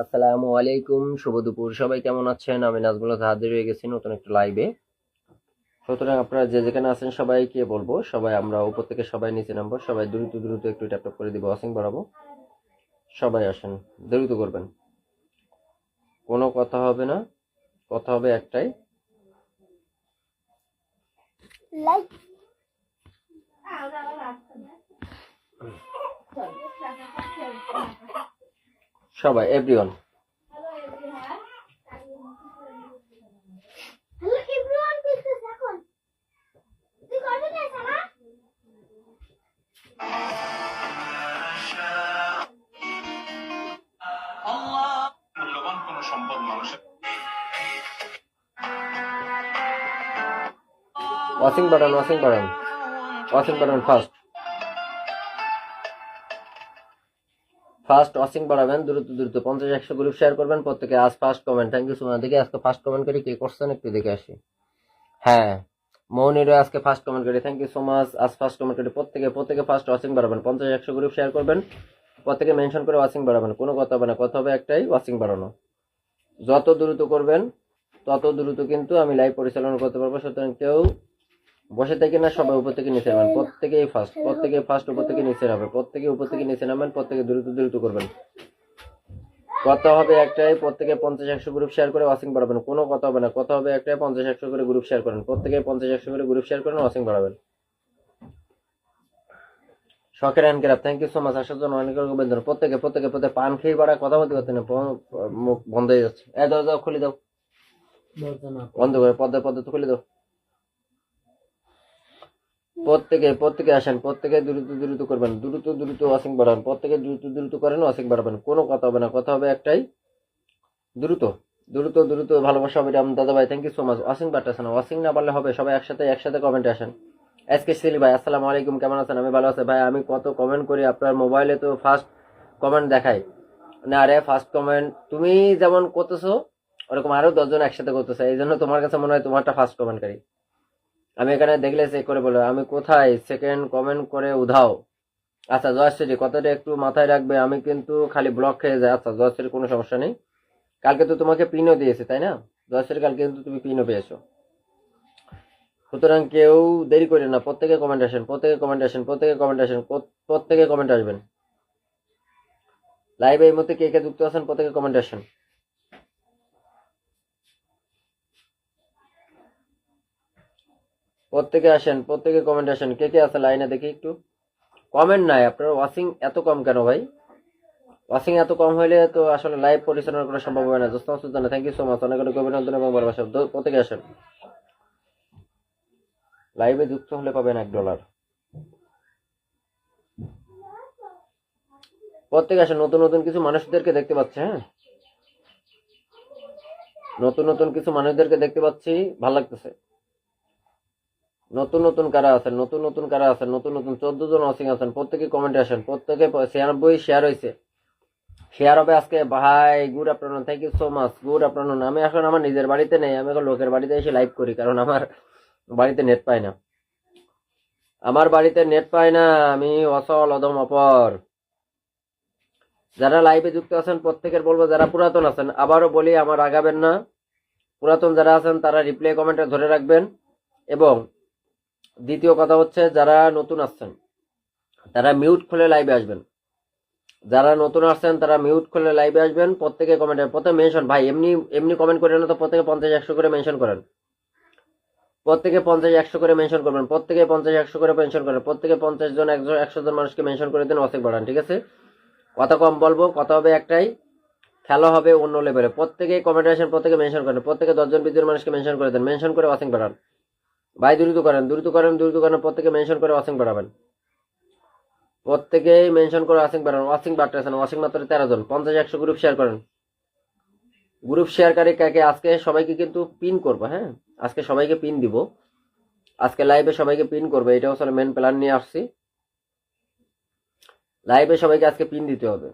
আসসালামু আলাইকুম, শুভ দুপুর। সবাই কেমন আছেন? আমি নাজমুল হাজির হয়ে গেছি নতুন একটা লাইভে। সুতরাং আপনারা যে যেখানে আছেন সবাইকে বলবো, সবাই আমরা উপর থেকে সবাই নিচে নামবো, সবাই দ্রুত দ্রুত একটু ট্যাপ ট্যাপ করে দিব, ওয়াচিং বাড়াবো। সবাই আসেন, দ্রুত করবেন, কোনো কথা হবে না, কথা হবে একটাই। লাইক সবাই, এভরিওয়ান। মূল্যবান কোন সম্পদ মানুষের watching button, watching button, watching button first first watching বাড়াবেন, দ্রুত দ্রুত 50-100 গ্রুপ শেয়ার করবেন প্রত্যেকে। আজ first comment, thank you so much. দেখি আজকে ফার্স্ট কমেন্ট করে কে করছেন, একটু দেখে আসি। হ্যাঁ, মৌনিরও আজকে ফার্স্ট কমেন্ট করে, থ্যাংক ইউ সো মাচ। আজ ফার্স্ট কমেন্ট করে প্রত্যেকে ফার্স্ট ওয়াচিং বাড়াবেন, 50-100 গ্রুপ শেয়ার করবেন, প্রত্যেকে মেনশন করে ওয়াচিং বাড়াবেন। কোনো কথা হবে না, কথা হবে একটাই, ওয়াচিং বাড়ানো। যত দ্রুত করবেন তত দ্রুত কিন্তু আমি লাইভ পরিচালনা করতে পারবো। সুতরাং কেউ বসে থেকে না, সবাই উপর থেকে নিচে নামেন, প্রত্যেকেই ফার্স্ট উপর থেকে নিচে নামবে, প্রত্যেকে উপর থেকে নিচে নামেন, প্রত্যেকে দ্রুত দ্রুত করবেন। কথা হবে একটাই, প্রত্যেকে 50-100 গ্রুপ শেয়ার করে ওয়াচিং বাড়াবেন। কোনো কথা হবে না, কথা হবে একটাই, 50-100 করে গ্রুপ শেয়ার করেন, প্রত্যেকে 50-100 করে গ্রুপ শেয়ার করেন, ওয়াচিং বাড়াবেন। শখের hand craft, thank you so much. আসার জন্য অনেক অনেক ধন্যবাদ। প্রত্যেকে পান খেয়ে বাড়া কথা বলতে পারতেন না, মুখ বন্ধ হয়ে যাচ্ছে। দরজা খুলে দাও, বন্ধ করে পদ্মা তো খুলে দাও। প্রত্যেকে আসেন, প্রত্যেকে দ্রুত দ্রুত করবেন, দ্রুত দ্রুত ওয়াচিং বাড়ান, প্রত্যেকে দ্রুত দ্রুত করেন, ওয়াচিং বাড়াবেন। কোনো কথা হবে না, কথা হবে একটাই, দ্রুত দ্রুত দ্রুত। ভালোবাসা অবিরাম দাদা ভাই, thank you so much. Watching বাড়তেছে না, ওয়াচিং না পারলে হবে, সবাই একসাথে কমেন্টে আসেন। এসকে সিলি ভাই, আসসালামু আলাইকুম, কেমন আছেন? আমি ভালো আছি ভাই। আমি কত কমেন্ট করি আপনার মোবাইলে, তো ফার্স্ট কমেন্ট দেখাই না। আরে ফার্স্ট কমেন্ট তুমি যেমন করতেছো ওরকম আরো 10 জন একসাথে করতেছে, এই জন্য তোমার কাছে মনে হয় তোমারটা ফার্স্ট কমেন্টকারী। আমি এখানে দেখলে চেক করে বলো আমি কোথায় সেকেন্ড কমেন্ট করে উধাও। আচ্ছা জয়শ্রী, কথাটা একটু মাথায় রাখবে, আমি কিন্তু খালি ব্লক খেয়ে যাই। আচ্ছা জয়শ্রী, কোনো সমস্যা নেই। কালকে তো তোমাকে পিনও দিয়েছে তাই না জয়শ্রী? কালকে কিন্তু তুমি পিনও পেয়েছো। সুতরাং কেউ দেরি করে না, প্রত্যেকে কমেন্ট আসেন, প্রত্যেকে কমেন্ট আসবেন। লাইভে এই মুহূর্তে কে কে যুক্ত আছেন, প্রত্যেকে কমেন্ট আসেন। প্রত্যেকে আসেন, প্রত্যেকে কমেন্ট আসেন। কে কে আছে লাইনে দেখি একটু। কমেন্ট নাই আপনার, ওয়াচিং এত কম কেন ভাই? ওয়াচিং এত কম হইলে তো আসলে লাইভ পরিচালনা করা সম্ভব হয় না। দোস্ত Sultana, thank you so much, অনেক অনেক অভিনন্দন এবং ভালোবাসা। প্রত্যেকে আসেন, লাইভে যুক্ত হলে পাবেন $1। প্রত্যেকে আসেন, নতুন নতুন কিছু মানুষদেরকে দেখতে পাচ্ছে। হ্যাঁ, নতুন নতুন কিছু মানুষদেরকে দেখতে পাচ্ছি, ভালো লাগতেছে। নতুন নতুন কারা আছেন, নতুন নতুন 14 জন ওয়াচিং আছেন, প্রত্যেকে কমেন্টে আসেন, প্রত্যেকে 96 শেয়ার হয়েছে, শেয়ার হবে আজকে ভাই। Good afternoon, thank you so much, good afternoon. আমি এখন আমার নিজের বাড়িতে নেই, আমি এখন লোকের বাড়িতে এসে লাইভ করি, কারণ আমার বাড়িতে নেট পাই না, আমি অসল অদম অপর। যারা লাইভে যুক্ত আছেন প্রত্যেকের বলবো, যারা পুরাতন আছেন আবারও বলি আমার আগাবেন না। পুরাতন যারা আছেন তারা রিপ্লে কমেন্টে ধরে রাখবেন। এবং দ্বিতীয় কথা হচ্ছে, যারা নতুন আসছেন তারা মিউট খুলে লাইভে আসবেন। যারা নতুন আসছেন তারা মিউট খুলে লাইভে আসবেন। প্রত্যেকে কমেন্টে প্রত্যেকে মেনশন, ভাই এমনি এমনি কমেন্ট করেন না তো, প্রত্যেকে 50-100 করে মেনশন করেন, প্রত্যেকে 50-100 করে মেনশন করবেন, প্রত্যেকে 50-100 করে মেনশন করেন, প্রত্যেকে 50 জন 100 জন মানুষকে মেনশন করে দেন, ওয়াচিং বাড়ান। ঠিক আছে, কথা কম বলবো, কথা হবে একটাই, খেলা হবে অন্য লেভেলে। প্রত্যেকে কমেন্টে আসেন, প্রত্যেকে মেনশন করেন, প্রত্যেকে 10 জন 20 জন মানুষকে মেনশন করে দেন, মেনশন করে ওয়াচিং বাড়ান। ভাই দ্রুত করেন, প্রত্যেকে মেনশন করে ওয়াচিং বাড়াবেন, প্রত্যেকেই মেনশন করে ওয়াচিং বাড়ান। ওয়াচিং বাড়তেছেন, ওয়াচিং মাত্র 13 জন। 50-100 গ্রুপ শেয়ার করেন, গ্রুপ শেয়ারকারী কাকে আজকে সবাইকে কিন্তু পিন করবো। হ্যাঁ, আজকে সবাইকে পিন দিব, আজকে লাইভে সবাইকে পিন করবে, এটা আসলে মেন প্ল্যান নিয়ে আসছি। লাইভে সবাইকে আজকে পিন দিতে হবে,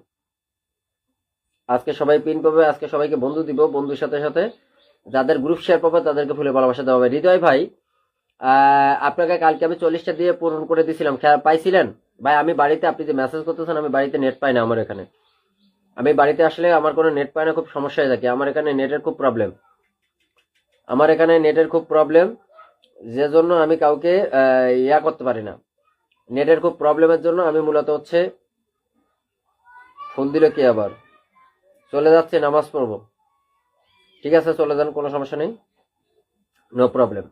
আজকে সবাই পিন পাবে, আজকে সবাইকে বন্ধু দিব, বন্ধুর সাথে সাথে যাদের গ্রুপ শেয়ার পাবে তাদেরকে ফুলে ভালোবাসা দেওয়া হবে। হৃদয় ভাই, আপনাকে কালকে আমি 40টা দিয়ে পূরণ করে দিয়েছিলাম, পাইছিলেন ভাই? আমি বাড়িতে, আপনি যে মেসেজ করতেছেন, আমি বাড়িতে নেট পাই না আমার এখানে। আমি বাড়িতে আসলে আমার কোনো নেট পায় না, খুব সমস্যা হয়ে থাকে। আমার এখানে নেটের খুব প্রবলেম, যে জন্য আমি কাউকে ইয়া করতে পারি না। নেটের খুব প্রবলেমের জন্য আমি মূলত হচ্ছে ফোন দিল কি আবার চলে যাচ্ছে, নামাজ পড়বো। ঠিক আছে, চলে যান, কোনো সমস্যা নেই, নো প্রবলেম।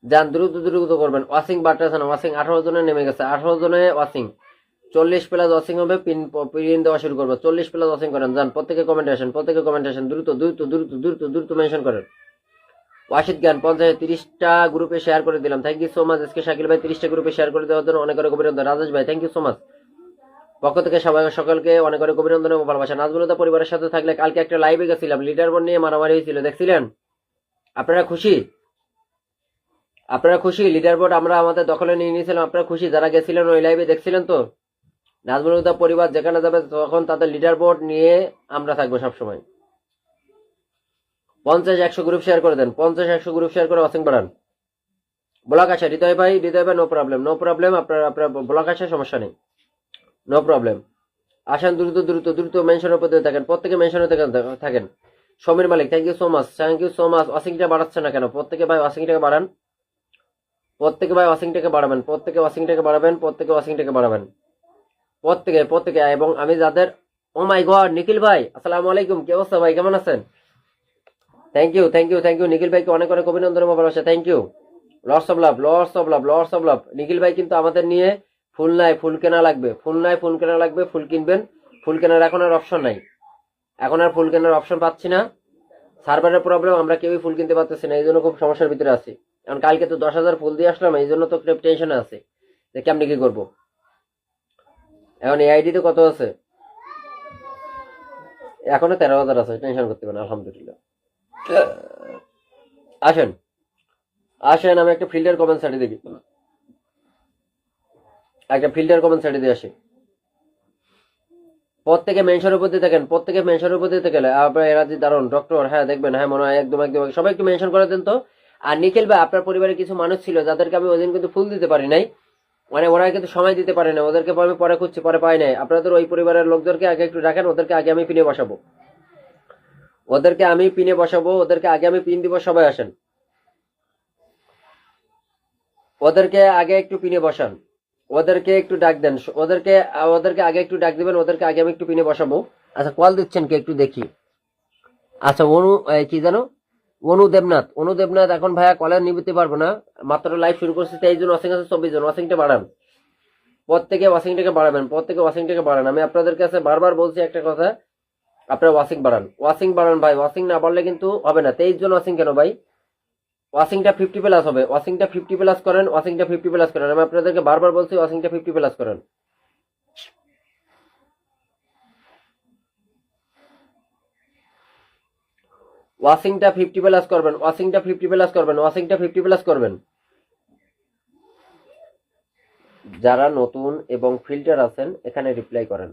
যান, দ্রুত দ্রুত করবেন। ওয়াশিং বাড়তেছে না, ওয়াশিং 18 জনে নেমে গেছে, 18 জনে ওয়াশিং। 40 প্লাস ওয়াশিং হবে, পিন দেওয়া শুরু করবো। 40 প্লাস ওয়াশিং করেন। যান, প্রত্যেকে কমেন্ট আসেন, দ্রুত দ্রুত দ্রুত দ্রুত দ্রুত মেনশন করেন। ওয়াশিদ জ্ঞান 50 30টা গ্রুপে শেয়ার করে দিলাম। Thank you so much. আজকে শাকিল ভাই 30টা গ্রুপে শেয়ার করে দেওয়ার জন্য অনেক অনেক অভিনন্দন। রাজেশ ভাই থ্যাংক ইউ সো মাচ। পক্ষ থেকে সবাই সকলকে অনেক অনেক অভিনন্দন এবং ভালোবাসা। নাজমুলতা পরিবারের সাথে থাকলে কালকে একটা লাইভে গেছিলাম, লিডার বোর্ড নিয়ে মারামারি হয়েছিল, দেখছিলেন? আপনারা খুশি? লিডার বোর্ড আমরা আমাদের দখলে নিয়ে নিয়েছিলাম, আপনারা খুশি? যারা গেছিলেন ওই লাইভে দেখছিলেন তো? নাজমুলতা পরিবার যেখানে যাবে তখন তাদের লিডার বোর্ড নিয়ে আমরা থাকবো সবসময়। 50-100 গ্রুপ শেয়ার করে দেন, 50-100 গ্রুপ শেয়ার করে ওয়াচিং বাড়ান। ব্লক আসে হৃদয় ভাই, নো প্রবলেম, আপনার ব্লক আসে, সমস্যা নেই, নো প্রবলেম। আসেন, দ্রুত দ্রুত দ্রুত মেনশনের উপর দিয়ে থাকেন, প্রত্যেকে মেনশনে থাকেন। সমীর মালিক থ্যাংক ইউ সো মাচ। ওয়াশিংটা বাড়াচ্ছে না কেন? প্রত্যেকে ভাই ওয়াশিংটাকে বাড়ান, ওয়াশিংটাকে বাড়াবেন, প্রত্যেকে। এবং আমি যাদের, ও মাই গড, নিখিল ভাই আসসালামু আলাইকুম, কি অবস্থা ভাই, কেমন আছেন? থ্যাংক ইউ নিখিল ভাইকে অনেক অনেক অভিনন্দন এবং ভালোবাসা। Thank you, lots of love. Nikhil ভাই কিন্তু আমাদের নিয়ে ফুল নাই, ফুল কেনা লাগবে, ফুল কিনবেন। ফুল কেনার এখন আর অপশন নাই, ফুল কেনার অপশন পাচ্ছি না। সার্ভারের প্রবলেম, আমরা কেউই ফুল কিনতে পারতেছি না, এই জন্য খুব সমস্যার ভিতরে আছি। কারণ কালকে তো 10,000 ফুল দিয়ে আসলাম, এই জন্য তো টেনশনে আছে যে কেমনি কি করবো। এখন এই আইডিতে কত আছে? এখনো 13,000 আছে, টেনশন করতে পারেন, আলহামদুলিল্লাহ। আসেন আমি একটা ফিল্টার কমেন্ট সাইডে দেখি, দিয়ে আসি। প্রত্যেকে মেনশনের উপর দিয়ে থাকেন, আপনার এরাজি দারুন ডক্টর, হ্যাঁ দেখবেন, হ্যাঁ মনে হয় একদম সবাই একটু মেনশন করে দেন তো। আর নিখিল ভাই, আপনার পরিবারে কিছু মানুষ ছিল যাদেরকে আমি ওইদিন কিন্তু ফুল দিতে পারি নাই, মানে ওরা কিন্তু সময় দিতে পারে না, ওদেরকে আমি পরে খুঁজছি, পরে পাই নাই। আপনাদের ওই পরিবারের লোকদেরকে আগে একটু রাখেন, ওদেরকে আগে আমি পিনে বসাবো, ওদেরকে আগে আমি পিন দিব। সবাই আসেন, ওদেরকে আগে একটু পিনে বসান, ওদেরকে একটু ডাক দেন, ওদেরকে আগে একটু ডাক দিবেন, ওদেরকে আগে আমি একটু পিনে বসাবো। আচ্ছা, কল দিচ্ছেন কে একটু দেখি। আচ্ছা, কি জানো, অনু দেবনাথ এখন ভাইয়া কলে নিতে পারবো না, মাত্র লাইভ শুরু করছি, 23 জন ওয়াশিং আছে, 24 জন। ওয়াশিংটা বাড়ান, প্রত্যেকে ওয়াশিংটাকে বাড়ান। আমি আপনাদের কাছে বারবার বলছি একটা কথা, আপনারা ওয়াশিং বাড়ান ভাই, ওয়াশিং না বাড়লে কিন্তু হবে না। 23 জন ওয়াশিং কেন ভাই? ওয়াশিংটা 50 প্লাস হবে, ওয়াশিংটা 50 প্লাস করেন, আমি আপনাদেরকে বারবার বলছি ওয়াশিংটা 50 প্লাস করেন। ওয়াশিংটা 50 প্লাস করবেন। যারা নতুন এবং ফিল্টার আছেন এখানে রিপ্লাই করেন।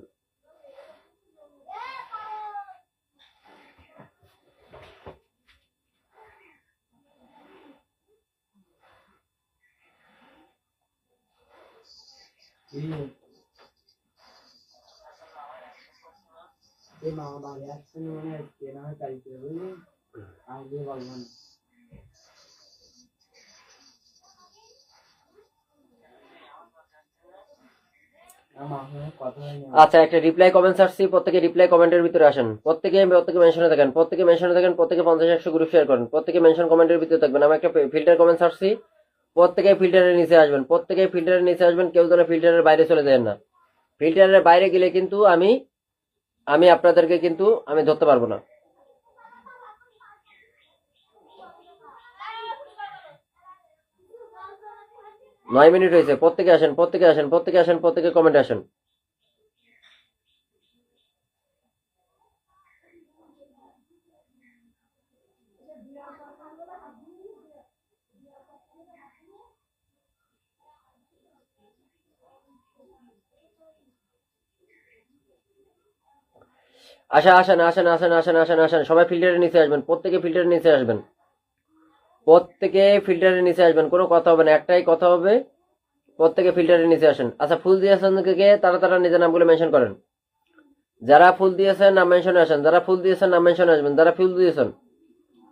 আচ্ছা, একটা রিপ্লাই কমেন্ট আসছি, প্রত্যেকে রিপ্লাই কমেন্টের ভিতরে আসেন, প্রত্যেকে মেনশনে থাকেন, প্রত্যেকে 50-100 গ্রুপ শেয়ার করেন, প্রত্যেকে মেনশন কমেন্টের ভিতরে থাকবেন। আমি একটা ফিল্টার কমেন্ট আসছি, প্রত্যেকে ফিল্টারের নিচে আসবেন, কেউ যেন ফিল্টারের বাইরে চলে যায় না। ফিল্টারের বাইরে গেলে কিন্তু আমি আপনাদেরকে কিন্তু আমি ধরতে পারবো না। নয় মিনিট হয়েছে, প্রত্যেকে আসেন, প্রত্যেকে কমেন্ট আসেন। আসেন, সবাই ফিল্টারের নিচে আসবেন, প্রত্যেকে ফিল্টারের নিচে আসবেন, কোনো কথা হবে না, একটাই কথা হবে, প্রত্যেকে ফিল্টারের নিচে আসেন। আচ্ছা, ফুল দিয়ে আসেন কে, তারা নিজের নামগুলো মেনশন করেন। যারা ফুল দিয়েছেন নাম মেনশনে আসেন, যারা ফুল দিয়েছেন নাম মেনশনে আসবেন, যারা ফুল দিয়েছেন,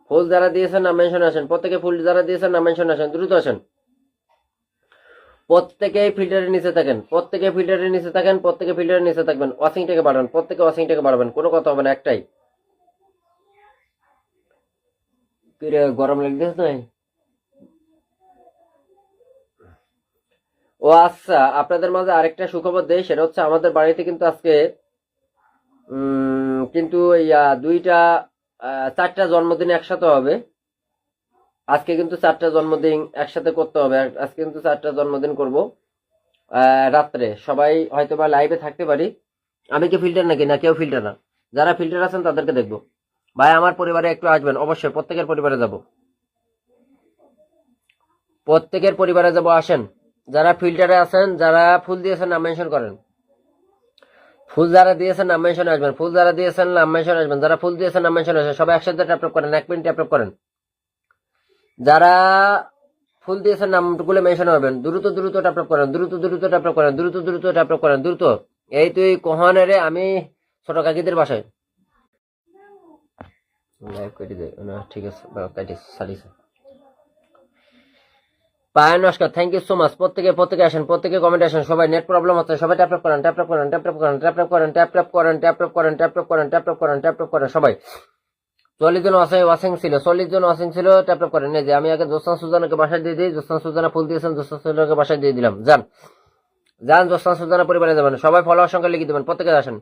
ফুল যারা দিয়েছেন নাম মেনশনে আসেন, প্রত্যেকে ফুল যারা দিয়েছেন নাম মেনশনে আসেন, দ্রুত আসেন। প্রত্যেকেই ফিল্টারের নিচে থাকেন, প্রত্যেকে ফিল্টারের নিচে থাকেন, প্রত্যেকে ফিল্টারের নিচে থাকবেন। ওয়াশিংটাকে বাড়ান, প্রত্যেকে ওয়াশিংটাকে বাড়াবেন, কোনো কথা হবে না, একটাই। কিরে গরম লাগতেছে না? ও আচ্ছা, আপনাদের মাঝে আরেকটা সুখবর দেই, সেটা হচ্ছে আমাদের বাড়িতে কিন্তু আজকে কিন্তু দুইটা 4টা জন্মদিন একসাথে হবে। আজকে কিন্তু 4টা জন্মদিন একসাথে করতে হবে, আজকে কিন্তু 4টা জন্মদিন করব রাত্রে। সবাই হয়তো বা লাইভে থাকতে পারি। আমি কি ফিল্টার নাকি, না কেউ ফিল্টার না? যারা ফিল্টার আছেন তাদেরকে দেখবো। ভাই আমার পরিবারে একটু আসবেন, অবশ্যই প্রত্যেকের পরিবারে যাব, প্রত্যেকের পরিবারে যাব, আসেন। যারা ফিল্টারে আছেন, যারা ফুল দিয়েছেন নাম মেনশন করেন, ফুল যারা দিয়েছেন নাম মেনশনে আসবেন, ফুল যারা দিয়েছেন নাম মেনশনে আসবেন, যারা ফুল দিয়েছেন নাম মেনশনে আসবেন। সবাই একসাথে ট্যাপ করেন, 1 মিনিট ট্যাপ করেন। যারা ফুল দিয়েছেন নামগুলো মেনশন হবেন, দ্রুত দ্রুত ট্যাপ করেন, দ্রুত দ্রুত ট্যাপ করেন, দ্রুত দ্রুত ট্যাপ করেন, দ্রুত। এই তুই কহনে রে, আমি ছোট কাকিদের বাসায় লাইভ কেটে দে না, ঠিক আছে কাটি সারিছে। পায় নমস্কার, থ্যাংক ইউ সো মাচ। প্রত্যেকে আসেন, প্রত্যেকে কমেন্ট আসেন। সবাই নেট প্রবলেম হচ্ছে, সবাই ট্যাপ করেন, ট্যাপ করেন, ট্যাপ করেন, ট্যাপ করেন, ট্যাপ করেন, ট্যাপ করেন, ট্যাপ করেন, ট্যাপ করেন, ট্যাপ করেন। সবাই 40 জন ওয়াশিং ছিল, 40 জন ওয়াশিং ছিল, ট্যাপ করেন। এই যে আমি আগে জোসনা সুজানাকে বাসায় দিয়ে দিই, জোসনা সুজানা ফুল দিয়েছেন, জোসনা সুজানাকে বাসায় দিয়ে দিলাম। যান যান, জোসনা সুজানা পরিবারে যাবেন। সবাই ফলোয়ার সংখ্যা লিখে দেবেন, প্রত্যেকে আসেন।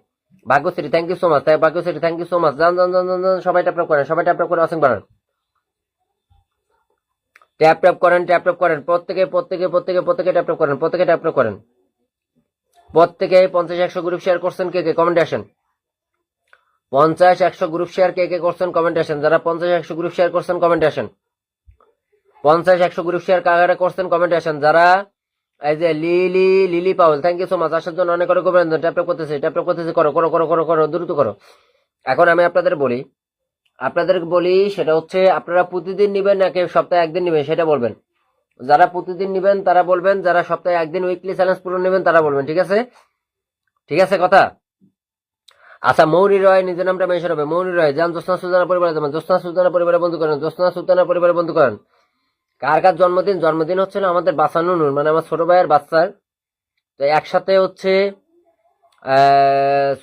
Bhagyashree thank you so much, Bhagyashree thank you so much. যান যান যান যান, সবাই ট্যাপ করেন, সবাই ট্যাপ করে ওয়াশিং বাড়ান। ট্যাপ করেন, ট্যাপ করেন, প্রত্যেকে ট্যাপ করেন, প্রত্যেকে ট্যাপ করেন। প্রত্যেকে 50-100 গ্রুপ শেয়ার করছেন, কে কে কমেন্ট আসেন। 50-100 গ্রুপ শেয়ার কে কে করছেন, কমেন্ট আসেন। যারা 50-100 গ্রুপ শেয়ার করছেন, কমেন্ট আসেন। 50-100 গ্রুপ শেয়ার কারা করছেন, কমেন্ট আসেন। যারা এই যে Lily Paul thank you so much, আসার জন্য অনেক অনেক অভিনন্দন। ট্যাপ করতেছি, করো করো করো করো করো, দ্রুত করো। এখন আমি আপনাদের বলি সেটা হচ্ছে, আপনারা প্রতিদিন নিবেন নাকি সপ্তাহে একদিন নিবেন সেটা বলবেন। যারা প্রতিদিন নিবেন তারা বলবেন, যারা সপ্তাহে একদিন উইকলি চ্যালেঞ্জ পূরণ নেবেন তারা বলবেন, ঠিক আছে? ঠিক আছে কথা? আচ্ছা, মৌরি রয় নিজের নামটা মেনশন হবে, মৌরি রয়। যান জোসনা সুলতানা পরিবারে যাবেন, জোসনা সুলতানা পরিবারে বন্ধু করেন, জোসনা সুলতানা পরিবারে বন্ধু করেন। কার কার জন্মদিন হচ্ছে না আমাদের বাসানুর, মানে আমার ছোট ভাইয়ের বাচ্চার। তো একসাথে হচ্ছে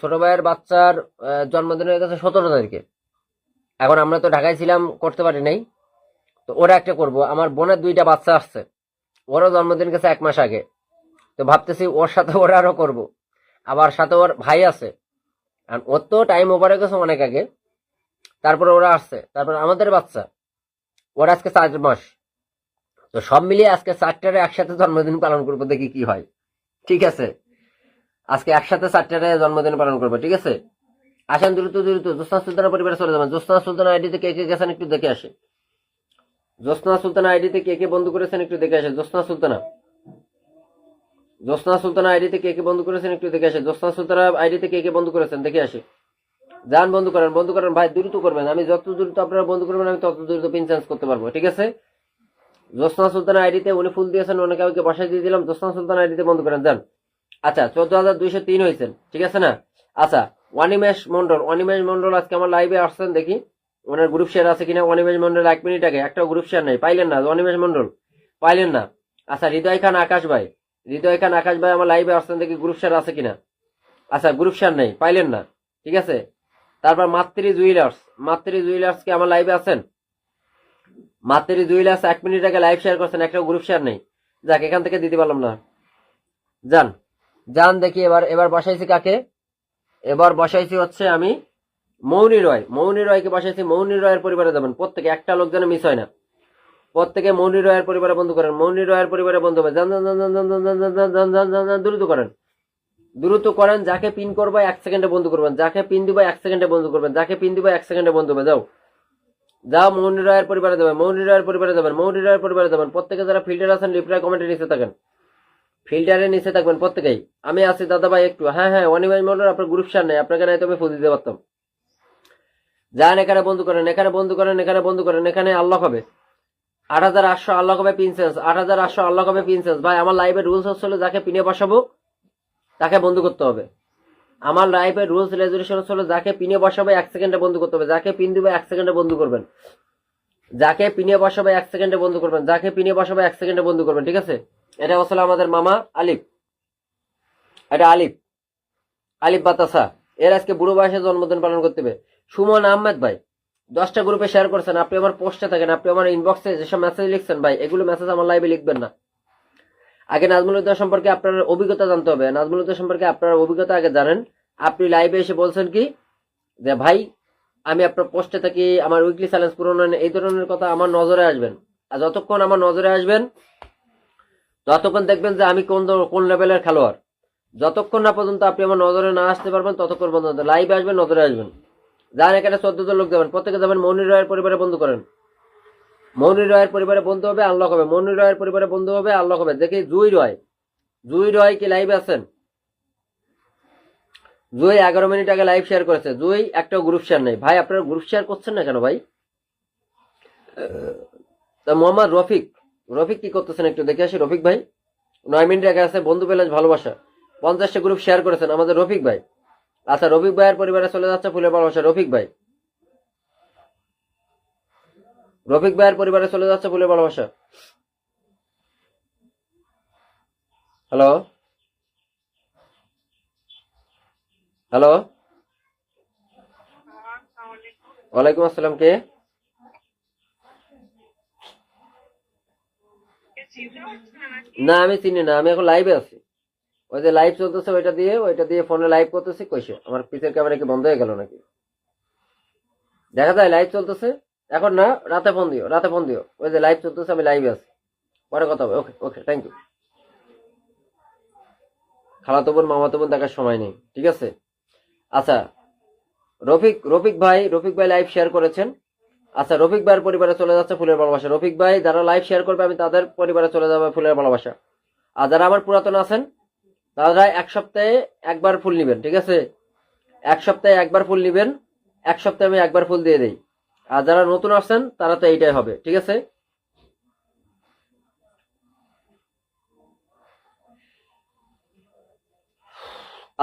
ছোট ভাইয়ের বাচ্চার জন্মদিন হয়ে গেছে 17 তারিখে। এখন আমরা তো ঢাকায় ছিলাম, করতে পারি নাই। তো ওরা একটা করব, আমার বোনের 2টা বাচ্চা আসছে, ওরও জন্মদিন গেছে 1 মাস আগে। তো ভাবতেছি ওর সাথে ওরা আরো করবো, আবার সাথে ওর ভাই আছে, আর ওর তো টাইম ওভার হয়ে গেছে অনেক আগে। তারপরে ওরা আসছে, তারপর আমাদের বাচ্চা, ওরা আজকে 4 মাস। তো সব মিলিয়ে আজকে 4টারে একসাথে জন্মদিন পালন করবো, দেখি কি হয়। ঠিক আছে, আজকে একসাথে 4টারে জন্মদিন পালন করবো, ঠিক আছে? আসেন দ্রুত দ্রুত, জোসনা সুলতানা পরিবারে চলে যাবেন। জোসনা সুলতানা আইডিতে কে কে গেছেন একটু দেখে আসে। জোসনা সুলতানা আইডিতে কে কে বন্ধু করেছেন একটু দেখে আসে। জোসনা সুলতানা আইডিতে কে কে বন্ধু করেছেন একটু দেখে আসে। জোসনা সুলতানা আইডিতে কে কে বন্ধু করেছেন দেখে আসে। যান বন্ধু করেন ভাই, দ্রুত করবেন। আমি যত দ্রুত আপনারা বন্ধু করবেন, আমি তত দ্রুত পিন চেঞ্জ করতে পারবো, ঠিক আছে? জোসনা সুলতানা আইডিতে উনি ফুল দিয়েছেন, অনেক কাউকে বাসায় দিয়ে দিলাম। জোসনা সুলতানা আইডিতে বন্ধু করেন, যান। আচ্ছা, 14,203 হয়েছেন, ঠিক আছে না? আচ্ছা, অনিমেষ মন্ডল আজকে আমার লাইভে আসছেন, দেখি ওনার গ্রুপ শেয়ার আছে কিনা। অনিমেষ মন্ডল 1 মিনিট আগে একটা গ্রুপ শেয়ার নাই, পাইলেন না? অনিমেষ মন্ডল পাইলেন না? আচ্ছা, হৃদয় খান আকাশ ভাই আমার লাইভে আসছেন, দেখি গ্রুপ শেয়ার আছে কিনা। আচ্ছা, গ্রুপ শেয়ার নেই, পাইলেন না, ঠিক আছে। তারপর মাতৃ জুয়েলার্স কি আমার লাইভে আছেন? মাতৃ জুয়েলার্স 1 মিনিট আগে লাইভ শেয়ার করছেন, একটা গ্রুপ শেয়ার নেই। যাক, এখান থেকে দিতে পারলাম না। যান দেখি এবার বসাইছি কাকে। এবার বসাইছি হচ্ছে আমি মৌনি রয়কে বসাইছি। মৌনি রয়ের পরিবারে যাবেন, প্রত্যেকে একটা লোক যেন মিস হয় না। প্রত্যেকে মৌনি রয়ের পরিবারে বন্ধু করেন, মৌনি রয়ের পরিবারে বন্ধু হবে। দ্রুত করেন। যাকে পিন করবো 1 সেকেন্ডে বন্ধু করবেন, যাকে পিন দিব 1 সেকেন্ডে বন্ধু করবেন, যাকে পিন দিব 1 সেকেন্ডে বন্ধু হবে। যাও মৌনি রয়ের পরিবারে যাবেন, মৌনি রয়ের পরিবারে যাবেন। প্রত্যেকে যারা ফিল্টার আছেন রিপ্লাই কমেন্টে নিচে থাকেন, ফিল্টারের নিচে থাকবেন প্রত্যেকেই। আমি আছি দাদা ভাই একটু। হ্যাঁ, অনিমাই মন্ডল আপনার গ্রুপ শেয়ার নেই, আপনাকে নাই তবে ফুল দিতে পারতাম। যান, এখানে বন্ধু করেন, এখানে আল্লাহ হবে 8,800 আল্লাহ হবে পিনসেন্স, 8,800 আল্লাহ হবে পিনসেন্স। ভাই আমার লাইভের রুলস হচ্ছিল যাকে পিনে বসাবো তাকে বন্ধু করতে হবে। আমার লাইফের রুলস রেজুলেশন হলো যাকে পিনে বসাবে 1 সেকেন্ডে বন্ধ করতে হবে, যাকে পিন দিবে 1 সেকেন্ডে বন্ধ করবেন, যাকে পিনে বসাবে 1 সেকেন্ডে বন্ধ করবেন, যাকে পিনে বসাবে 1 সেকেন্ডে বন্ধ করবেন, ঠিক আছে? এটা হচ্ছে আমাদের মামা আলিফ, এটা আলিফ, আলিফ বাতাসা। এর আজকে বুড়ো বয়সে জন্মদিন পালন করতে হবে। সুমন আহমেদ ভাই 10টা গ্রুপে শেয়ার করছেন, আপনি আমার পোস্টে থাকেন, আপনি আমার ইনবক্সে যেসব মেসেজ লিখছেন ভাই, এগুলো মেসেজ আমার লাইভে লিখবেন না। আগে নাজমুল উদ্দিন সম্পর্কে আপনার অভিজ্ঞতা জানতে হবে, নাজমুল উদ্দিন সম্পর্কে আপনার অভিজ্ঞতা আগে জানেন। আপনি লাইভে এসে বলছেন কি যে ভাই আমি আপনার পোস্টে থাকি, আমার উইকলি চ্যালেঞ্জ পূরণ হয় না, এই ধরনের কথা আমার নজরে আসবেন। আর যতক্ষণ আমার নজরে আসবেন ততক্ষণ দেখবেন যে আমি কোন লেভেলের খেলোয়াড়। যতক্ষণ না পর্যন্ত আপনি আমার নজরে না আসতে পারবেন ততক্ষণ পর্যন্ত লাইভে আসবেন, নজরে আসবেন। যান এখানে 14 জন লোক যাবেন, প্রত্যেকে যাবেন মনির রয়ের পরিবারে বন্ধু করেন। মনির রয়ের পরিবারে বন্ধু হবে, আনলক হবে। মনির রয়ের পরিবারে বন্ধু হবে, আনলক হবে। দেখি জুই রয়, জুই রয় কি লাইভে আছেন? জুই 11 মিনিট আগে লাইভ শেয়ার করেছে। জুই একটা গ্রুপ শেয়ার নেই ভাই, আপনারা গ্রুপ শেয়ার করছেন না কেন ভাই? তা মোহাম্মদ রফিক, রফিক কি করতেছেন একটু দেখে আসি। রফিক ভাই 9 মিনিট আগে আছে, বন্ধু পেলেন ভালোবাসা, 50টা গ্রুপ শেয়ার করেছেন আমাদের রফিক ভাই। আচ্ছা রফিক ভাইয়ের পরিবারে চলে যাচ্ছে ফুলের ভালোবাসা। রফিক ভাই, রফিক ভাইয়ের পরিবারে চলে যাচ্ছে ফুলের ভালোবাসা। হ্যালো হ্যালো, ওয়ালাইকুম আসসালাম। কে? না আমি চিনি না, আমি এখন লাইভে আছি। ওই যে লাইভ চলতেছে ওইটা দিয়ে ফোনে লাইভ করতেছি। কইছে আমার পিছের ক্যামেরা কি বন্ধ হয়ে গেল নাকি? দেখা যায় লাইভ চলতেছে। এখন না, রাতে ফোন দিও, রাতে ফোন দিও। ওই যে লাইভ চলতেছে, আমি লাইভে আছি, পরে কথা হবে। ওকে ওকে, থ্যাংক ইউ। খালাতো বোন মামাতো বোন দেখার সময় নেই, ঠিক আছে? আচ্ছা রফিক ভাই লাইভ শেয়ার করেছেন। আচ্ছা রফিক ভাইয়ের পরিবারে চলে যাচ্ছে ফুলের ভালোবাসা। রফিক ভাই যারা লাইভ শেয়ার করবে আমি তাদের পরিবারে চলে যাবে ফুলের ভালোবাসা। আর যারা আমার পুরাতন আছেন তারা 1 সপ্তাহে একবার ফুল নিবেন, ঠিক আছে? 1 সপ্তাহে একবার ফুল নিবেন, 1 সপ্তাহে আমি একবার ফুল দিয়ে দেই। আর যারা নতুন আসছেন তারা তো এইটাই হবে, ঠিক আছে?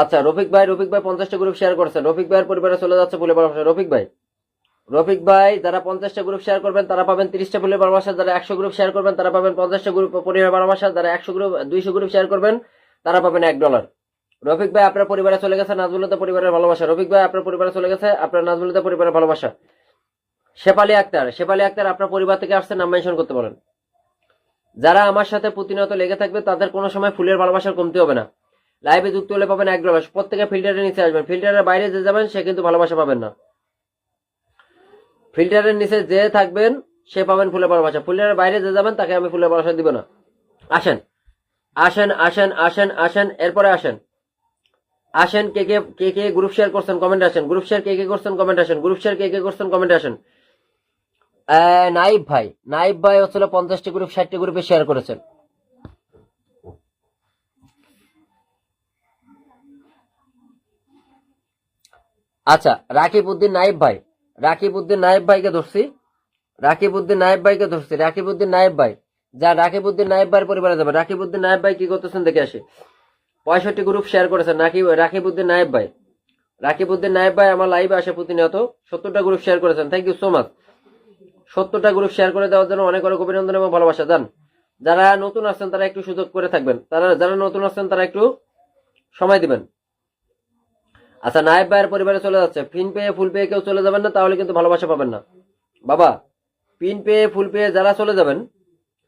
আচ্ছা রফিক ভাই 50টা গ্রুপ শেয়ার করেছেন। রফিক ভাইয়ের পরিবারে চলে যাচ্ছে ফুলের ভালোবাসা। রফিক ভাই যারা 50টা গ্রুপ শেয়ার করবেন তারা পাবেন 30টা ফুলের ভালোবাসা, যারা 100 গ্রুপ শেয়ার করবেন তারা পাবেন 50টা গ্রুপ পরিবারের ভালোবাসা, যারা 200 গ্রুপ শেয়ার করবেন তারা পাবেন $1। রফিক ভাই আপনার পরিবারে চলে গেছে নাজমুলতা পরিবারের ভালোবাসা। রফিক ভাই আপনার পরিবারে চলে গেছে আপনার নাজমুলতা পরিবারের ভালোবাসা। শেফালি আক্তার আপনার পরিবার থেকে আসছে, নাম মেনশন করতে বলেন। যারা আমার সাথে প্রতিনিয়ত লেগে থাকবে তাদের কোনো সময় ফুলের ভালোবাসার কমতি হবে না। লাইভে যুক্ত হলে পাবেন $1। প্রত্যেকে ফিল্টারের নিচে আসবেন, ফিল্টারের বাইরে যে যাবেন সে কিন্তু ভালোবাসা পাবেন না। ফিল্টারের নিচে যে থাকবেন সে পাবেন ফুলের ভালোবাসা, ফিল্টারের বাইরে যে যাবেন তাকে আমি ফুলের ভালোবাসা দিব না। আসেন আসেন আসেন আসেন আসেন, এরপরে আসেন আসেন। কে গ্রুপ শেয়ার করছেন কমেন্ট আসেন। গ্রুপ শেয়ার কে করছেন কমেন্ট আসেন। গ্রুপ শেয়ার কে করছেন কমেন্ট আসেন। নাইব ভাই হচ্ছিল 50টি গ্রুপ 60টি গ্রুপে শেয়ার করেছেন। আচ্ছা রাকিব উদ্দিন নাইব ভাইকে ধরছি। রাকিব উদ্দিন নাইব ভাই যা রাকিব উদ্দিন নাইব ভাইয়ের পরিবারে যাবে। রাকিব উদ্দিন নাইব ভাই কি করতেছেন দেখে আসি। 65 গ্রুপ শেয়ার করেছেন রাকিব উদ্দিন নাইব ভাই আমার লাইভে আসে প্রতিনিয়ত। 70টা গ্রুপ শেয়ার করেছেন, থ্যাংক ইউ সো মাচ। 70টা গ্রুপ শেয়ার করে দেওয়ার জন্য অনেক অনেক অভিনন্দন এবং ভালোবাসা। যান যারা নতুন আসছেন তারা একটু সুযোগ করে থাকবেন, যারা নতুন আসছেন তারা একটু সময় দিবেন। আচ্ছা নাইব ভাইয়ের পরিবারে চলে যাচ্ছে। পিন পেয়ে ফুল পেয়ে কেউ চলে যাবেন না, তাহলে কিন্তু ভালোবাসা পাবেন না বাবা। পিন পেয়ে ফুল পেয়ে যারা চলে যাবেন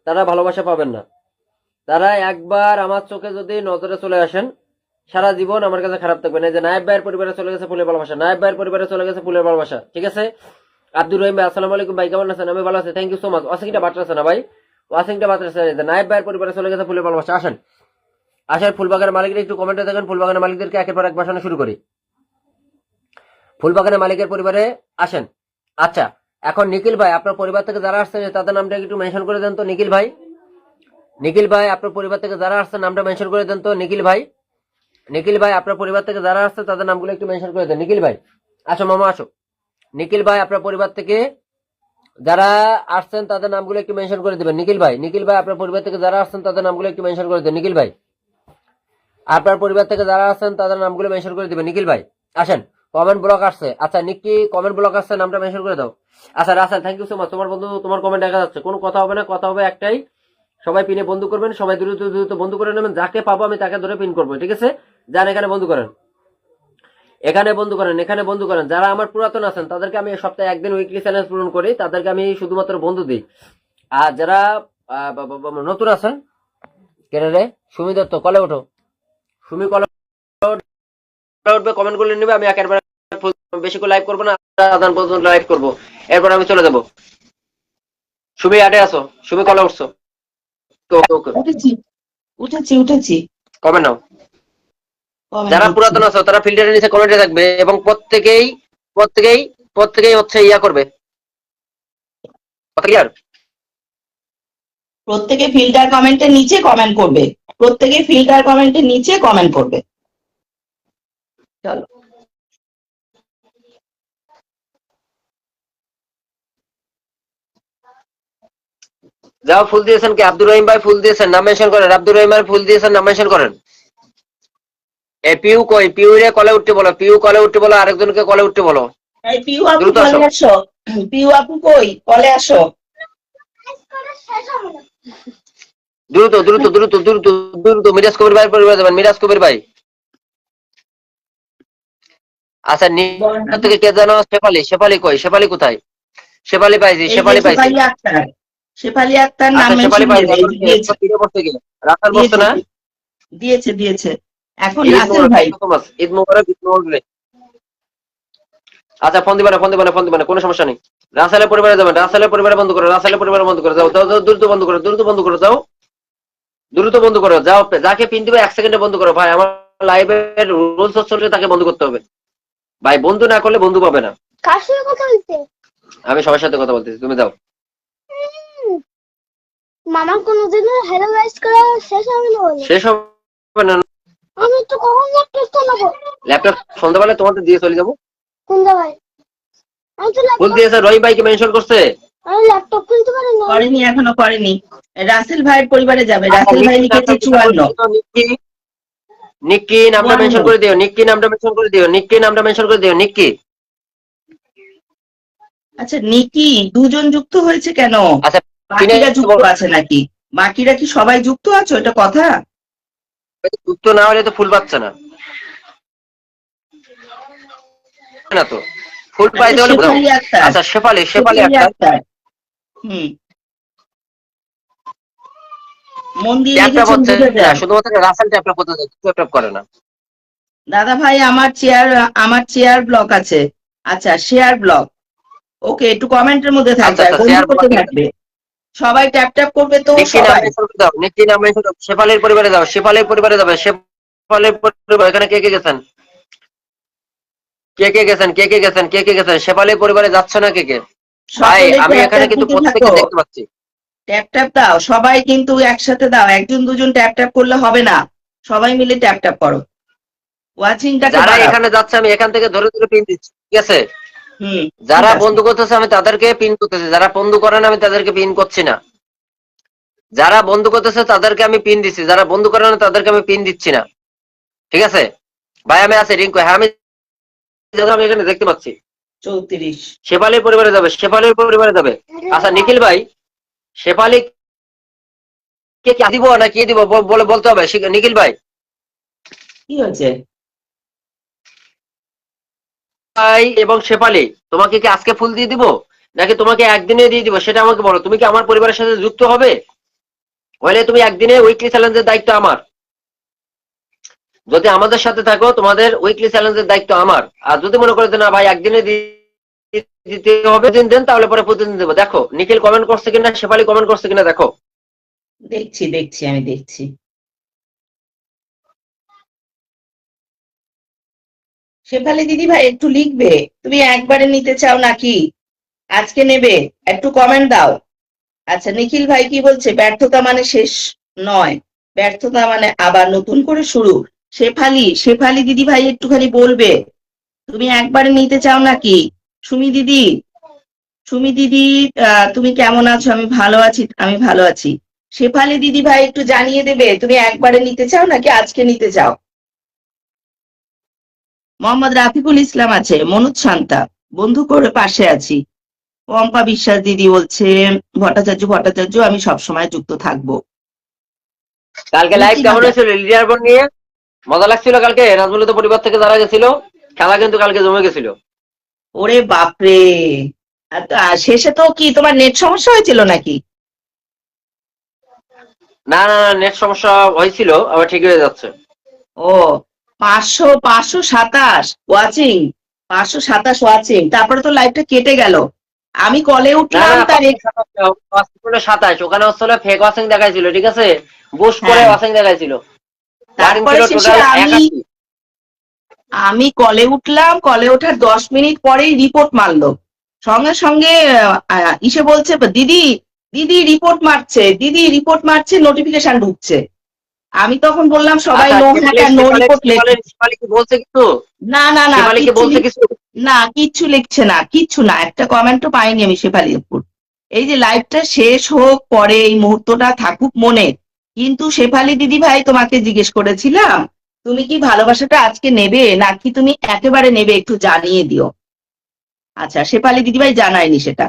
তারা ভালোবাসা পাবেন না। তারা একবার আমার চোখে যদি নজরে চলে আসেন সারা জীবন আমার কাছে খারাপ থাকবেন। এই যে নাইব ভাইয়ের পরিবারে চলে গেছে ফুলের ভালোবাসা, নাইব ভাইয়ের পরিবারে চলে গেছে ফুলের ভালোবাসা, ঠিক আছে? আব্দুর রহিম ভাই আসসালামু আলাইকুম ভাই, কেমন আছেন? আমি ভালো আছি, থ্যাংক ইউ সো মাচ। ওয়াসিংটা বাটরাছে না ভাই, ওয়াসিংটা বাটরাছে। নাইব ভাইয়ের পরিবারে চলে গেছে ফুলের ভালোবাসা। আসেন ফুলবাগানের মালিকের একটু কমেন্টে দেখেন। ফুলবাগানের মালিকদেরকে একের পর এক বাসানো শুরু করি। ফুলবাগানের মালিকের পরিবারে আসেন। আচ্ছা এখন নিখিল ভাই আপনার পরিবার থেকে যারা আসছেন তাদের নামটা একটু মেনশন করে দেন তো। নিখিল ভাই আপনার পরিবার থেকে যারা আসছেন নামটা মেনশন করে দেন তো। নিখিল ভাই আপনার পরিবার থেকে যারা আসছে তাদের নামগুলো একটু মেনশন করে দেন। নিখিল ভাই আসো, মামা আসো। নিখিল ভাই আপনার পরিবার থেকে যারা আসছেন তাদের নামগুলো একটু মেনশন করে দিবেন। নিখিল ভাই আপনার পরিবার থেকে যারা আসছেন তাদের নামগুলো একটু মেনশন করে দেন। নিখিল ভাই আপনার পরিবার থেকে যারা আছেন তাদের নামগুলো মেনশন করে দিবেন। নিখিল ভাই আসেন, কমেন্ট ব্লক আসছে। আচ্ছা নিকি কমেন্ট ব্লক আসছে, নামটা মেনশন করে দাও। আচ্ছা Russell thank you so much, তোমার বন্ধু তোমার কমেন্ট দেখা যাচ্ছে। কোনো কথা হবে না, কথা হবে একটাই, সবাই পিনে বন্ধু করবেন, সবাই দ্রুত দ্রুত বন্ধু করে নেবেন, যাকে পাবো আমি তাকে ধরে পিন করবো, ঠিক আছে? যান এখানে বন্ধু করেন, এখানে বন্ধু করেন, এখানে বন্ধু করেন। যারা আমার পুরাতন আছেন তাদেরকে আমি সপ্তাহে একদিন উইকলি চ্যালেঞ্জ পূরণ করি, তাদেরকে আমি শুধুমাত্র বন্ধু দিই। আর যারা নতুন আছেন, কেন রে সুমি দত্ত কলে ওঠো, সুমি কলে উঠবে, কমেন্ট করে নেবে, আমি একেবারে বেশি করে লাইভ করবো না, আদান পর্যন্ত লাইভ করবো, এরপর আমি চলে যাবো। সুমি আটে আসো, সুমি কলে উঠছো? ওকে ওকে, উঠেছি উঠেছি উঠেছি কমেন্ট নাও। comment যারা দিচ্ছি। পুরাতন আছো তারা ফিল্টারের নিচে কমেন্টে থাকবে এবং প্রত্যেকেই প্রত্যেকেই প্রত্যেকেই হচ্ছে ইয়া করবে, ক্লিয়ার? প্রত্যেকে ফিল্টার কমেন্টের নিচে কমেন্ট করবে, প্রত্যেকে ফিল্টার কমেন্টের নিচে কমেন্ট করবে। চলো যাও, ফুল দিয়েছেন কি? আব্দুর রহিম ভাই ফুল দিয়েছেন, নাম মেনশন করেন। আব্দুর রহিম ভাই ফুল দিয়েছেন, নাম মেনশন করেন। এ পিউ কই? পিউ রে কলে উঠতে বলো, পিউ কলে উঠতে বলো, আরেকজনকে কলে উঠতে বলো। এই পিউ আপু দ্রুত আসো। কলে আসো, পিউ আপু কই, কলে আসো। দ্রুত দ্রুত দ্রুত দ্রুত দ্রুত মিরাজ কবির ভাই পরিবার যাবেন, মিরাজ কবির ভাই। আচ্ছা নিচে থেকে কে জানো? শেফালি, শেফালি কই? শেফালি কোথায়? শেফালি পাইছি, এই যে শেফালি পাইছি। শেফালি আক্তার, শেফালি আক্তার নাম আচ্ছা শেফালি মেনশন পাইছি, করবে, এই এখন যে দিয়েছে কিনে বসতে গিয়ে রাখাল বসতো দিয়েছে না? দিয়েছে দিয়েছে এখন ঈদ রাসেল মোবারক, ভাই। ঈদ মোবারক, ঈদ মোবারক। আচ্ছা ফোন দিবা না, ফোন দিবা না, ফোন দিবা না, কোনো সমস্যা নেই। রাসেলের পরিবারে যাবেন, রাসেলের পরিবারে বন্ধ করো, রাসেলের পরিবারে বন্ধ করে যাও, যাও যাও, দ্রুত বন্ধ করো, দ্রুত বন্ধ করো, যাও দ্রুত বন্ধ করো, যাও। যাকে পিন দিবে 1 সেকেন্ডে বন্ধ করো ভাই, আমার লাইভের রুলস হচ্ছে তাকে বন্ধ করতে হবে ভাই, বন্ধু না করলে বন্ধু পাবে না। কার সঙ্গে কথা বলতে? আমি সবার সাথে কথা বলতেছি, তুমি যাও। মামা কোনোদিনও হ্যালো গাইস করা শেষ হবে না বলে। শেষ হবে না? আমি তো কখন ল্যাপটপটা নেবো? ল্যাপটপ সন্ধ্যাবেলা তোমাদের দিয়ে চলে যাবো। কোন জায়গায়? আমি তো ফুল ল্যাপটপ, দিয়েছে, রহিম ভাইকে মেনশন করছে। আমি ল্যাপটপ কিনতে পারি না। করেনি, এখনো করেনি। রাসেল ভাইয়ের পরিবারে যাবে, রাসেল ভাই লিখেছে 54। নিক্কি নামটা মেনশন করে দিও, নিক্কি নামটা মেনশন করে দিও, নিক্কি নামটা মেনশন করে দিও, নিক্কি। আচ্ছা নিকি দুজন যুক্ত হয়েছে কেন? আচ্ছা বাকিরা যুক্ত আছে নাকি? বাকিরা কি সবাই যুক্ত আছো, এটা কথা? যুক্ত না হলে তো ফুল পাচ্ছে না, না তো ফুল পাইতে হলে বোঝাও। শেফালি আক্তার, আচ্ছা শেফালি, শেফালি শেফালি একটা আক্তার। হুম, মন দিয়ে ট্যাপ লিখেছেন, হচ্ছে বুঝে না, দেন। শুধুমাত্র রাসেল ট্যাপ করতে ট্যাপ করে না। দাদা ভাই আমার চেয়ার ব্লক আছে। আচ্ছা শেয়ার ব্লক, ওকে, একটু কমেন্টের মধ্যে থাকবে, আচ্ছা আর আচ্ছা, বন্ধু শেয়ার করতে ব্লক। থাকবে। সবাই ট্যাপ ট্যাপ করবে তো নিক্কি নাম সবাই। মেনশন করে দাও, নিক্কি নাম মেনশন দাও, শেফালির পরিবারে যাও, শেফালির পরিবারে যাবে, শেফালির পরিবার। এখানে কে কে গেছেন? কে কে গেছেন? কে কে গেছেন? কে কে গেছেন? শেফালির পরিবারে যাচ্ছে না কে কে? ভাই সকলে আমি ট্যাপ এখানে ট্যাপ কিন্তু দিতে প্রত্যেককে থাকো, দেখতে পাচ্ছি। ট্যাপ ট্যাপ দাও সবাই, কিন্তু একসাথে দাও, একজন দুজন ট্যাপ ট্যাপ করলে হবে না, সবাই মিলে ট্যাপ ট্যাপ করো, ওয়াচিংটাকে যারা বাড়াও। এখানে যাচ্ছে আমি এখান থেকে ধরে ধরে পিন দিচ্ছি, ঠিক আছে? হুম, যারা ঠিক আছে। বন্ধু করতেছে আমি তাদেরকে পিন করতেছি, যারা বন্ধু করে না আমি তাদেরকে পিন করছি না। যারা বন্ধু করতেছে তাদেরকে আমি পিন দিচ্ছি, যারা বন্ধু করে না তাদেরকে আমি পিন দিচ্ছি না, ঠিক আছে? ভাই আমি আছি রিঙ্কু, হ্যাঁ আমি আমি এখানে দেখতে পাচ্ছি। 34। শেফালির পরিবারে যাবে, শেফালির পরিবারে যাবে। আচ্ছা নিখিল ভাই, শেফালি কে কি দিব না কি দিব বলে বলতে হবে নিখিল ভাই। কি হয়েছে? ভাই এবং শেফালি, তোমাকে কি আজকে ফুল দিয়ে দিব নাকি তোমাকে একদিনে দিয়ে দিব সেটা আমাকে বলো। তুমি কি আমার পরিবারের সাথে যুক্ত হবে? হলে তুমি একদিনে উইকলি চ্যালেঞ্জের দায়িত্ব আমার। যদি আমাদের সাথে থাকো তোমাদের উইকলি চ্যালেঞ্জের দায়িত্ব আমার। আর যদি মনে করো যে না ভাই একদিনে দিতে হবে দিন দেন, তাহলে পরে প্রতিদিন দেবো। দেখো নিখিল কমেন্ট করছে কিনা, শেফালি কমেন্ট করছে কিনা দেখো। দেখছি দেখছি আমি দেখছি। শেফালি দিদি ভাই একটু লিখবে, তুমি একবারে নিতে চাও নাকি আজকে নেবে? একটু কমেন্ট দাও। আচ্ছা নিখিল ভাই কি বলছে, ব্যর্থতা মানে শেষ নয়, ব্যর্থতা মানে আবার নতুন করে শুরু। শেফালি দিদি ভাই একটুখানি বলবে, তুমি একবারে নিতে চাও নাকি? সুমি দিদি, সুমি দিদি তুমি কেমন আছো? আমি ভালো আছি, আমি ভালো আছি। শেফালি দিদি ভাই একটু জানিয়ে দেবে তুমি একবারে নিতে চাও নাকি আজকে নিতে চাও? মোহাম্মদ রাফিকুল ইসলাম আছে, মনোজ শান্তা বন্ধু করে পাশে আছি। পম্পা বিশ্বাস দিদি বলছে ভট্টাচার্য আমি সবসময় যুক্ত থাকবো। কালকে লাইভ কেমন হয়েছিল লিডার বোর্ড নিয়ে? মজা লাগছিল কালকে? নাজমুল পরিবার থেকে যারা গেছিল, খেলা কিন্তু কালকে জমে গেছিল। ওরে বাপরে, শেষে তো কি তোমার নেট সমস্যা হয়েছিল নাকি? না না না, নেট সমস্যা হয়েছিল, আবার ঠিক হয়ে যাচ্ছে। ও 527 ওয়াচিং, 527 ওয়াচিং, তারপরে তো লাইভটা কেটে গেল। আমি কলে না উঠলাম না, তার 27 ওখানে হচ্ছে ফেক ওয়াচিং দেখাইছিল, ঠিক আছে, বুস্ট করে হ্যাঁ। ওয়াচিং দেখাইছিল। তারপরে ছিল শেষে টোটাল আমি 81। আমি কলে উঠলাম, কলে ওঠার 10 মিনিট পরেই রিপোর্ট মারলো। সঙ্গে সঙ্গে ইসে বলছে দিদি দিদি রিপোর্ট মারছে নোটিফিকেশন ঢুকছে। আমি তখন বললাম সবাই আচ্ছা, নো হ্যাকার নো রিপোর্ট লেখে। শিফালি কি বলছে কিছু? না না না, শিফালি কি বলছে কিছু? কিচ্ছু লিখছে না, কিচ্ছু না, একটা কমেন্টও পাইনি আমি শেফালির উপর। এই যে লাইভটা শেষ হোক, পরে এই মুহূর্তটা থাকুক মনে। কিন্তু শেফালি দিদি ভাই তোমাকে জিজ্ঞেস করেছিলাম তুমি কি ভালোবাসাটা আজকে নেবে নাকি তুমি একেবারে নেবে, একটু জানিয়ে দিও। আচ্ছা, শেফালি দিদি ভাই জানায়নি সেটা।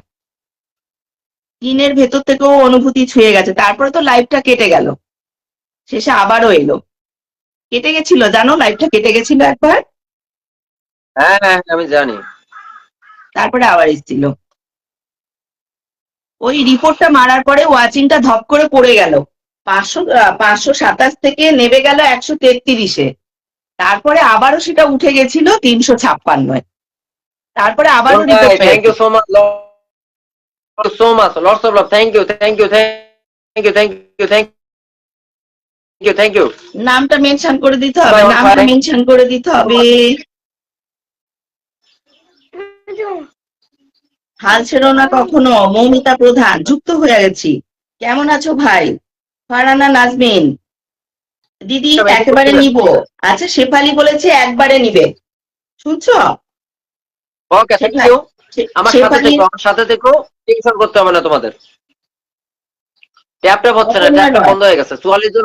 দিনের ভেতর থেকেও অনুভূতি ছুঁয়ে গেছে। তারপরে তো লাইভটা কেটে গেল, শেষে আবারও এলো। কেটে গেছিল জানো, লাইভটা কেটে গেছিল একবার, হ্যাঁ হ্যাঁ, আমি জানি। তারপরে আবার এসেছিল। ওই রিপোর্টটা মারার পরে ওয়াচিংটা ধপ করে পড়ে গেল, 527 থেকে নেমে গেল 133-এ। তারপরে আবারও সেটা উঠে গেছিল 356-এ। তারপরে আবারও রিপোর্ট থ্যাংক ইউ পেয়েছে। So much, so much, lots of love, thank you, thank you, thank you, thank you, thank you, thank you. নামটা মেনশন করে দিতে হবে, Bye, নামটা bye. মেনশন করে দিতে হবে। হাল ছেড়ো না কখনো, মৌমিতা প্রধান যুক্ত হয়ে গেছি। কেমন আছো ভাই? ফারহানা নাজমিন দিদি একেবারে নিব। আচ্ছা, শেফালি বলেছে একবারে নিবে, শুনছো? ওকে, থ্যাংক ইউ। আমার সাথে থেকো, টেনশন করতে হবে না তোমাদের। ট্যাপ হচ্ছে না, ট্যাপ বন্ধ হয়ে গেছে, 44 জন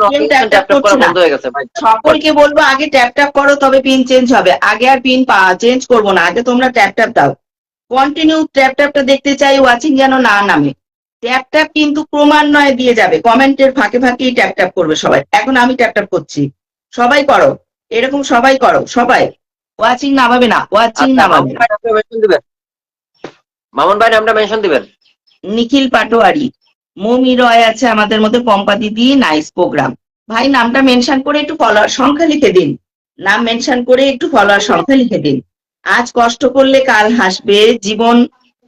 ট্যাপ করা বন্ধ হয়ে গেছে ভাই। সকলকে বলবো আগে ট্যাপ করো, তবে পিন চেঞ্জ হবে। আগে আর পিন চেঞ্জ করবো না, আগে তোমরা ট্যাপ দাও। কন্টিনিউ ট্যাপটা দেখতে চাই, ওয়াচিং যেন না নামে। ট্যাপ কিন্তু ক্রমান্বয়ে দিয়ে যাবে, কমেন্টের ফাঁকে ফাঁকেই ট্যাপ করবে সবাই। এখন আমি ট্যাপ করছি, সবাই করো, এরকম সবাই করো, সবাই। ওয়াচিং নামাবে না, ওয়াচিং নামাবে না। মামুন ভাই নামটা মেনশন দিবেন। নিখিল পাটোয়ারি, মমি রয় আছে আমাদের মধ্যে, পম্পা দিদি, নাইস প্রোগ্রাম। ভাই নামটা মেনশন করে একটু ফলোয়ার সংখ্যা লিখে দিন, নাম মেনশন করে একটু ফলোয়ার সংখ্যা লিখে দিন। আজ কষ্ট করলে কাল হাসবে, জীবন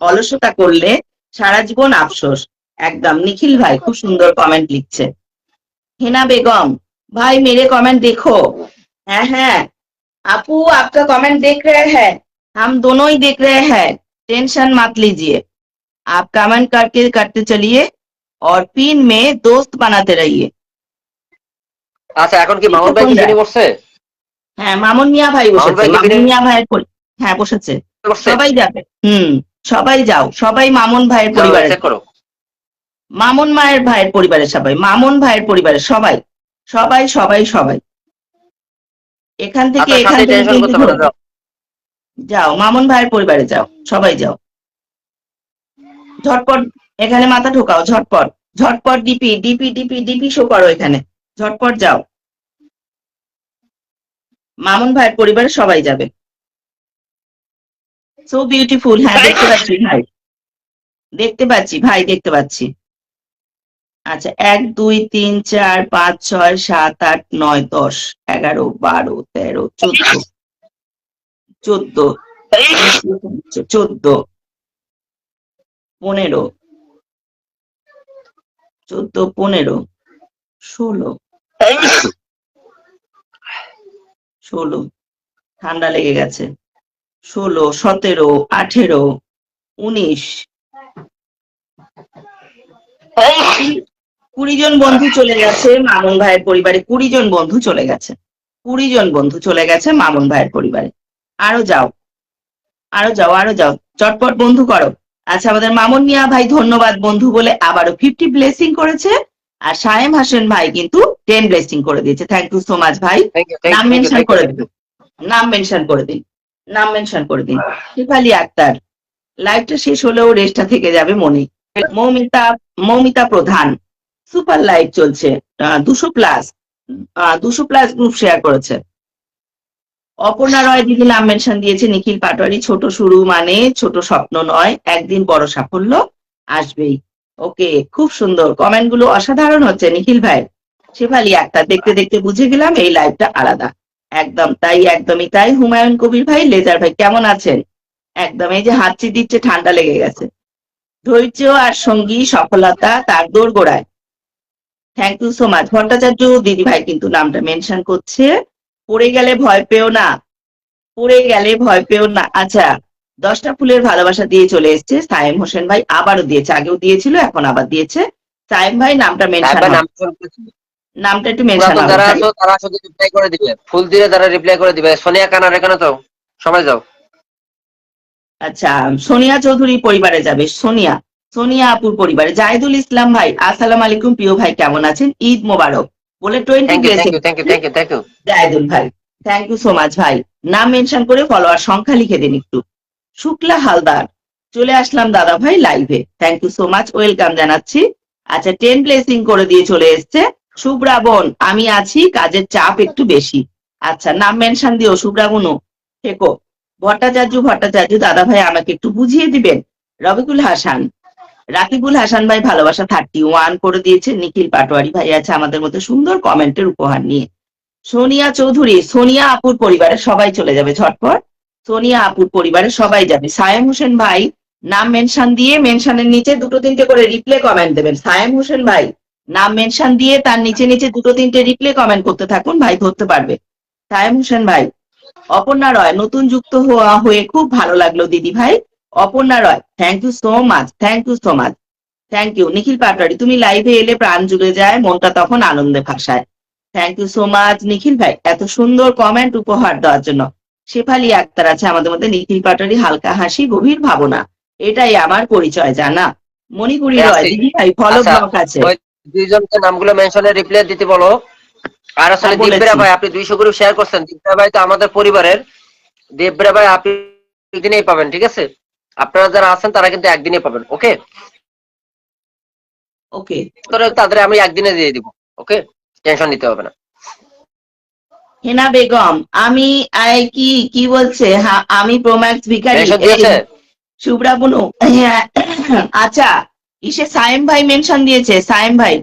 অলসতা করলে সারা জীবন আফসোস। একদম নিখিল ভাই খুব সুন্দর কমেন্ট লিখছে। হেনা বেগম भाई मेरे कमेंट देखो। है আপু आपका कमेंट देख रहे हैं, हम दोनों ही देख रहे हैं, टेंशन मत लीजिए। आप कमेंट करते चलिए और पिन में दोस्त बनाते रहिए। আচ্ছা, এখন কি মামুন ভাই কি বিনি করছে? হ্যাঁ, মামুন মিয়া ভাই বসেছে, মামুন মিয়া ভাইয়ের হ্যাঁ বসেছে, সবাই যাবে। সবাই যাও, সবাই মামুন ভাইয়ের পরিবারে, মামুন মায়ের ভাইয়ের পরিবারে, সবাই মামুন ভাইয়ের পরিবারে, সবাই সবাই সবাই সবাই এখান থেকে যাও, মামুন ভাইয়ের পরিবারে যাও, সবাই যাও, ঝটপট এখানে মাথা ঢোকাও, ঝটপট ঝটপট DP DP DP DP show করো এখানে, ঝটপট যাও, মামুন ভাইয়ের পরিবারে সবাই যাবে। So beautiful. হ্যাঁ, দেখতে পাচ্ছি ভাই, দেখতে পাচ্ছি ভাই, দেখতে পাচ্ছি। আচ্ছা, 1 2 3 4 5 6 7 8 9 10 11 12 13 14 14 15 16 ঠান্ডা লেগে গেছে, 16 17 18 19 20 জন বন্ধু চলে গেছে মামুন ভাইয়ের পরিবারে, 20 জন বন্ধু চলে গেছে, 20 জন বন্ধু চলে গেছে মামুন ভাইয়ের পরিবারে। আরো যাও, আরো যাও, আরো যাও, চটপট বন্ধু করো। আচ্ছা, আমাদের মামুন মিয়া ভাই ধন্যবাদ বন্ধু বলে আবারও 50 ব্লেসিং করেছে। আর সায়েম হাসান ভাই কিন্তু 10 ব্লেসিং করে দিয়েছে। থ্যাংক ইউ সো মাচ ভাই। থ্যাংক ইউ নাম মেনশন করে দিন, নাম মেনশন করে দিন, নাম মেনশন করে দিন। শেফালি আক্তার, লাইভটা শেষ হলেও রেস্টটা থেকে যাবে মনে। মৌমিতা প্রধান, সুপার লাইভ চলছে, 200+ গ্রুপ শেয়ার করেছে। অপর্ণা রয় দিদি নাম মেনশন দিয়েছে। নিখিল পাটোয়ারি, ছোট শুরু মানে ছোট স্বপ্ন নয়, একদিন বড় সাফল্য আসবেই। ওকে, খুব সুন্দর কমেন্ট গুলো, অসাধারণ হচ্ছে নিখিল ভাই। শেফালি আক্তার, দেখতে দেখতে বুঝে গেলাম এই লাইভটা আলাদা। একদম তাই, একদমই তাই। হুমায়ুন কবির ভাই, লেজার ভাই কেমন আছেন? একদম, এই যে হাঁচি দিচ্ছে, ঠান্ডা লেগে গেছে। ধৈর্য আর সঙ্গী সফলতা তার দোরগোড়ায়। Thank you so much. Bhattacharya দিদি ভাই কিন্তু নামটা মেনশন করছে। পড়ে গেলে ভয় পেও না, পড়ে গেলে ভয় পেও না। আচ্ছা, 10টা ফুলের ভালোবাসা দিয়ে চলে এসেছে সায়েম হোসেন ভাই, আবারও দিয়েছে, আগেও দিয়েছিল, এখন আবার দিয়েছে। সায়েম ভাই নামটা মেনশন হবে, নামটা একটু মেনশন পুরাতন হবে যারা ভাই। আছো তারা শুধু রিপ্লাই করে দিবে, ফুল দিয়ে তারা রিপ্লাই করে দিবে। সোনিয়া কানার এখানে তো সবাই যাও। আচ্ছা, সোনিয়া চৌধুরী পরিবারে যাবে, সোনিয়া আপুর পরিবারে। জাহিদুল ইসলাম ভাই, আসসালামু আলাইকুম প্রিয় ভাই, কেমন আছেন? ঈদ মোবারক বলে 20 thank you, thank blessing. You, thank you, thank you, thank you. Jahidul ভাই, থ্যাংক ইউ সো মাচ ভাই। নাম মেনশন করে ফলোয়ার সংখ্যা লিখে দিন একটু। শুক্লা হালদার, চলে আসলাম দাদা ভাই লাইভে, thank you so much, welcome জানাচ্ছি। আচ্ছা, 10 ব্লেসিং করে দিয়ে চলে এসছে শুভ্রাবন, আমি আছি, কাজের চাপ একটু বেশি। আচ্ছা, নাম মেনশন দিও শুভ্রাবনু, থেকো। ভট্টাচার্য দাদা ভাই আমাকে একটু বুঝিয়ে দিবেন। রাকিবুল হাসান ভাই ভালোবাসা 31 করে দিয়েছে। নিখিল পাটোয়ারি ভাই আছে আমাদের মধ্যে সুন্দর কমেন্টের উপহার নিয়ে। সোনিয়া চৌধুরী, সোনিয়া আপুর পরিবারে সবাই চলে যাবে ঝটপট, সোনিয়া আপুর পরিবারে সবাই যাবে। সায়েম হোসেন ভাই নাম মেনশন দিয়ে, মেনশনের নিচে 2-3টে করে রিপ্লে কমেন্ট দেবেন। সায়েম হোসেন ভাই নাম মেনশন দিয়ে তার নিচে নিচে 2-3টে রিপ্লে কমেন্ট করতে থাকুন, ভাই ধরতে পারবে। সায়েম হোসেন ভাই। অপর্ণা রয়, নতুন যুক্ত হয়ে খুব ভালো লাগলো দিদি ভাই। Aparna Roy, thank you so much, thank you so much, thank you. Nikhil Patowari, তুমি লাইভে এলে প্রাণ জুড়ে যায়, মনটা তখন আনন্দে ভাসায়। Thank you so much Nikhil ভাই, এত সুন্দর কমেন্ট উপহার দেওয়ার জন্য। শেফালি আক্তার আছে আমাদের মধ্যে। নিখিল পাটোয়ারি, হালকা হাসি, গভীর ভাবনা, এটাই আমার পরিচয় জানা। মণিপুরি রয়, দিদি ভাই ফলো আচ্ছা, ব্লক আছে। ওই দুইজনকে নামগুলো মেনশনে রিপ্লাই দিতে বলো। আর আসলে বলেছি। দীপরা ভাই, আপনি 200 গ্রুপ শেয়ার করছেন, দীপরা ভাই তো আমাদের পরিবারের। দীপরা ভাই আপনি একদিনেই পাবেন, ঠিক আছে? আপনারা যারা আছেন তারা কিন্তু একদিনে পাবেন, ওকে? ওকে, তাদের আমি একদিনে দিয়ে দিব, ওকে? টেনশন নিতে হবে না। হেনা বেগম, আমি কি বলছে, হ্যাঁ আমি প্রোম্যাক্স ভিখারি। মেনশন দিয়েছে? শুভ্রা বুনু, হ্যাঁ, আচ্ছা, ইসে সায়েম ভাই মেনশন দিয়েছে, সায়েম ভাই।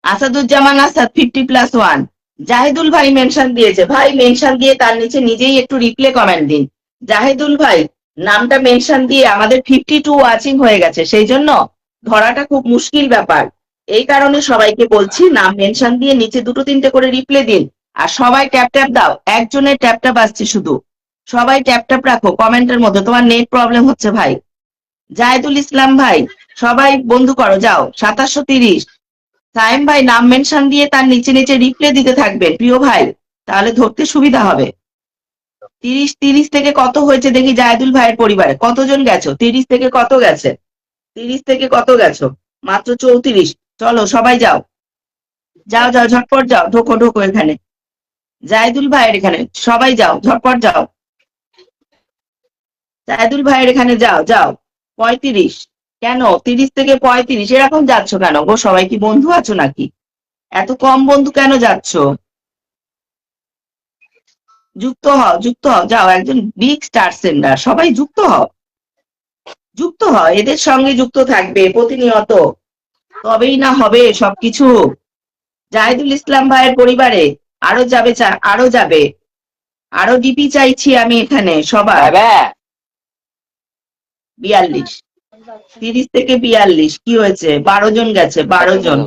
আসাদুজ্জামান আসাদ 50+1। জাহিদুল ভাই মেনশন দিয়েছে। ভাই মেনশন দিয়ে তার নিচে নিজেই একটু রিপ্লে কমেন্ট দিন। জাহিদুল ভাই নামটা মেনশন দিয়ে আমাদের 52 ওয়াচিং হয়ে গেছে, সেই জন্য ধরাটা খুব মুশকিল ব্যাপার। এই কারণে সবাইকে বলছি নাম মেনশন দিয়ে নিচে 2-3টে করে রিপ্লে দিন। আর সবাই ট্যাপ ট্যাপ দাও, একজনের ট্যাপ ট্যাপ আসছে শুধু, সবাই ট্যাপ ট্যাপ রাখো কমেন্টের মধ্যে। তোমার নেট প্রবলেম হচ্ছে ভাই। জাহিদুল ইসলাম ভাই, সবাই বন্ধু করো, যাও 2730। সায়েম ভাই নাম মেনশন দিয়ে তার নিচে নিচে রিপ্লে দিতে থাকবেন প্রিয় ভাই, তাহলে ধরতে সুবিধা হবে। 30 থেকে কত হয়েছে দেখি জাহিদুল ভাইয়ের পরিবারে কতজন গেছো? 30 থেকে কত গেছে? 30 থেকে কত গেছো? মাত্র 34। চলো সবাই যাও, যাও যাও ঝটপট যাও, ঢোকো ঢোকো এখানে, জাহিদুল ভাইয়ের এখানে সবাই যাও, ঝটপট যাও, জাহিদুল ভাইয়ের এখানে যাও যাও। 35 কেন? 30 থেকে 35 এরকম যাচ্ছ কেন গো? সবাই কি বন্ধু আছো নাকি? এত কম বন্ধু কেন যাচ্ছ? যুক্ত হও, যুক্ত হও, যাও, একজন বিগ স্টার সেন্ডার, সবাই যুক্ত হও, যুক্ত হও, এদের সঙ্গে যুক্ত থাকবে প্রতিনিয়ত, তবেই না হবে সবকিছু। জাহিদুল ইসলাম ভাইয়ের পরিবারে আরো যাবে, আরো যাবে, আরো ডিপি চাইছি আমি এখানে সবার। 42, 30 থেকে 42 কি হয়েছে? 12 জন গেছে, 12 জন,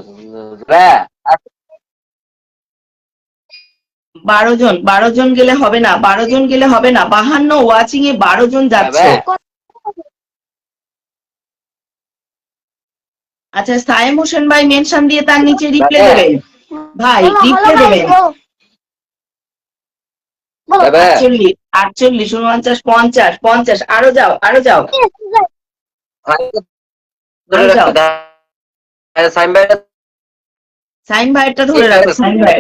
12 জন গেলে হবে না, 12 জন গেলে হবে না। 52 ওয়াচিং এ 12 জন যাচ্ছে। আচ্ছা, সায়েম হোসেন ভাই মেনশন দিয়ে তার নিচে রিপ্লে দেবেন ভাই, রিপ্লে দেবেন। 48, 48, 49, 50, 50, আরো যাও, আরো যাও, আরো যাও। সাইম ভাই সাইন ভাইয়েরটা ধরে রাখো, সাইন ভাই।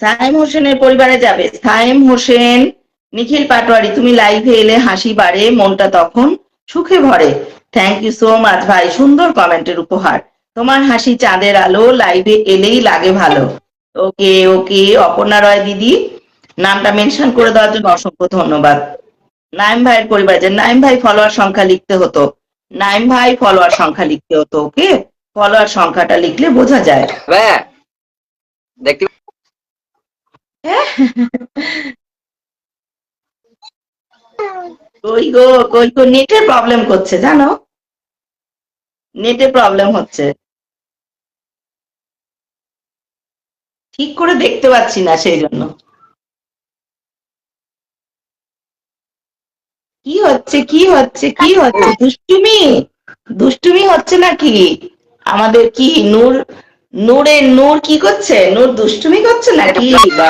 সাইম হোসেনের পরিবারে যাবে। সাইম হোসেন, নিখিল পাটোয়ারি, তুমি লাইভে এলে হাসি বাড়ে, মনটা তখন সুখে ভরে। থ্যাংক ইউ সো মাচ ভাই, সুন্দর কমেন্টের উপহার। তোমার হাসি চাঁদের আলো, লাইভে এলেই লাগে ভালো। ওকে ওকে, অপর্ণা রয় দিদি, নামটা মেনশন করে দেওয়ার জন্য অসংখ্য ধন্যবাদ। নাইম ভাইয়ের পরিবারে যে, নাইম ভাই ফলোয়ার সংখ্যা লিখতে হতো, নাইম ভাই ফলোয়ার সংখ্যা লিখতে হতো। ওকে, ফলোয়ার সংখ্যাটা লিখলে বোঝা যায়। ভাই দেখতে কই গো, কই গো, নেটের প্রবলেম করছে জানো, নেটে প্রবলেম হচ্ছে, ঠিক করে দেখতে পাচ্ছি না, সেই জন্য। কি হচ্ছে, কি হচ্ছে, কি হচ্ছে? দুষ্টুমি, দুষ্টুমি হচ্ছে নাকি? আমাদের কি নূর, নূরের নূর কি করছে? নূর দুষ্টুমি করছে নাকি? না,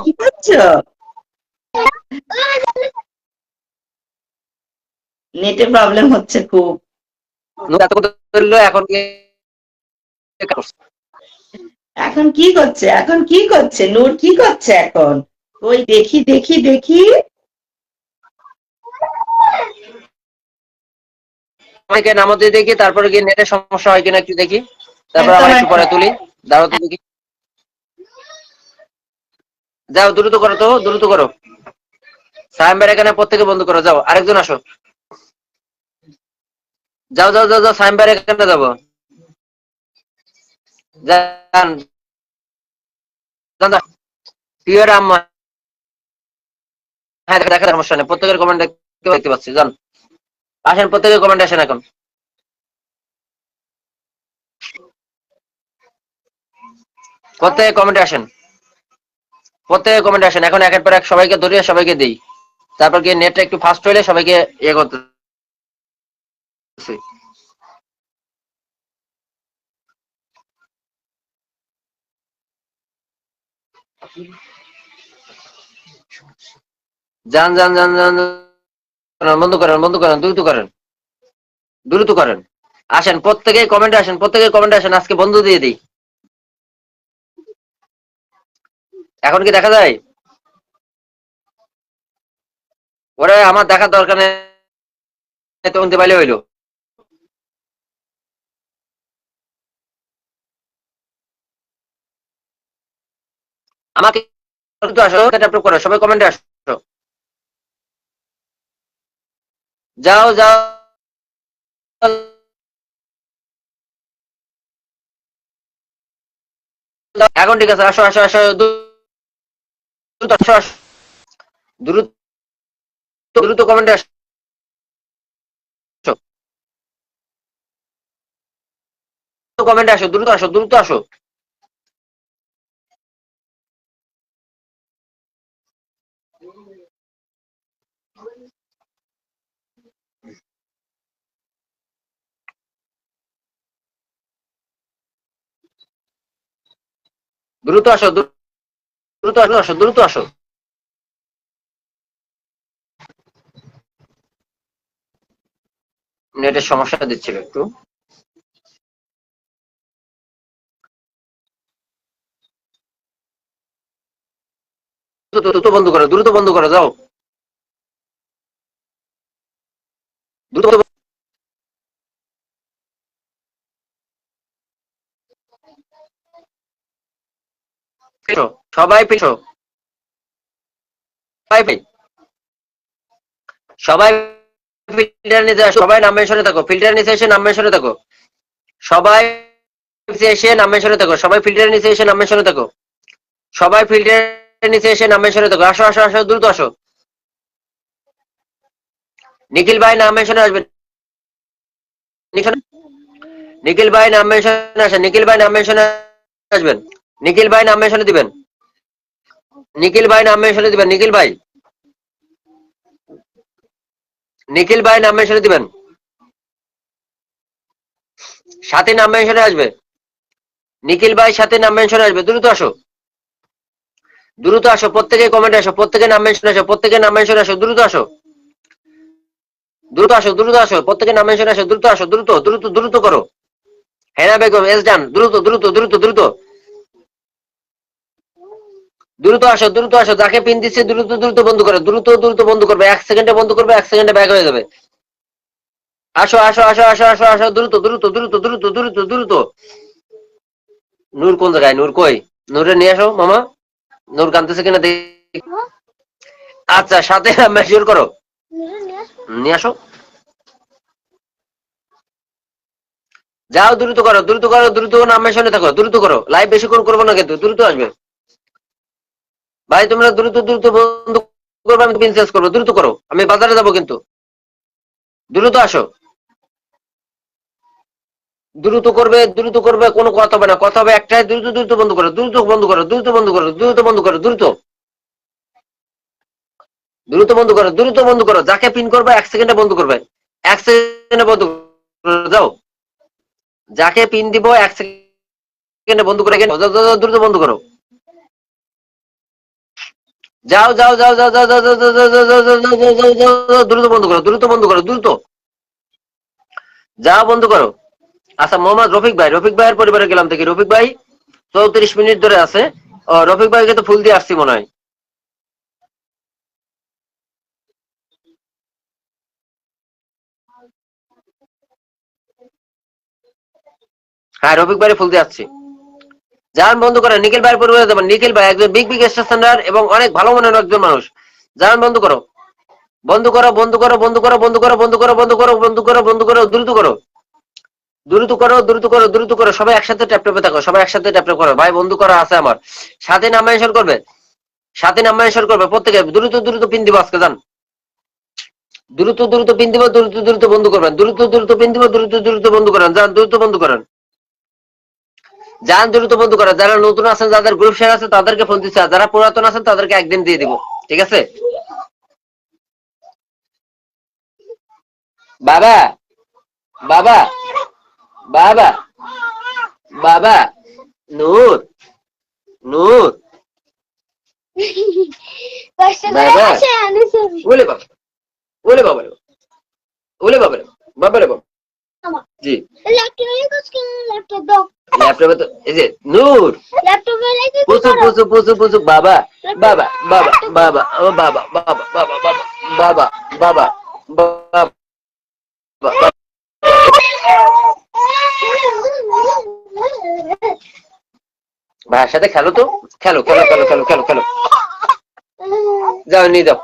কি করছো? নেটে প্রবলেম হচ্ছে খুব। এখন এখন কি করছে, এখন কি করছে নূর, কি করছে এখন? ওই দেখি দেখি দেখি। আমাকে নামতে দেখি, তারপরে গিয়ে নেটের সমস্যা হয় কিনা একটু দেখি, তারপর একদম আবার একটু পরে একদম। তুলি। দাঁড়াও তো দেখি, যাও দ্রুত করো তো, দ্রুত করো। সাইম ভাইয়ের এখানে প্রত্যেকে বন্ধ করো, যাও আরেকজন আসো, যাও যাও যাও যাও, সাইম ভাইয়ের এখানে যাবো, যান যান যান। প্রিয় রাম, হ্যাঁ দেখা সমস্যা নেই, প্রত্যেকের কমেন্ট দেখতে পাচ্ছি, যান আসেন, প্রত্যেকের কমেন্ট আসেন এখন, প্রত্যেকে কমেন্টে আসেন, প্রত্যেকে কমেন্টে আসেন এখন, একের পর এক সবাইকে ধরিয়ে সবাইকে দিই, তারপর গিয়ে নেটটা একটু ফাস্ট হইলে সবাইকে ইয়ে করতে। যান যান যান যান, বন্ধ করেন, বন্ধ করেন, দ্রুত করেন, দ্রুত করেন, আসেন প্রত্যেকে কমেন্টে আসেন, প্রত্যেকে কমেন্টে আসেন, আজকে বন্ধ দিয়ে দিই। এখন কি দেখা যায়? ওরে আমার দেখার দরকার নেই, তখন পাইলে হইলো। আমাকে দ্রুত আসো, এটা আপলোড করো, সবাই কমেন্টে আসো, যাও যাও, এখন ঠিক আছে, আসো আসো আসো, দ্রুত আসো আসো, দ্রুত দ্রুত কমেন্টে আসো, কমেন্টে আসো, দ্রুত আসো, দ্রুত আসো, দ্রুত আসো, দ্রুত আসো, আসো দ্রুত আসো। নেটের সমস্যা দিচ্ছিল একটু, দ্রুত দ্রুত বন্ধ করো, দ্রুত বন্ধ করো, যাও দ্রুত বন্ধ করো। সবাই পিছো, সবাই সবাই ফিল্টার নিচে আসো, সবাই নাম মেনশনে থাকো, ফিল্টার নিচে এসে নাম মেনশনে থাকো, সবাই এসে নাম মেনশনে থাকো, সবাই ফিল্টার নিচে এসে নাম মেনশনে থাকো, সবাই ফিল্টার নিচে এসে নাম মেনশনে থাকো, আসো আসো আসো, দ্রুত আসো। নিখিল ভাই নাম মেনশনে আসবেন, নিখিল ভাই নাম মেনশনে আসেন, নিখিল ভাই নাম মেনশনে আসবেন, নিখিল ভাই নাম মেনশনে দিবেন, নিখিল ভাই নাম মেনশনে দিবেন, নিখিল ভাই, নিখিল ভাই নাম মেনশনে দিবেন, সাথে নাম মেনশনে আসবে, নিখিল ভাই সাথে নাম মেনশনে আসবে, দ্রুত আসো, দ্রুত আসো, প্রত্যেকে কমেন্টে আসো, প্রত্যেকে নাম মেনশনে আসো, প্রত্যেকে নাম মেনশনে আসো, দ্রুত আসো, দ্রুত আসো, দ্রুত আসো, প্রত্যেকে নাম মেনশনে আসো, দ্রুত আসো, দ্রুত দ্রুত দ্রুত করো। হেনা বেগম, এস ডান, দ্রুত দ্রুত দ্রুত দ্রুত দ্রুত আসো, দ্রুত আসো, যাকে পিন দিচ্ছে দ্রুত দ্রুত বন্ধ করো, দ্রুত দ্রুত বন্ধ করবে, 1 সেকেন্ডে বন্ধ করবে, 1 সেকেন্ডে ব্যাক হয়ে যাবে। আসো আসো আসো আসো আসো আসো, দ্রুত দ্রুত দ্রুত দ্রুত দ্রুত দ্রুত। নূর কোন জায়গায়? নূর কই? নূরে নিয়ে আসো মামা, নূর কানতেছে কিনা দেখ। আচ্ছা, সাথে মেশিওর করো, নিয়ে আসো, যাও, দ্রুত করো, দ্রুত করো, দ্রুত নাম মেশনে থাকো, দ্রুত করো, লাইভ বেশিক্ষণ করবো না কিন্তু, দ্রুত আসবে ভাই, তোমরা দ্রুত দ্রুত বন্ধ করবে, আমি পিন চেঞ্জ করবো, দ্রুত করো, আমি বাজারে যাবো কিন্তু, দ্রুত আসো, দ্রুত করবে, দ্রুত করবে, কোনো কথা হবে না, কথা হবে একটাই, দ্রুত দ্রুত বন্ধ করো, দ্রুত বন্ধ করো, দ্রুত বন্ধ করো, দ্রুত বন্ধ করো, দ্রুত দ্রুত বন্ধ করো, দ্রুত বন্ধ করো, যাকে পিন করবে 1 সেকেন্ডে বন্ধ করবে, 1 সেকেন্ডে বন্ধ করো, যাও, যাকে পিন দিব 1 সেকেন্ডে বন্ধ করে, যাও, যাও, যাও, দ্রুত বন্ধ করো, যাও যাও যাও যাও যাও যাও যাও যাও যাও যাও যাও যাও যাও যাও যাও, দ্রুত বন্ধ করো, দ্রুত বন্ধ করো, দ্রুত যাও, বন্ধ করো। আচ্ছা, মোহাম্মদ রফিক ভাই, রফিক ভাইয়ের পরিবারে গেলাম থেকে, রফিক ভাই 34 মিনিট ধরে আছে, ও রফিক ভাইকে তো ফুল দিয়ে আসছি মনে হয়। হ্যাঁ, রফিক ভাই ফুল দিয়ে আসছি, যান বন্ধ করেন, নিখিল ভাইয়ের পরিবারে যাবেন, নিখিল ভাই একজন বিগ বিগ স্টেশনার এবং অনেক ভালো মনের একজন মানুষ, যান বন্ধ করো, বন্ধ করো, বন্ধ করো, বন্ধ করো, বন্ধ করো, বন্ধ করো, বন্ধ করো, বন্ধ করো, বন্ধ করো, দ্রুত করো, দ্রুত করো, দ্রুত করো, দ্রুত করো, সবাই একসাথে ট্যাপ ট্যাপে থাকো, সবাই একসাথে ট্যাপ ট্যাপ করো ভাই, বন্ধু করা আছে আমার সাথে নাম মেনশন করবে, সাথে নাম মেনশন করবে, প্রত্যেকে দ্রুত দ্রুত পিন দিব আজকে, যান, দ্রুত দ্রুত পিন দিব, দ্রুত দ্রুত বন্ধ করবেন, দ্রুত দ্রুত পিন দিব, দ্রুত দ্রুত বন্ধ করেন, যান, দ্রুত বন্ধ করেন, যান, দ্রুত বন্ধ করেন, যারা নতুন আছেন, যাদের গ্রুপ শেয়ার আছে তাদেরকে ফোন দিচ্ছে, আর যারা পুরাতন আছেন তাদেরকে একদিন দিয়ে দিব, ঠিক আছে? বাবা, বাবা, বাবা, বাবা, নূর, নূর, কষ্ট করে বাবা, আসে আনিস আমি। ওলে বাবা, ওলে বাবা রে, ওলে বাবা রে, বাবা রে বাবা, জি, ল্যাপটপে রেখেছ কেন? ল্যাপটপ দাও, ল্যাপটপে তো এই যে নূর, ল্যাপটপে রেখে কি পুসু করো? পুসু পুসু পুসু, বাবা, বাবা, বাবা, বাবা, ও বাবা, বাবা, বাবা, বাবা, বাবা, বাবা, বাবা, বাবা, ভাইয়ের সাথে খেলো তো, খেলো খেলো খেলো খেলো খেলো খেলো, যাও নিয়ে যাও,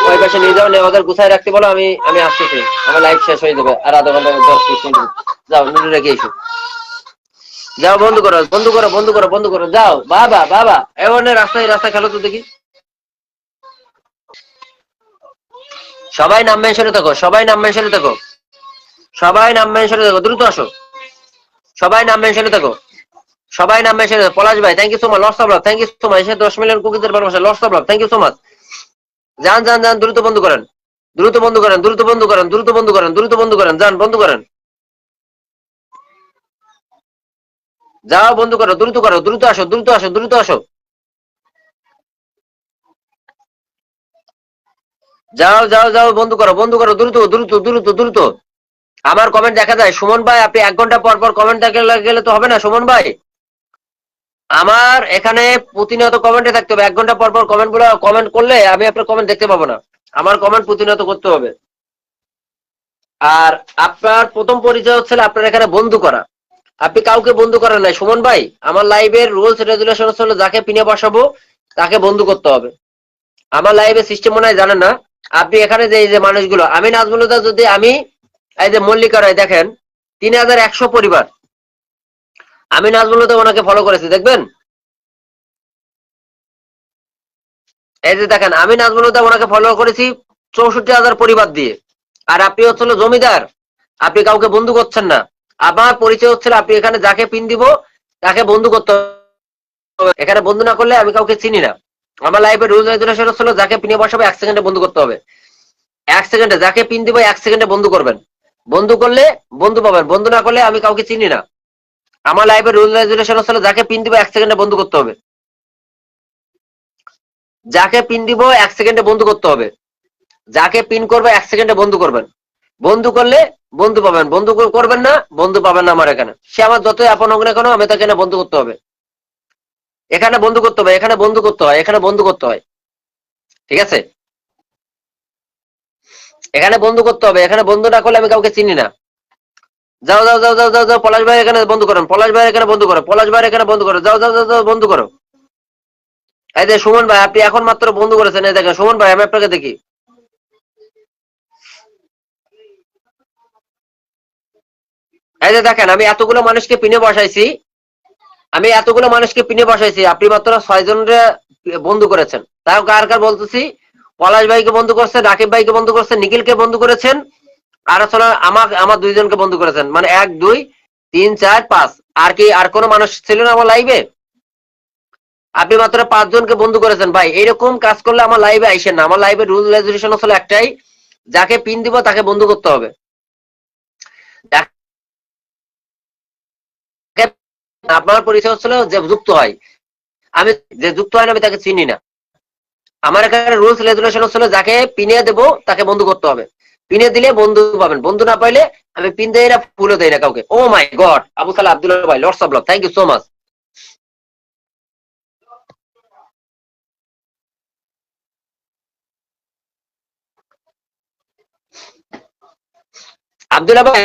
ওই পাশে নিয়ে যাও, নিয়ে ওদের গুছায় রাখতে বলো, আমি আমি আসতেছি, আমার লাইভ শেষ হয়ে যাবে আর আধা ঘন্টা 10-20 মিনিট, যাও নুরু রেখে এসো, যাও, বন্ধ করো, বন্ধ করো, বন্ধ করো, বন্ধ করো, যাও, বাবা, বাবা, এমন রাস্তায় রাস্তায় খেলো তো দেখি, সবাই নাম মেনশনে থাকো, সবাই নাম মেনশনে থাকো, সবাই নাম মেনশনে থাকো, দ্রুত আসো, সবাই নাম মেনশনে থাকো, সবাই নাম মেনশনে থাকো, পলাশ ভাই thank you so much, lots of love, thank you so much, 10 million কুকিজের ভালোবাসা, lots of love, thank you so much, যান যান যান, দ্রুত বন্ধ করেন, দ্রুত বন্ধ করেন, দ্রুত বন্ধ করেন, দ্রুত বন্ধ করেন, দ্রুত বন্ধ করেন, যান বন্ধ করেন, যাও বন্ধ করো, দ্রুত করো, দ্রুত আসো, দ্রুত আসো, দ্রুত আসো, যাও যাও যাও, বন্ধ করো, বন্ধ করো, দ্রুত দ্রুত দ্রুত দ্রুত, আমার কমেন্ট দেখা যায়, সুমন ভাই আপনি 1 ঘন্টা পর পর কমেন্ট দেখে গেলে তো হবে না সুমন ভাই, আমার এখানে প্রতিনিয়ত কমেন্টে থাকতে হবে, 1 ঘন্টা পর পর কমেন্ট গুলো কমেন্ট করলে আমি আপনার কমেন্ট দেখতে পাবো না, আমার কমেন্ট প্রতিনিয়ত করতে হবে। আর আপনার প্রথম পরিচয় হচ্ছে আপনার এখানে বন্ধু করা, আপনি কাউকে বন্ধু করেন নাই সুমন ভাই, আমার লাইভের রুলস রেগুলেশন হচ্ছে যাকে পিনে বসাবো তাকে বন্ধু করতে হবে, আমার লাইভের সিস্টেম মনে হয় জানেন না, আপনি এখানে যে এই যে মানুষগুলো, আমি নাজমুলতা যদি আমি এই যে মল্লিকা রায় দেখেন 3100 পরিবার, আমি নাজমুলতা ওনাকে ফলো করেছি দেখবেন, এই যে দেখেন আমি নাজমুলতা ওনাকে ফলো করেছি 64,000 পরিবার দিয়ে, আর আপনি হচ্ছিল জমিদার, আপনি কাউকে বন্ধু করছেন না, আমার পরিচয় হচ্ছিল আপনি এখানে যাকে পিন দিব তাকে বন্ধু করতে হবে, এখানে বন্ধু না করলে আমি কাউকে চিনি না, আমার লাইফের রুলস রেগুলেশন হচ্ছিল যাকে পিনে বসাবে 1 সেকেন্ডে বন্ধু করতে হবে, 1 সেকেন্ডে যাকে পিন দিব 1 সেকেন্ডে বন্ধু করবেন, বন্ধু করলে বন্ধু পাবেন, বন্ধু না করলে আমি কাউকে চিনি না। আমার লাইভে রুল রেজুলেশন হচ্ছে যাকে পিন দিব 1 সেকেন্ডে বন্ধু করতে হবে। যাকে পিন দিব 1 সেকেন্ডে বন্ধু করতে হবে। যাকে পিন করবে 1 সেকেন্ডে বন্ধু করবেন। বন্ধু করলে বন্ধু পাবেন, বন্ধু করবেন না বন্ধু পাবেন না। আমার এখানে সে আমার যতই আপন হোক না কেন, আমি তাকে না বন্ধু করতে হবে। এখানে বন্ধু করতে হবে, এখানে বন্ধু করতে হয়, এখানে বন্ধু করতে হয়। ঠিক আছে, এখানে বন্ধু করতে হবে। এখানে বন্ধু না করলে আমি কাউকে চিনি না। যাও যাও যাও যাও যাও যাও, পলাশ ভাই এখানে বন্ধু করেন, পলাশ ভাই এখানে বন্ধু করো, পলাশ ভাই এখানে বন্ধু করো, যাও যাও যাও যাও বন্ধু করো। এই যে সুমন ভাই, আপনি এখন মাত্র বন্ধু করেছেন, এই দেখেন সুমন ভাই, আমি আপনাকে দেখি। এই যে দেখেন, আমি এতগুলো মানুষকে পিনে বসাইছি, আমি এতগুলো মানুষকে পিনে বসাইছি, আপনি মাত্র 6 জনের বন্ধু করেছেন। তাও কার কার বলতেছি, পলাশ ভাইকে বন্ধু করছেন, রাকিব ভাইকে বন্ধু করছেন, নিখিলকে বন্ধু করেছেন, আর আসলে আমার 2 জনকে বন্ধু করেছেন। মানে 1 2 3 4 5। আর কি আর কোনো মানুষ ছিল না আমার লাইভে? আপনি মাত্র 5 জনকে বন্ধু করেছেন। ভাই এরকম কাজ করলে আমার লাইভে আইসেন না। আমার লাইভে রুল রেজুলেশন হলো একটাই, যাকে পিন দিব তাকে বন্ধু করতে হবে। আপনার পরিচয় হচ্ছিল যে যুক্ত হয়, আমি যে যুক্ত হয় না আমি তাকে চিনি না। আমার এখানে রুলস রেজুলেশন হচ্ছিল যাকে পিনে দেবো তাকে বন্ধু করতে হবে। পিনে দিলে বন্ধু পাবেন, বন্ধু না পাইলে আমি পিন দেই না, ফুলও দেই না কাউকে। Oh my God, Abu Salah Abdullah ভাই, lots of love, thank you so much. Abdullah ভাই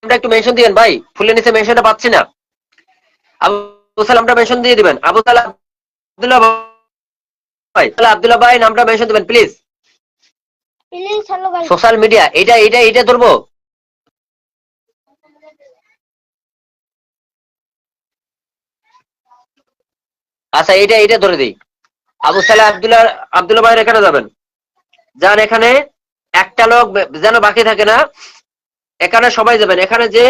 আমরা একটু মেনশন দিবেন ভাই, ফুলের নিচে মেনশনটা পাচ্ছি না। আবু সালামটা মেনশন দিয়ে দিবেন। আবু সালাহ আব্দুল্লাহ ভাই, তাহলে আব্দুল্লাহ ভাই নামটা মেনশন দিবেন please. Please hello guys. Social media এটা এটা এটা ধরবো। আচ্ছা এটা এটা ধরে দিই। আবু সালাহ আব্দুল্লাহ ভাইয়ের এখানে যাবেন, যান এখানে একটা লোক যেন বাকি থাকে না, এখানে সবাই যাবেন। এখানে যে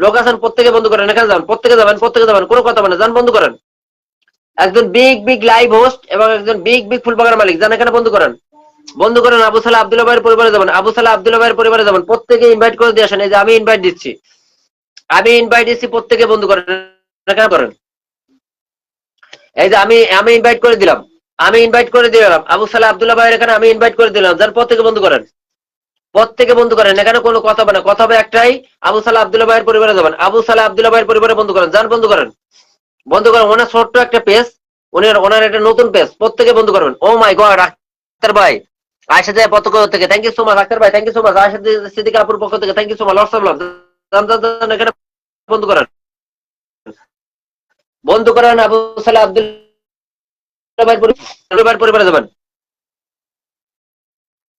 লোক আছেন প্রত্যেকে বন্ধু করেন, এখানে যাবেন, প্রত্যেকে যাবেন, প্রত্যেকে যাবেন, কোনো কথা মানে যান বন্ধু করেন। একজন বিগ বিগ লাইভ হোস্ট এবং একজন বিগ বিগ ফুলবাগানের মালিক, যান এখানে বন্ধু করেন, বন্ধু করেন। আবু সালাহ আব্দুল্লাহ ভাইয়ের পরিবারে যাবেন, আবু সালাহ আব্দুল্লাহ ভাইয়ের পরিবারে যাবেন, প্রত্যেকে ইনভাইট করে দিয়ে আসেন। এই যে আমি ইনভাইট দিচ্ছি, আমি ইনভাইট দিচ্ছি, প্রত্যেকে বন্ধু করেন, এখানে করেন। এই যে আমি ইনভাইট করে দিলাম, আমি ইনভাইট করে দিলাম আবু সালাহ আব্দুল্লাহ ভাইয়ের এখানে আমি ইনভাইট করে দিলাম, যান প্রত্যেকে বন্ধু করেন, প্রত্যেকে বন্ধু করেন। এখানে কোনো কথা হবে না, কথা হবে একটাই, আবু সালাহ আব্দুল্লাহ ভাইয়ের পরিবারে যাবেন, আবু সালাহ আব্দুল্লাহ ভাইয়ের পরিবারে বন্ধু করেন, যান বন্ধু করেন, বন্ধু করেন। ওনার ছোট্ট একটা পেজ, ওনার একটা নতুন পেজ, প্রত্যেকে বন্ধু করবেন। ও মাই গড, আক্তার ভাই আয়শা যায় পক্ষ থেকে thank you so much, Akhtar ভাই thank you so much, Ayesha Siddiqa আপুর পক্ষ থেকে thank you so much, lots of love. এখানে বন্ধু করেন, বন্ধু করেন। আবু সালাহ আব্দুল্লাহ ভাইয়ের পরিবারে যাবেন।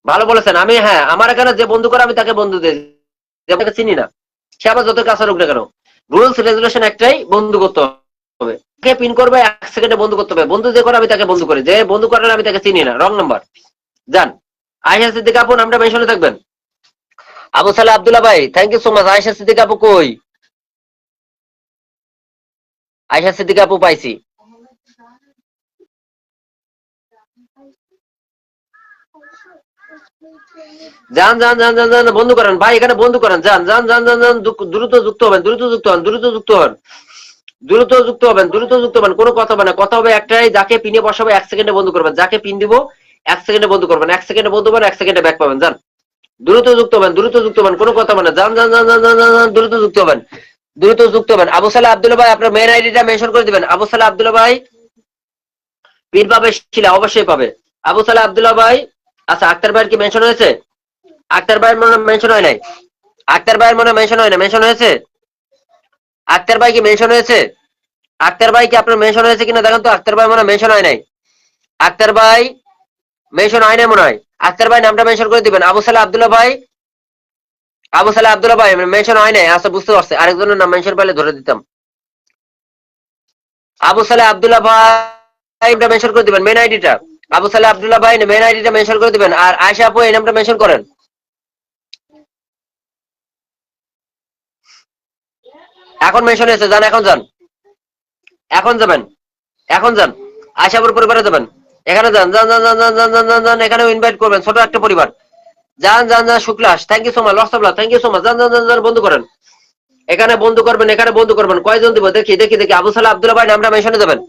ভালো বলেছেন। আমি হ্যাঁ, আমার এখানে যে বন্ধু করে আমি তাকে বন্ধু দিই, যে আমাকে চিনি না সে আমার যত কাছে হোক না কেন, রুলস রেজুলেশন একটাই, বন্ধু করতে হবে। কে পিন করবে 1 সেকেন্ডে বন্ধু করতে হবে। বন্ধু যে করে আমি তাকে বন্ধু করি, যে বন্ধু করে না আমি তাকে চিনি না। রং নাম্বার যান। আয়েশা সিদ্দিকা আপু নামটা মেনশনে থাকবেন। আবু সালাহ আব্দুল্লাহ ভাই thank you so much. Ayesha Siddika আপু কই? আয়েশা সিদ্দিকা আপু পাইছি। যান যান যান যান যান বন্ধু করেন ভাই, এখানে বন্ধু করেন, যান যান যান যান যান, দ্রুত যুক্ত হবেন, দ্রুত যুক্ত হন, দ্রুত যুক্ত হন, দ্রুত যুক্ত হবেন, দ্রুত যুক্ত হবেন। কোনো কথা হবে না, কথা হবে একটাই, যাকে পিনে বসাবো 1 সেকেন্ডে বন্ধু করবেন, যাকে পিন দিব 1 সেকেন্ডে বন্ধু করবেন, 1 সেকেন্ডে বন্ধু পাবেন, 1 সেকেন্ডে ব্যাক পাবেন। যান দ্রুত যুক্ত হবেন, দ্রুত যুক্ত হবেন, কোনো কথা হবে না, যান যান যান যান যান যান যান, দ্রুত যুক্ত হবেন, দ্রুত যুক্ত হবেন। আবু সালাহ আব্দুল্লাহ ভাই আপনার মেইন আইডিটা মেনশন করে দিবেন। আবু সালাহ আব্দুল্লাহ ভাই পিন পাবে, শিলা অবশ্যই পাবে। আবু সালাহ আব্দুল্লাহ ভাই। আচ্ছা আক্তার ভাইয়ের কি মেনশন হয়েছে? আক্তার ভাইয়ের মনে মেনশন হয় নাই, আক্তার ভাইয়ের মনে মেনশন হয় না, মেনশন হয়েছে? আক্তার ভাই কি মেনশন হয়েছে? আক্তার ভাই কি আপনার মেনশন হয়েছে কিনা দেখেন তো। আক্তার ভাই মনে মেনশন হয় নাই, আক্তার ভাই মেনশন হয় নাই মনে হয়। আক্তার ভাই নামটা মেনশন করে দিবেন। আবু সালাহ আব্দুল্লাহ ভাই, আবু সালাহ আব্দুল্লাহ ভাই মেনশন হয় নাই। আচ্ছা বুঝতে পারছি, আরেকজনের নাম মেনশন পাইলে ধরে দিতাম। আবু সালাহ আব্দুল্লাহ ভাই নামটা মেনশন করে দিবেন, মেন আইডিটা। আবু সালাহ আব্দুল্লাহ ভাই মেন আইডিটা মেনশন করে দিবেন। আর আয়েশা আপু এই নামটা মেনশন করেন। এখন মেনশন হয়েছে, যান এখন যান, এখন যাবেন, এখন যান, আয়শা আপুর পরিবারে যাবেন, এখানে যান, যান যান যান যান যান যান যান, এখানে ইনভাইট করবেন, ছোট একটা পরিবার। যান যান যান শুক্লাস, thank you so much, lots of love, thank you so much, যান যান যান যান, বন্ধু করেন, এখানে বন্ধু করবেন, এখানে বন্ধু করবেন, কয়জন দিব দেখি দেখি দেখি। আবু সালাহ আব্দুল্লাহ ভাই নামটা মেনশনে দেবেন,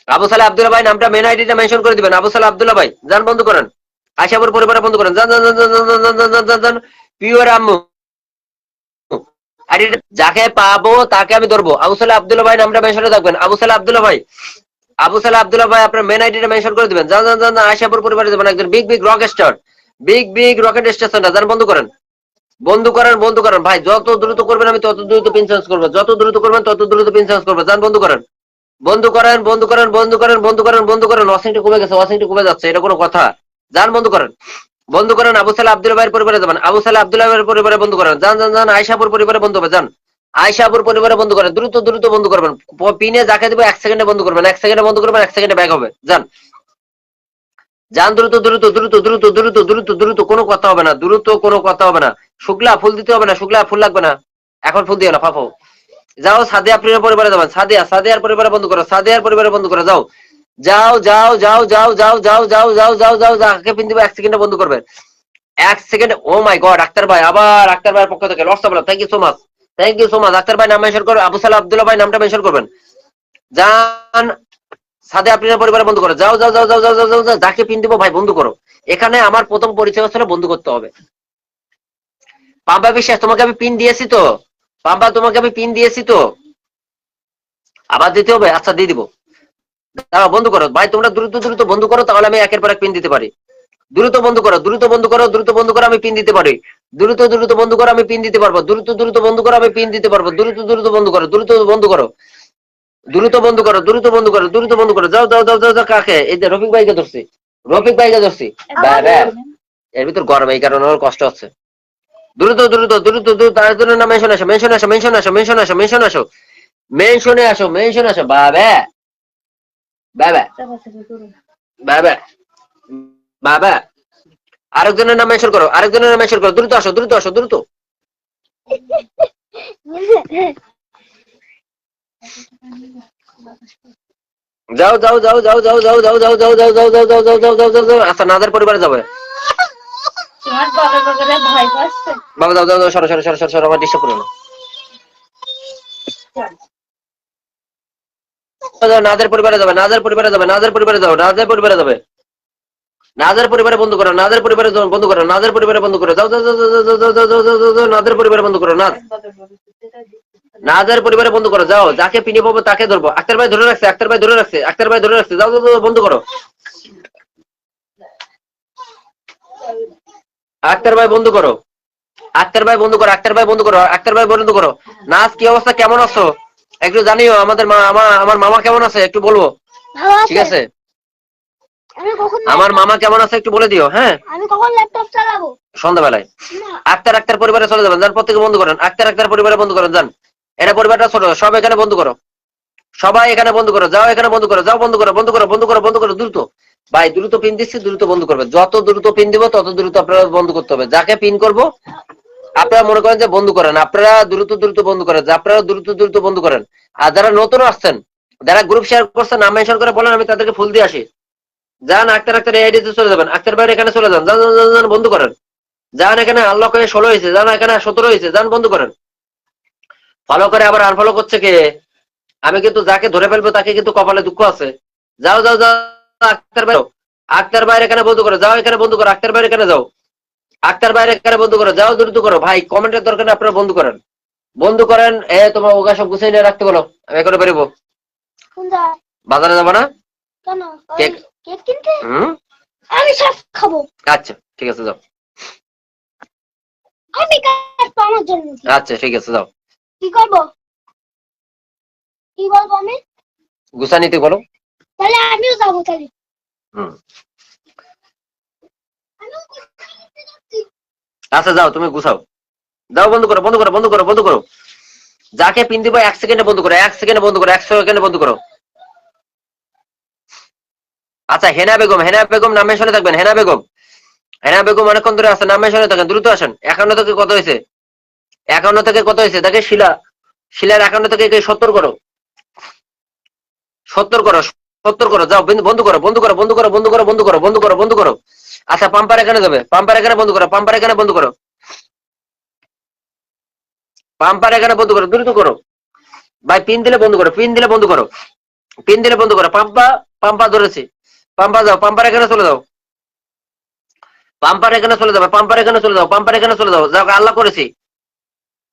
আবু সালাহ আব্দুল্লাহ ভাই নামটা মেন আইডিটা মেনশন করে দিবেন, আবু সালাহ আব্দুল্লাহ ভাই যান বন্ধু করেন, আশাপুর পরিবারে বন্ধু করেন, যান যান যান যান যান যান যান যান যান যান, পিওর আম্মু আইডি যাকে পাবো তাকে আমি ধরবো। আবু সালাহ আব্দুল্লাহ ভাই নামটা মেনশনে থাকবেন, আবু সালাহ আব্দুল্লাহ ভাই, আবু সালাহ আব্দুল্লাহ ভাই আপনার মেন আইডিটা মেনশন করে দিবেন, যান যান যান যান, আশাপুর পরিবারে যাবেন, একজন big big rocket star, big big rocket স্টেশনটা যান বন্ধু করেন, বন্ধু করেন, বন্ধু করেন ভাই, যত দ্রুত করবেন আমি তত দ্রুত পিন চেঞ্জ করবো, যত দ্রুত করবেন তত দ্রুত পিন চেঞ্জ করবো, যান বন্ধু করেন, বন্ধু করেন, বন্ধু করেন, বন্ধু করেন, বন্ধু করেন, বন্ধু করেন, ওয়াসিংটা কমে গেছে, ওয়াসিংটা কমে যাচ্ছে, এটা কোনো কথা? যান বন্ধু করেন, বন্ধু করেন, আবু সালাহ আব্দুল্লাহ ভাইয়ের পরিবারে যাবেন, আবু সালাহ আব্দুল্লাহ ভাইয়ের পরিবারে বন্ধু করেন, যান যান যান, আয়শাপুর পরিবারে বন্ধু হবে, যান আয়শাপুর পরিবারে বন্ধু করেন, দ্রুত দ্রুত বন্ধু করবেন, পিনে যাকে দেবো 1 সেকেন্ডে বন্ধু করবেন, 1 সেকেন্ডে বন্ধু করবেন, 1 সেকেন্ডে ব্যাক হবে, যান যান, দ্রুত দ্রুত দ্রুত দ্রুত দ্রুত দ্রুত দ্রুত, কোনো কথা হবে না, দ্রুত কোনো কথা হবে না। শুক্লা ফুল দিতে হবে না, শুক্লা ফুল লাগবে না, এখন ফুল দিও না ফাফো। যাও সাদিয়া প্রিয় পরিবারে যাবেন, সাদিয়া, সাদিয়ার পরিবারে বন্ধু করো, সাদিয়ার পরিবারে বন্ধু করো, যাও যাও যাও যাও যাও যাও যাও যাও যাও যাও যাও, যাকে পিন দিবে 1 সেকেন্ডে বন্ধু করবে, 1 second. Oh my god, Akhtar ভাই, আবার আক্তার ভাইয়ের পক্ষ থেকে loss of love, thank you so much, thank you so much. Akhtar ভাই নাম মেনশন করো, আবু সালাহ আব্দুল্লাহ ভাই নামটা মেনশন করবেন, যান সাদিয়া প্রিয় পরিবারে বন্ধু করো, যাও যাও যাও যাও যাও যাও যাও যাও, যাকে পিন দিব ভাই বন্ধু করো। এখানে আমার প্রথম পরিচয় হচ্ছে বন্ধু করতে হবে। পাম্পা বিশ্বাস তোমাকে আমি পিন দিয়েছি তো, পাম্পা তোমাকে আমি পিন দিয়েছি তো, আবার দিতে হবে? আচ্ছা দিয়ে দিব, দাঁড়াও বন্ধু করো ভাই, তোমরা দ্রুত দ্রুত বন্ধু করো, তাহলে আমি একের পর এক পিন দিতে পারি। দ্রুত বন্ধু করো, দ্রুত বন্ধু করো, দ্রুত বন্ধু করো, আমি পিন দিতে পারি, দ্রুত দ্রুত বন্ধু করো, আমি পিন দিতে পারবো, দ্রুত দ্রুত বন্ধু করো, আমি পিন দিতে পারবো, দ্রুত দ্রুত বন্ধু করো, দ্রুত বন্ধু করো, দ্রুত বন্ধু করো, দ্রুত বন্ধু করো, দ্রুত বন্ধু করো, যাও যাও যাও যাও যাও, কাকে? এই যে রফিক ভাইকে ধরছি, রফিক ভাইকে ধরছি, এর ভিতর গরম, এই কারণে ওর কষ্ট হচ্ছে। দ্রুত দ্রুত দ্রুত দ্রুত, তার জন্য না মেনশন আসো, মেনশন আসো, মেনশন আসো, মেনশন আসো, মেনশন আসো, মেনশনে আসো, মেনশন আসো, বাবা বাবা বাবা বাবা, আরেকজনের নাম মেনশন করো, আরেকজনের নাম মেনশন করো, দ্রুত আসো, দ্রুত আসো, দ্রুত যাও যাও যাও যাও যাও যাও যাও যাও যাও যাও যাও যাও যাও যাও যাও যাও যাও যাও। আচ্ছা নাদের পরিবারে যাবে, বাবা যাও যাও যাও, সরো সরো সরো সরো সরো, আমার ডিস্টার্ব করো না। নাদের পরিবারে যাবে, নাদের পরিবারে যাবে, নাদের পরিবারে যাও, নাদের পরিবারে যাবে, নাদের পরিবারে বন্ধু করো, নাদের পরিবারে বন্ধু করো, নাদের পরিবারে বন্ধু করো, যাও যাও যাও যাও যাও যাও যাও যাও যাও যাও, নাদের পরিবারে বন্ধু করো, নাদ নাদের পরিবারে বন্ধু করো, যাও যাকে পিনে পাবো তাকে ধরবো। আক্তার ভাই ধরে রাখছে, আক্তার ভাই ধরে রাখছে, আক্তার ভাই ধরে রাখছে, যাও যাও যাও বন্ধু করো, আক্তার ভাই বন্ধু করো, আক্তার ভাই বন্ধু করো, আক্তার ভাই বন্ধু করো, আক্তার ভাই বন্ধু করো। নাচ কি অবস্থা, কেমন আছো একটু জানিও, আমাদের আমার মামা কেমন আছে একটু বলবো, ভালো ঠিক আছে। আছে? আমি কখন আমার মামা কেমন আছে একটু বলে দিও, হ্যাঁ আমি কখন ল্যাপটপ চালাবো? সন্ধ্যাবেলায়। না, আক্তার আক্তার পরিবারে চলে যাবেন, যান প্রত্যেকে বন্ধু করেন, আক্তার আক্তার পরিবারে বন্ধু করেন, যান এটা পরিবারটা ছোট, সব এখানে বন্ধু করো, সবাই এখানে বন্ধু করো, যাও এখানে বন্ধু করো, যাও বন্ধু করো, বন্ধু করো, বন্ধু করো, বন্ধু করো, দ্রুত ভাই, দ্রুত পিন দিচ্ছি, দ্রুত বন্ধু করবে, যত দ্রুত পিন দিব তত দ্রুত আপনারা বন্ধু করতে হবে। যাকে পিন করব আপনারা মনে করেন যে বন্ধু করেন, আপনারা দ্রুত দ্রুত বন্ধু করেন, আপনারা দ্রুত দ্রুত বন্ধু করেন। আর যারা নতুন আসছেন, যারা গ্রুপ শেয়ার করছেন, নাম মেনশন করে বলেন, আমি তাদেরকে ফুল দিয়ে আসি। যান আক্তার আক্তার এই আইডিতে চলে যাবেন, আক্তার ভাই এখানে চলে যান, যান যান যান, যান বন্ধু করেন, যান এখানে আনলক হয়ে 16 হয়েছে, যান এখানে 17 হয়েছে, যান বন্ধু করেন। ফলো করে আবার আনফলো করছে কে? আমি কিন্তু যাকে ধরে ফেলবো তাকে কিন্তু কপালে দুঃখ আছে। যাও যাও যাও, আক্তার ভাই, আক্তার ভাইয়ের এখানে বন্ধু করো, যাও এখানে বন্ধু করো, আক্তার ভাইয়ের এখানে যাও, আক্তার ভাইয়ের এখানে বন্ধু করো, যাও দ্রুত করো ভাই, কমেন্টের দরকার নেই, আপনারা বন্ধু করেন, বন্ধু করেন। তোমার ওগা সব গুছিয়ে নিয়ে রাখতে বলো, আমি এখানে বেরোবো, কোন যায়? বাজারে যাবো না? কেন? ওই কেক কেক কিনতে? হুম, আমি সব খাবো। আচ্ছা ঠিক আছে যাও, আমি কাটবো আমার জন্য। আচ্ছা ঠিক আছে যাও, কি করবো? কি বলবো আমি? গুছা নিতে বলো। তাহলে আমিও যাবো তাহলে। হুম, আমিও কোথায় যেতে যাচ্ছি? আচ্ছা যাও তুমি গুছাও, যাও বন্ধু করো, বন্ধু করো, বন্ধু করো, বন্ধু করো, যাকে পিন দিব 1 সেকেন্ডে বন্ধু করো, 1 সেকেন্ডে বন্ধু করো, 1 সেকেন্ডে বন্ধু করো। আচ্ছা হেনা বেগম, হেনা বেগম নামে শুনে থাকবেন, হেনা বেগম, হেনা বেগম অনেকক্ষণ ধরে আছে, নামে শুনে থাকেন, দ্রুত আসেন। 51 থেকে কত হয়েছে, 51 থেকে কত হয়েছে দেখে, শিলা, শিলার 51 থেকে 70 করো, 70 করো, 70 করো, যাও বন্ধ করো, বন্ধ করো, বন্ধ করো, বন্ধ করো, বন্ধ করো, বন্ধ করো, বন্ধ করো। আচ্ছা পাম্পার এখানে যাবে, পাম্পার এখানে বন্ধ করো, পাম্পার এখানে বন্ধ করো, পাম্পার এখানে বন্ধ করো, দ্রুত করো ভাই। পিন দিলে বন্ধ করো, পিন দিলে বন্ধ করো, পিন দিলে বন্ধ করো। পাম্পা, পাম্পা ধরেছি, পাম্পা যাও, পাম্পার এখানে চলে যাও, পাম্পার এখানে চলে যাবে, পাম্পার এখানে চলে যাও, পাম্পার এখানে চলে যাও, যাও আল্লাহ করেছি,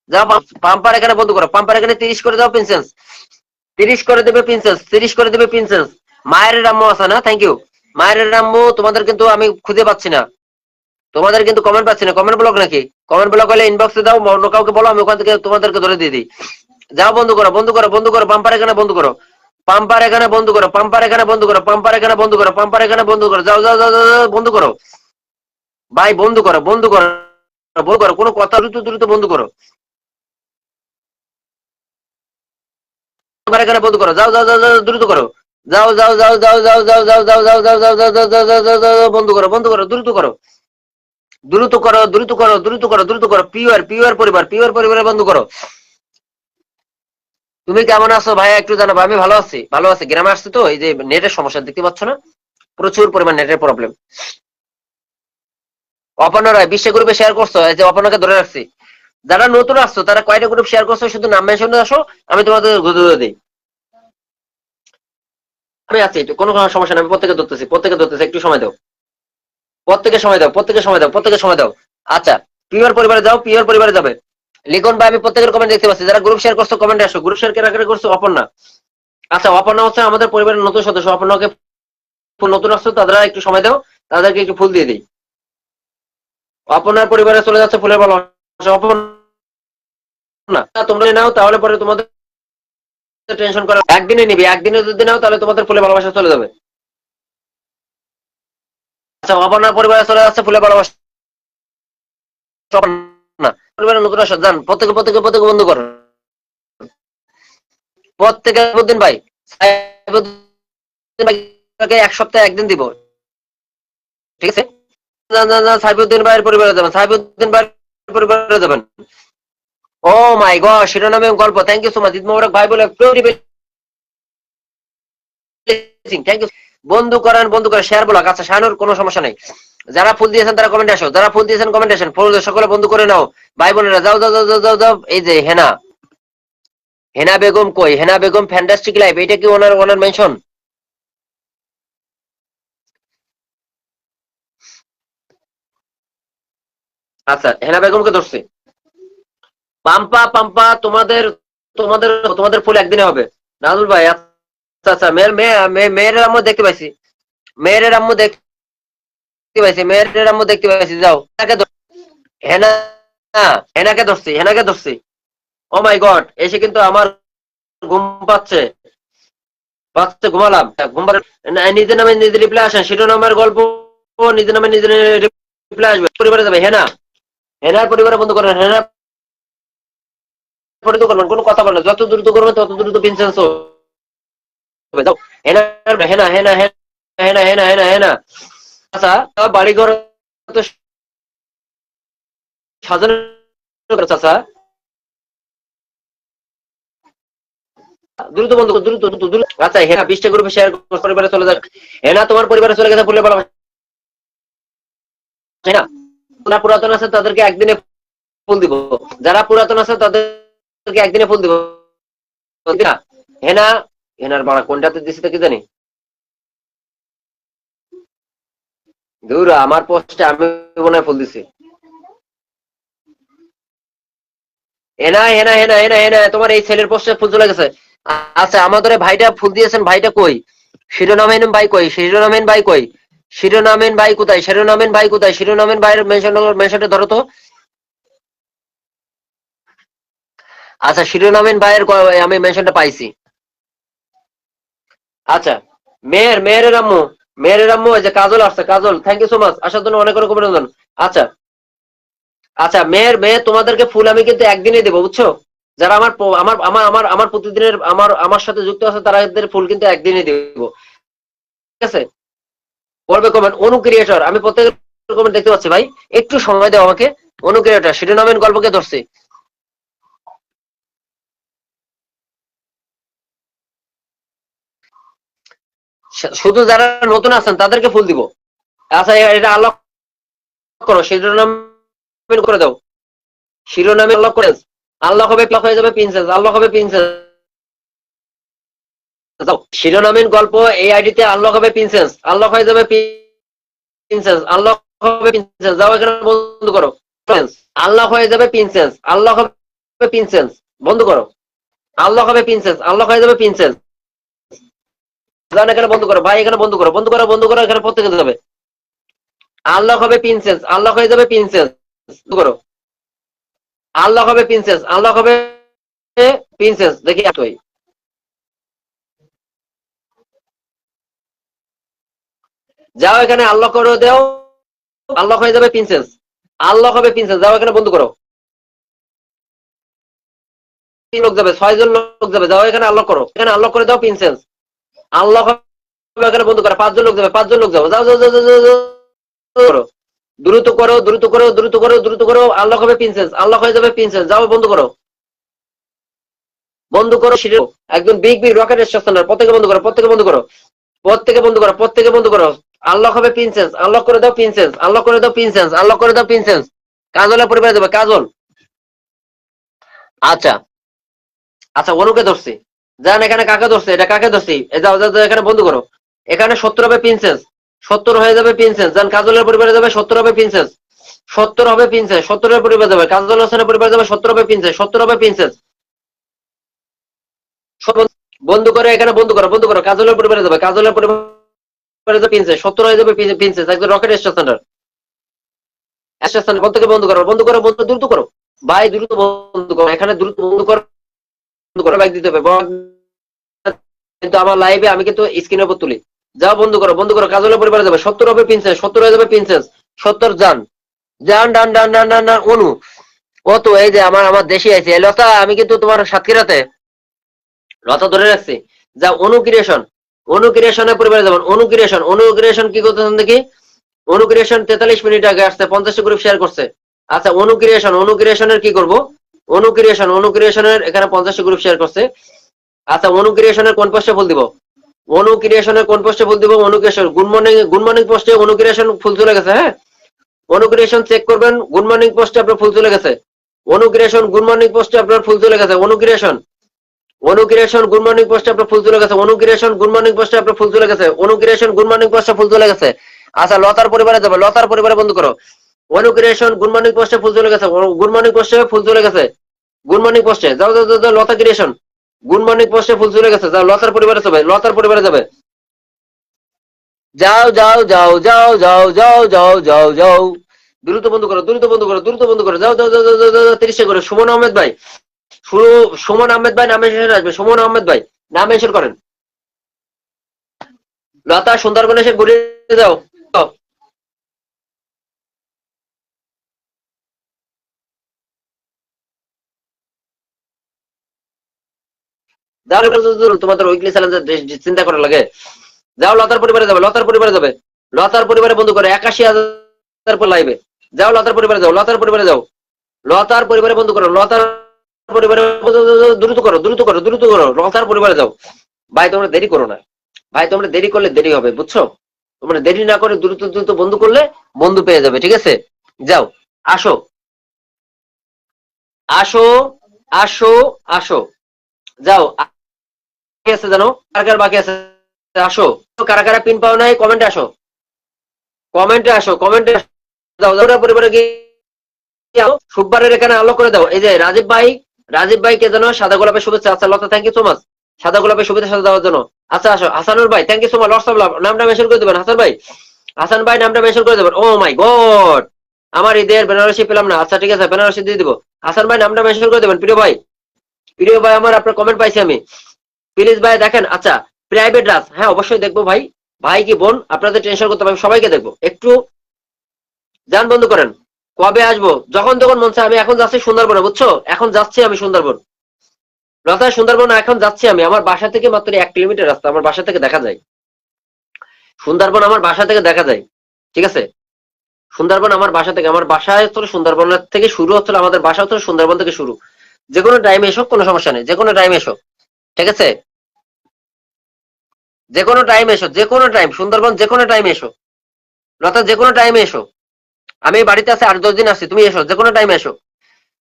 যাও পাম্পার এখানে বন্ধ করো, পাম্পার এখানে 30 করে দাও পিনসেন্স, 30 করে দেবে পিনসেন্স, 30 করে দেবে পিনসেন্স। মায়ের রাম্মু আছে না, থ্যাংক ইউ। মায়ের রাম্মু তোমাদের কিন্তু আমি খুঁজে পাচ্ছি না, তোমাদের কিন্তু কমেন্ট পাচ্ছি না, কমেন্ট ব্লক নাকি? কমেন্ট ব্লক হলে ইনবক্সে দাও, অন্য কাউকে বলো, আমি ওখান থেকে তোমাদেরকে ধরে দিয়ে দিই। যাও বন্ধ করো, বন্ধ করো, বন্ধ করো, পাম্পার এখানে বন্ধ করো, পাম্পার এখানে বন্ধ করো, পাম্পার এখানে বন্ধ করো, পাম্পার এখানে বন্ধ করো, পাম্পার এখানে বন্ধ করো, যাও যাও যাও যাও যাও, বন্ধ করো ভাই, বন্ধ করো, বন্ধ করো, বন্ধ করো, কোনো কথা দ্রুত দ্রুত বন্ধ করো, পাম্পার এখানে বন্ধ করো, যাও যাও যাও যাও, দ্রুত করো, যাও যাও যাও যাও যাও যাও যাও যাও যাও যাও যাও যাও যাও যাও যাও যাও যাও, বন্ধ করো, বন্ধ করো, দ্রুত করো, দ্রুত করো, দ্রুত করো, দ্রুত করো, দ্রুত করো। পিওর পিওর পরিবার, পিওর পরিবারে বন্ধ করো। তুমি কেমন আছো ভাইয়া একটু জানাবো। আমি ভালো আছি, ভালো আছি। গ্রামে আসছি তো, এই যে নেটের সমস্যা দেখতে পাচ্ছ না, প্রচুর পরিমাণ নেটের প্রবলেম। অপর্ণা রায় 20 গ্রুপে শেয়ার করছো, এই যে অপর্ণাকে ধরে রাখছি। যারা নতুন আসছো তারা কয়টা গ্রুপ শেয়ার করছো শুধু নাম মেনশন আসো, আমি তোমাদের গুজরে দিই। আমি আছি, কোনো কোনো সমস্যা নেই, আমি প্রত্যেকে ধরতেছি, প্রত্যেকে ধরতেছি, একটু সময় দাও, প্রত্যেকে সময় দাও, প্রত্যেকে সময় দাও, প্রত্যেকে সময় দাও। আচ্ছা পিওর পরিবারে যাও, পিওর পরিবারে যাবে। লিখন ভাই আমি প্রত্যেকের কমেন্ট দেখতে পাচ্ছি, যারা গ্রুপ শেয়ার করছো কমেন্টে আসো। গ্রুপ শেয়ার কেনা করছো অপর্ণা। আচ্ছা অপর্ণা হচ্ছে আমাদের পরিবারের নতুন সদস্য, অপর্ণাকে নতুন আসছো তারা একটু সময় দাও, তাদেরকে একটু ফুল দিয়ে দিই। অপর্ণার পরিবারে চলে যাচ্ছে ফুলের ভালোবাসা। অপর্ণা তোমরা নাও, তাহলে পরে তোমাদের টেনশন করা, একদিনে নিবি, একদিনে যদি নাও তাহলে তোমাদের ফুলের ভালোবাসা চলে যাবে। আচ্ছা অপর্ণার পরিবারে চলে যাচ্ছে ফুলের ভালোবাসা। অপর্ণা পরিবারের নতুন আসো, যান প্রত্যেকে প্রত্যেকে প্রত্যেকে বন্ধু করো, প্রত্যেকে। সাইফুদ্দিন ভাই, সাইফুদ্দিন ভাইকে 1 সপ্তাহে একদিন দিব, ঠিক আছে? না না না, সাইফুদ্দিন ভাইয়ের পরিবারে যাবেন, সাইফুদ্দিন ভাইয়ের পরিবারে যাবেন। ও মাই গড, শিরোনামে গল্প, thank you so much. Eid মোবারক ভাই বলে থ্যাংক ইউ। বন্ধু করেন, বন্ধু করে শেয়ার ব্লক। আচ্ছা শাহানুর কোনো সমস্যা নেই, যারা ফুল দিয়েছেন তারা কমেন্টে আসো, যারা ফুল দিয়েছেন কমেন্টে আসেন, ফুল সকলে বন্ধু করে নাও ভাই বোনেরা, যাও যাও যাও যাও যাও যাও। এই যে হেনা, হেনা বেগম কই? হেনা বেগম ফ্যান্টাস্টিক লাইফ, এটা কি ওনার ওনার মেনশন? আচ্ছা হেনা বেগমকে ধরছি। পাম্পা, পাম্পা তোমাদের তোমাদের তোমাদের ফুল একদিনে হবে। রাহুল ভাই আচ্ছা আচ্ছা, মেয়ের মেয়ের আম্মু দেখতে পাইছি, মেয়ের আম্মু দেখতে পাইছি, মেয়ের আম্মু দেখতে পাইছি, যাও হেনাকে হেনা, হেনাকে ধরছি, হেনাকে ধরছি। ও মাই গড, এসে কিন্তু আমার ঘুম পাচ্ছে, পাচ্ছে, ঘুমালাম, ঘুম নিজের নামে নিজে রিপ্লাই আসেন, শিরোনামের গল্প নিজের নামে নিজের রিপ্লাই আসবে। পরিবারে যাবে হেনা, হেনার পরিবারে বন্ধ করেন, হেনার পরিবারে করবেন, কোনো কথা বলেন, যত দ্রুত করবেন তত দ্রুত ভিনসেন্স হবে। যাও হেনা, হেনা হেনা হেনা হেনা হেনা হেনা হেনা। আচ্ছা বাড়িঘর তো সাজানো, চাচা দ্রুত বন্ধ করো, দ্রুত দ্রুত দ্রুত। আচ্ছা হেনা 20টা গ্রুপে শেয়ার পরিবারে চলে যাক। হেনা তোমার পরিবারে চলে গেছে ফুলের ভালোবাসা, তাই না? যারা পুরাতন আছে তাদেরকে একদিনে ফুল দিব, যারা পুরাতন আছে তাদেরকে একদিনে ফুল দিব, ঠিক না? হেনা, হেনার বাড়া কোনটাতে দিছি তো কি জানি, দূর আমার পোস্টে আমি মনে হয় ফুল দিছি। হেনা হেনা হেনা হেনা হেনা, তোমার এই ছেলের পোস্টে ফুল চলে গেছে। আচ্ছা আমাদের এই ভাইটা ফুল দিয়েছেন, ভাইটা কই? শিরোনামেন ভাই কই? শিরোনামেন ভাই কই? শিরোনামেন ভাই কোথায়? শিরোনামেন ভাই কোথায়? শিরোনামেন ভাইয়ের মেনশনটা ধরো তো। আচ্ছা শিরোনামেন ভাইয়ের আমি মেনশনটা পাইছি। আচ্ছা মেয়ের আম্মু, মেয়ের আম্মু, এই যে কাজল আসছে, কাজল থ্যাংক ইউ সো মাচ, আসার জন্য অনেক অনেক অভিনন্দন। আচ্ছা আচ্ছা মেয়ে তোমাদেরকে ফুল আমি কিন্তু একদিনে দেবো, বুঝছো? যারা আমার আমার আমার আমার আমার প্রতিদিনের আমার সাথে যুক্ত আছে তাদের ফুল কিন্তু একদিনে দেবো, ঠিক আছে? পড়বে কমেন্ট অনু ক্রিয়েটর, আমি প্রত্যেকের কমেন্ট দেখতে পাচ্ছি ভাই, একটু সময় দাও আমাকে। অনু ক্রিয়েটর শিরোনামের গল্পকে ধরছি। শুধু যারা নতুন আছেন তাদেরকে ফুল দিব। আচ্ছা এটা আনলক করো, শিরোনাম করে দাও, শিরোনামে আনলক করে আনলক হবে, ক্লক হয়ে যাবে প্রিন্সেস, আনলক হবে প্রিন্সেস। যাও শিরোনামীন গল্প এই আইডিতে আনলক হবে প্রিন্সেস, আনলক হয়ে যাবে প্রিন্সেস, আনলক হবে প্রিন্সেস। যাও এখানে বন্ধ করো, আনলক হয়ে যাবে প্রিন্সেস, আনলক হবে প্রিন্সেস, বন্ধ করো, আনলক হবে প্রিন্সেস, আনলক হয়ে যাবে প্রিন্সেস। যান এখানে বন্ধ করো ভাই, এখানে বন্ধ করো, বন্ধ করো, বন্ধ করো, এখানে প্রত্যেকে যাবে। আনলক হবে প্রিন্সেস, আনলক হয়ে যাবে প্রিন্সেস, বন্ধ করো, আনলক হবে প্রিন্সেস, আনলক হবে প্রিন্সেস। দেখি এতই যাও এখানে আনলক করে দাও, আনলক হয়ে যাবে প্রিন্সেস, আনলক হবে প্রিন্সেস। যাও এখানে বন্ধ করো, 3 লোক যাবে, 6 জন লোক যাবে। যাও এখানে আনলক করো, এখানে আনলক করে দাও প্রিন্সেস, আনলক হবে, এখানে বন্ধ করো, 5 জন লোক যাবে, 5 জন লোক যাও, যাও যাও যাও যাও, যাও, করো, দ্রুত করো, দ্রুত করো, দ্রুত করো, দ্রুত করো, আনলক হবে প্রিন্সেস, আনলক হয়ে যাবে প্রিন্সেস। যাও বন্ধ করো, বন্ধ করো, একদম বিগ বিগ রকেট স্টেশনার, প্রত্যেকে বন্ধ করো, প্রত্যেকে বন্ধ করো, প্রত্যেকে বন্ধ করো, প্রত্যেকে বন্ধ করো। আনলক হবে প্রিন্সেস, আনলক করে দাও প্রিন্সেস, আনলক করে দাও প্রিন্সেস, আনলক করে দাও প্রিন্সেস। কাজলের পরিবারে যাবে, কাজল। আচ্ছা আচ্ছা, অনুকে ধরছি, যান এখানে কাকে ধরছে, এটা কাকে ধরছি, যাও যাও যাও, এখানে বন্ধ করো, এখানে 70 হবে প্রিন্সেস, 70 হয়ে যাবে প্রিন্সেস। যান কাজলের পরিবারে যাবে, 70 হবে প্রিন্সেস, 70 হবে প্রিন্সেস, 70 এর পরিবারে যাবে, কাজল হোসেনের পরিবারে যাবে, 70 হবে প্রিন্সেস, 70 হবে প্রিন্সেস। বন্ধ করে এখানে বন্ধ করো, বন্ধ করো, কাজলের পরিবারে যাবে, কাজলের পরিবারে যাবে প্রিন্সেস, 70 হয়ে যাবে প্রিন্সেস, একদম রকেট স্টেশনার স্টেশন। থেকে বন্ধ করো, বন্ধ করো, বন্ধ, দ্রুত করো ভাই, দ্রুত বন্ধ করো, এখানে দ্রুত বন্ধ করো, বন্ধ করো, ব্যাগ দিতে হবে কিন্তু আমার লাইভে আমি কিন্তু স্ক্রিনের উপর তুলি। যাও বন্ধ করো, বন্ধ করো, কাজলের পরিবারে যাবে, 70 হবে প্রিন্সেস, 70 হয়ে যাবে প্রিন্সেস, 70 যান যান, ডান ডান ডান ডান ডান। অনু ও তো এই যে আমার আমার দেশে আছে লতা, আমি কিন্তু তোমার সাতক্ষীরাতে লতা ধরে রাখছি। যা অনুক্রিয়েশন, অনুক্রিয়েশনের পরিবারে যাবেন, অনুক্রিয়েশন, অনুক্রিয়েশন কি করতেছেন দেখি, অনুক্রিয়েশন 43 মিনিট আগে আসছে, 50 গ্রুপ শেয়ার করছে। আচ্ছা অনুক্রিয়েশন, অনুক্রিয়েশনের কি করব, অনুক্রিয়েশন, অনুক্রিয়েশনের এখানে 50 গ্রুপ শেয়ার করছে। আচ্ছা অনুক্রিয়েশনের কোন পোস্টে ফুল দিব, অনুক্রিয়েশনের কোন পোস্টে ফুল দিব, অনুক্রিয়েশন গুড মর্নিং পোস্টে অনুক্রিয়েশন ফুল চলে গেছে। হ্যাঁ অনুক্রিয়েশন চেক করবেন, গুড মর্নিং পোস্টে আপনার ফুল চলে গেছে, অনুক্রিয়েশন গুড মর্নিং পোস্টে আপনার ফুল চলে গেছে, অনুক্রিয়েশন, অনুক্রিয়েশন গুড মর্নিং পোস্টে আপনার ফুল চলে গেছে, অনুক্রিয়েশন গুড মর্নিং পোস্টে আপনার ফুল চলে গেছে, অনুক্রিয়েশন গুড মর্নিং পোস্টে ফুল চলে গেছে। আচ্ছা লতার পরিবারে যাবে, লতার পরিবারে বন্ধ করো, অনুক্রিয়েশন গুড মর্নিং পোস্টে ফুল চলে গেছে, গুড মর্নিং পোস্টে ফুল চলে গেছে, গুড মর্নিং পোস্টে যাও যাও যাও, লতা ক্রিয়েশন গুড মর্নিং পোস্টে ফুল চলে গেছে। যাও লতার পরিবারে যাবে, লতার পরিবারে যাবে, যাও যাও যাও যাও যাও যাও যাও যাও যাও, দ্রুত বন্ধ করো, দ্রুত বন্ধ করো, দ্রুত বন্ধ করো, যাও যাও যাও যাও যাও, 30 করে। সুমন আহমেদ ভাই, সুমন আহমেদ ভাই নামে মেনশন আসবে, সুমন আহমেদ ভাই নাম মেনশন করেন। লতা সুন্দরবনে এসে ঘুরে যাও, তোমাদের উইকলি চ্যালেঞ্জের চিন্তা করা লাগে। যাও লতার পরিবারে যাবে, লতার পরিবারে যাবে, লতার পরিবারে বন্ধ করে 81,000 পর লাইবে। যাও লতার পরিবারে যাও, লতার পরিবারে যাও, লতার পরিবারে বন্ধ করো, লতার পরিবারে দ্রুত করো, দ্রুত করো, দ্রুত করো, লতার পরিবারে যাও। ভাই তোমরা দেরি করো না ভাই, তোমরা দেরি করলে দেরি হবে বুঝছো, তোমরা দেরি না করে দ্রুত দ্রুত বন্ধ করলে বন্ধু পেয়ে যাবে, ঠিক আছে। যাও আসো আসো আসো আসো, যাও বাকি আছে জানো, কার কার বাকি আছে আসো, কারা কারা পিন পাও নাই কমেন্টে আসো, কমেন্টে আসো, কমেন্টে যাও, যাও পরিবারে গিয়ে সুব্বারের এখানে আলো করে দাও। এই যে রাজীব ভাই, রাজীব ভাই কে যেন সাদা গোলাপের শুভেচ্ছা। আচ্ছা লতা থ্যাংক ইউ সো মাচ সাদা গোলাপের শুভেচ্ছা সাথে দেওয়ার জন্য। আচ্ছা আসো হাসানুর ভাই thank you so much, lots of love, নামটা মেনশন করে দেবেন হাসান ভাই, হাসান ভাই নামটা মেনশন করে দেবেন। ও মাই গড আমার ঈদের বেনারসি পেলাম না, আচ্ছা ঠিক আছে বেনারসি দিয়ে দিব, হাসান ভাই নামটা মেনশন করে দেবেন। প্রিয় ভাই, প্রিয় ভাই আমার আপনার কমেন্ট পাইছি আমি, প্লিজ ভাই দেখেন। আচ্ছা প্রাইভেট রাস, হ্যাঁ অবশ্যই দেখবো ভাই, ভাই কি বোন আপনাদের টেনশন করতে হবে, সবাইকে দেখবো। একটু যান বন্ধ করেন, কবে আসবো যখন তখন মন চায়। আমি এখন যাচ্ছি সুন্দরবনে বুঝছো, এখন যাচ্ছি আমি সুন্দরবন, লতা সুন্দরবন এখন যাচ্ছি আমি। আমার বাসা থেকে মাত্র 1 কিলোমিটার রাস্তা, আমার বাসা থেকে দেখা যায় সুন্দরবন, আমার বাসা থেকে দেখা যায়, ঠিক আছে। সুন্দরবন আমার বাসা থেকে, আমার বাসায় হচ্ছে সুন্দরবনের থেকে শুরু হচ্ছে, আমাদের বাসা হচ্ছে সুন্দরবন থেকে শুরু। যে কোনো টাইমে এসো, কোনো সমস্যা নেই, যে কোনো টাইমে এসো, ঠিক আছে। যে কোনো টাইম এসো, যে কোনো টাইম, সুন্দরবন যে কোনো টাইম এসো, লতা যে কোনো টাইমে এসো, আমি বাড়িতে আছি, 8-10 দিন আসছি, তুমি এসো, যে কোনো টাইমে এসো,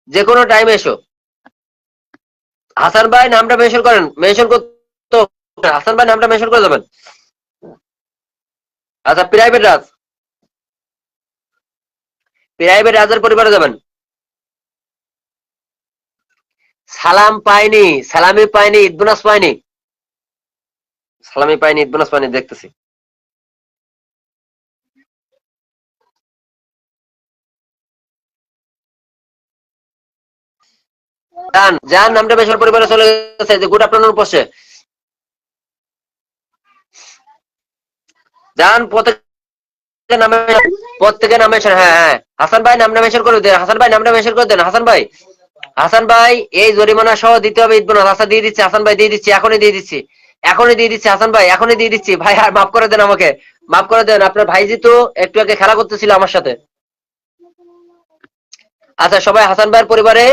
যে কোনো টাইমে এসো। হাসান ভাই নামটা মেনশন করেন, মেনশন করতে হবে না, হাসান ভাই নামটা মেনশন করে দেবেন। আচ্ছা, প্রাইভেট রাজ, প্রাইভেট রাজের পরিবারে যাবেন। সালাম পাইনি, সালামি পাইনি, ঈদ বোনাস পাইনি, সালামি পাইনি, ঈদ বোনাস পাইনি, দেখতেছি। জান জান নামটা মেনশন পরিবারে চলে গেছে, যে গুড আফটারনুন পোস্টে জান, প্রত্যেকের নামে, হ্যাঁ হ্যাঁ, হাসান ভাই নামটা মেনশন করে দেন, হাসান ভাই নামটা মেনশন করে দেন, হাসান ভাই, হাসান ভাই এই জরিমানা সহ দিতে হবে ঈদ বোনাস। আচ্ছা দিয়ে দিচ্ছি হাসান ভাই, দিয়ে দিচ্ছি, এখনই দিয়ে দিচ্ছি, এখনই দিয়ে দিচ্ছি হাসান ভাই, এখনই দিয়ে দিচ্ছি ভাই। আর মাফ করে দেন আমাকে, মাফ করে দেন, আপনার ভাইজি তো একটু আগে খেলা করতেছিল আমার সাথে। আচ্ছা সবাই হাসান ভাইয়ের পরিবারে,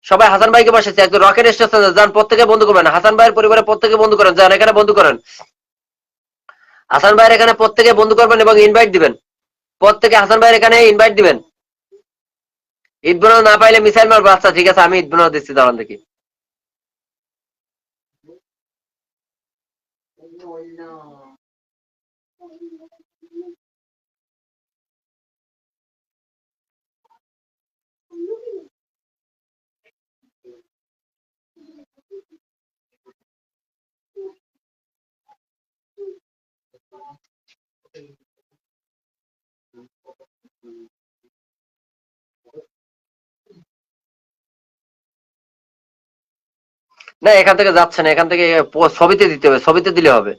সবাই হাসান ভাইকে বসেছে, একদম রকেট স্টেশনে যান, প্রত্যেকে বন্ধু করবেন, হাসান ভাইয়ের পরিবারে প্রত্যেকে বন্ধু করেন, যান এখানে বন্ধু করেন, হাসান ভাইয়ের এখানে প্রত্যেকে বন্ধু করবেন এবং ইনভাইট দিবেন, প্রত্যেকে হাসান ভাইয়ের এখানে ইনভাইট দিবেন। ঈদ বোনাস না পাইলে মিসাইল মারবো। আচ্ছা ঠিক আছে, আমি ঈদ বোনাস দিচ্ছি, দাঁড়ান দেখি। না এখান থেকে যাচ্ছে না, এখান থেকে ছবিতে দিতে হবে, ছবিতে দিলে হবে।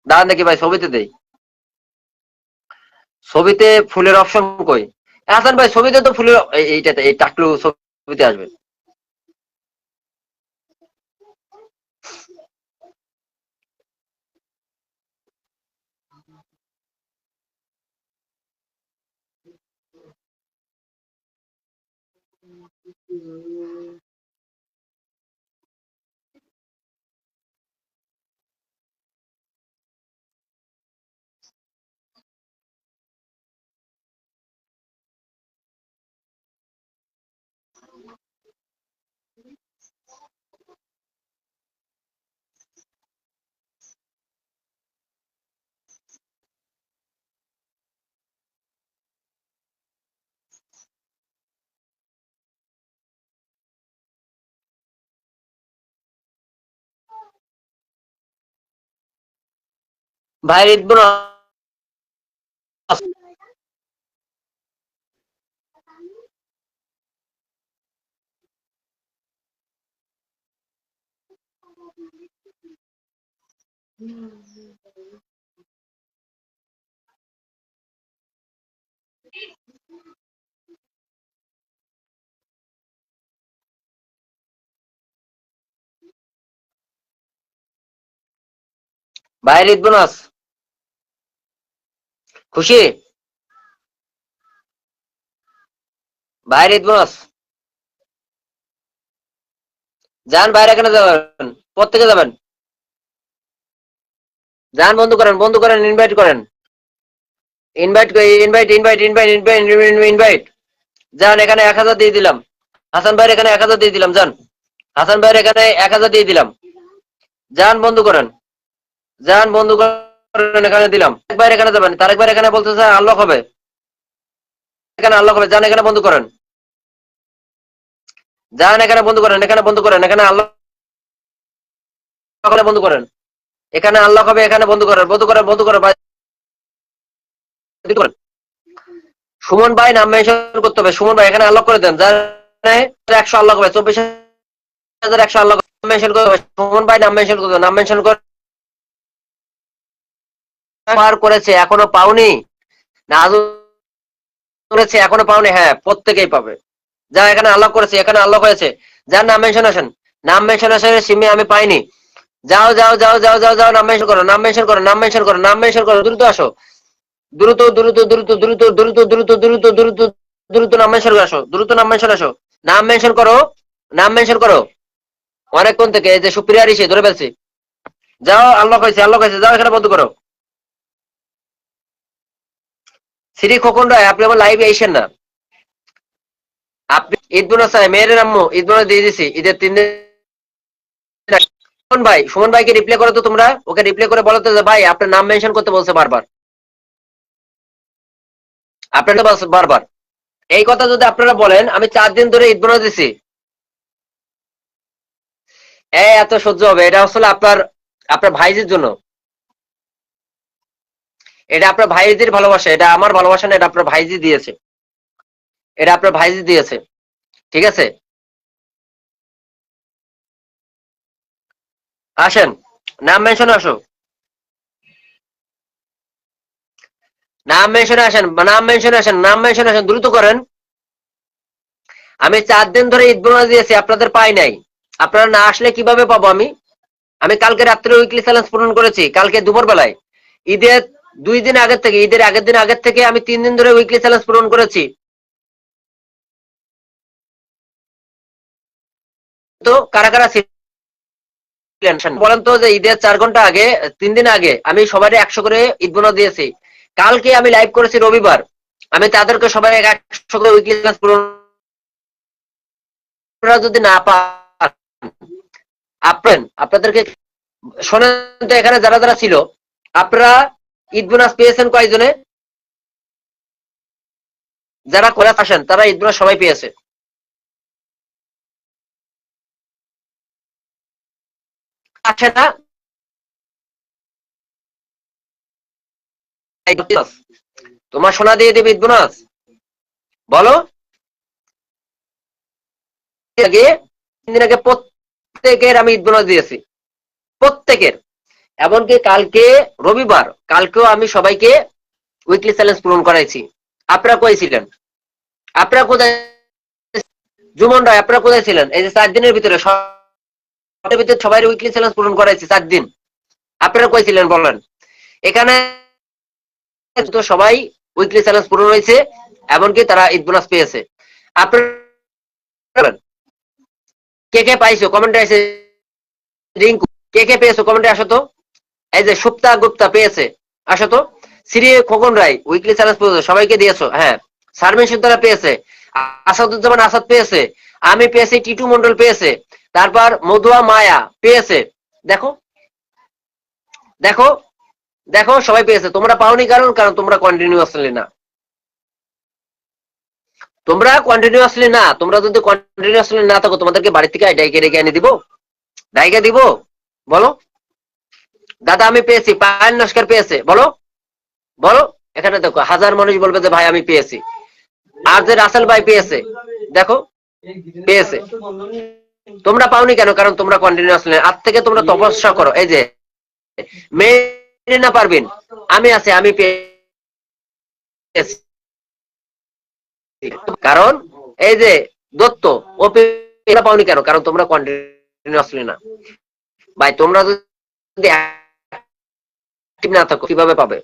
দাঁড়ান দেখি ভাই, ছবিতে দেই, ছবিতে ফুলের অপশন কই? হাসান ভাই ছবিতে তো ফুলের এইটাতে, এই টাকলু ছবিতে আসবে। ভাইয়ের ঈদ বোনাস, ভাইয়ের ঈদ বোনাস, খুশি, ভাইয়ের ঈদ বোনাস, যান বাইরে, এখানে যাবেন, প্রত্যেকে যাবেন, যান বন্ধু করেন, বন্ধু করেন, ইনভাইট করেন, invite invite invite invite invite invite. যান এখানে 1000 দিয়ে দিলাম, হাসান ভাইয়ের এখানে 1000 দিয়ে দিলাম, যান হাসান ভাইয়ের এখানে 1000 দিয়ে দিলাম, যান বন্ধু করেন, যান বন্ধু করেন, এখানে দিলাম। একবার এখানে যাবেন, তারেকবার এখানে বলতেছে আনলক হবে, এখানে আনলক হবে, যান এখানে বন্ধু করেন, যান এখানে বন্ধু করেন, এখানে বন্ধু করেন, এখানে আনলক হলে বন্ধু করেন, এখানে আনলক হবে, এখানে বন্ধু করেন, বন্ধু করেন, বন্ধু করেন ভাই, করেন। সুমন ভাই নাম মেনশন করতে হবে, সুমন ভাই এখানে আনলক করে দেন, যান 100 আনলক হবে, 24,100 আনলক মেনশন করতে হবে, সুমন ভাই নাম মেনশন করতে হবে, নাম মেনশন করে পার করেছে এখনো পাওনি না, আজও করেছে এখনো পাওনি, হ্যাঁ প্রত্যেকেই পাবে, যা এখানে আনলক করেছে, এখানে আনলক হয়েছে, যার নাম মেনশন আসেন, নাম মেনশন আসেন, সিমে আমি পাইনি, যাও যাও যাও যাও যাও যাও, নাম মেনশন করো, নাম মেনশন করো, নাম মেনশন করো, নাম মেনশন করো, দ্রুত আসো, দ্রুত দ্রুত দ্রুত দ্রুত দ্রুত দ্রুত দ্রুত দ্রুত দ্রুত নাম মেনশন করে আসো, দ্রুত নাম মেনশন আসো, নাম মেনশন করো, নাম মেনশন করো, অনেকক্ষণ থেকে এই যে সুপ্রিয়ার এসে ধরে ফেলছি, যাও, আনলক হয়েছে, আনলক হয়েছে, যাও এখানে বন্ধ করো। শ্রী খোকন রায়, আপনি আমার লাইভে এসেন না। আপনি ঈদ বোনাস চাই, মেয়ের আম্মু ঈদ বোনাস দিয়ে দিছি, ঈদের 3 দিন। সুমন ভাই, সুমন ভাইকে রিপ্লাই করো তো তোমরা, ওকে রিপ্লাই করে বলো তো যে ভাই আপনার নাম মেনশন করতে বলছে বারবার, আপনার নাম বলছে বারবার। এই কথা যদি আপনারা বলেন, আমি 4 দিন ধরে ঈদ বোনাস দিছি, এত সহ্য হবে? এটা আসলে আপনার আপনার ভাইজির জন্য, এটা আপনার ভাইজির ভালোবাসা, এটা আমার ভালোবাসা না, এটা আপনার ভাইজি দিয়েছে, এটা আপনার ভাইজি দিয়েছে, ঠিক আছে? আসেন, নাম মেনশনে আসো, নাম মেনশনে আসেন, নাম মেনশনে আসেন, নাম মেনশনে আসেন, দ্রুত করেন। আমি 4 দিন ধরে ঈদ বোনাস দিয়েছি, আপনাদের পাই নাই। আপনারা না আসলে কিভাবে পাবো আমি? আমি কালকে রাত্রে উইকলি চ্যালেঞ্জ পূরণ করেছি, কালকে দুপুর বেলায়। ঈদের 2 দিন আগের থেকে, ঈদের আগের দিন আগের থেকে আমি 3 দিন ধরে উইকলি চ্যালেঞ্জ পূরণ করেছি। তো কারা কারা ছিলেন বলেন তো, যে ঈদের 4 ঘন্টা আগে, 3 দিন আগে আমি সবাই 100 করে ঈদ বোনাস দিয়েছি। কালকে আমি লাইভ করেছি রবিবার, আমি তাদেরকে সবাই 100 করে উইকলি চ্যালেঞ্জ পূরণ। আপনারা যদি না পান, আপনাদেরকে শোনেন তো, এখানে যারা যারা ছিল, আপনারা ঈদ বোনাস পেয়েছেন কয়জনে? যারা করে আসেন তারা ঈদ বোনাস সবাই পেয়েছে। আসে না? তোমার সোনা দিয়ে দেবে ঈদ বোনাস, বলো। আগে 3 দিন আগে প্রত্যেকের আমি ঈদ বোনাস দিয়েছি, প্রত্যেকের। এমনকি কালকে রবিবার, কালকেও আমি সবাইকে উইকলি চ্যালেঞ্জ পূরণ করাইছি। আপনারা কই ছিলেন? আপনারা কোথায়? জুমন রায়, আপনারা কোথায় ছিলেন? এই যে 4 দিনের ভিতরে সবাই উইকলি চ্যালেঞ্জ পূরণ করাইছি 4 দিন। আপনারা কই ছিলেন বলেন? এখানে তো সবাই উইকলি চ্যালেঞ্জ পূরণ হয়েছে, এমনকি তারা ঈদ বোনাস পেয়েছে। আপনারা কে কে পাইছো কমেন্টে এসে, রিঙ্কু কে কে পেয়েছো কমেন্টে আসো তো। এই যে সুপ্তা গুপ্তা পেয়েছে, আসো তো। শ্রী খোকন রায় উইকলি চ্যালেঞ্জ পেয়েছে, সবাইকে দিয়েছো, হ্যাঁ। শারমিন সুদ্দারা পেয়েছে, আসাদুজ্জামান আসাদ পেয়েছে, আমি পেয়েছি, টিটু মন্ডল পেয়েছে, তারপর মধুয়া মায়া পেয়েছে। দেখো, দেখো, দেখো, সবাই পেয়েছে। তোমরা পাওনি কারণ কারণ তোমরা কন্টিনিউয়াসলি না, তোমরা কন্টিনিউয়াসলি না। তোমরা যদি কন্টিনিউয়াসলি না থাকো, তোমাদেরকে বাড়ি থেকে ডাইকে ডেকে এনে দিব? ডাইকে দিব? বলো। দাদা আমি পেয়েছি, পায়েল নস্কর পেয়েছে, বলো, বলো। এখানে দেখো, হাজার মানুষ বলবে যে ভাই আমি পেয়েছি। আর যে রাসেল ভাই পেয়েছে, দেখো, পেয়েছে। তোমরা পাওনি কেন? কারণ তোমরা কন্টিনিউয়াসলি। আজ থেকে তোমরা তপস্যা করো। এই যে মেরিনা পারবিন, আমি আছি, আমি পেয়েছি। কারণ এই যে দত্ত, ও পাওনি কেন? কারণ তোমরা কন্টিনিউয়াসলি না। ভাই তোমরা যদি অ্যাক্টিভ না থাকো কিভাবে পাবে?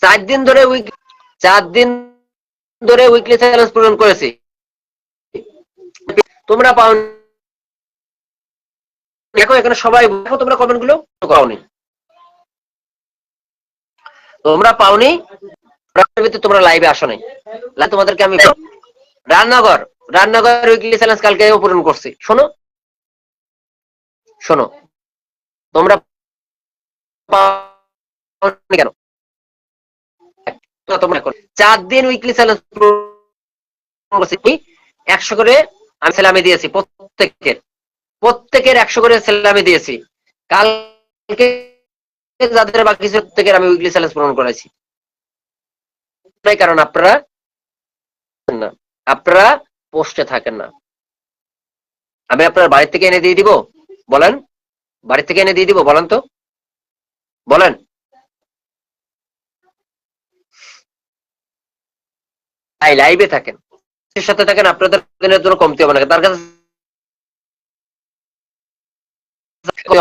4 দিন ধরে 4 দিন ধরে উইকলি চ্যালেঞ্জ পূরণ করেছি, তোমরা পাওনি। দেখো এখানে সবাই, দেখো তোমরা কমেন্ট গুলো পাওনি, তোমরা পাওনি। তোমরা লাইভে আসো নাই, তোমাদেরকে আমি রান্নাঘর, রান্নাঘর উইকলি চ্যালেঞ্জ কালকে পূরণ করছি। শোনো, শোনো, তোমরা পাওনি কেন? তোমরা 4 দিন উইকলি চ্যালেঞ্জ পূরণ করছি, 100 করে আমি সেলামি দিয়েছি প্রত্যেকের, প্রত্যেকের 100 করে সেলামি দিয়েছি। কালকে যাদের বাকি ছিল প্রত্যেকের আমি উইকলি চ্যালেঞ্জ পূরণ করেছি। কারণ আপনারা না, আপনারা পোস্টে থাকেন না। আমি আপনার বাড়ি থেকে এনে দিয়ে দিব? বলেন, বাড়ি থেকে এনে দিয়ে দিব? বলেন তো, বলেন। তাই লাইভে থাকেন, এর সাথে থাকেন, আপনাদের দিনের জন্য কমতি হবে না, তার কাছে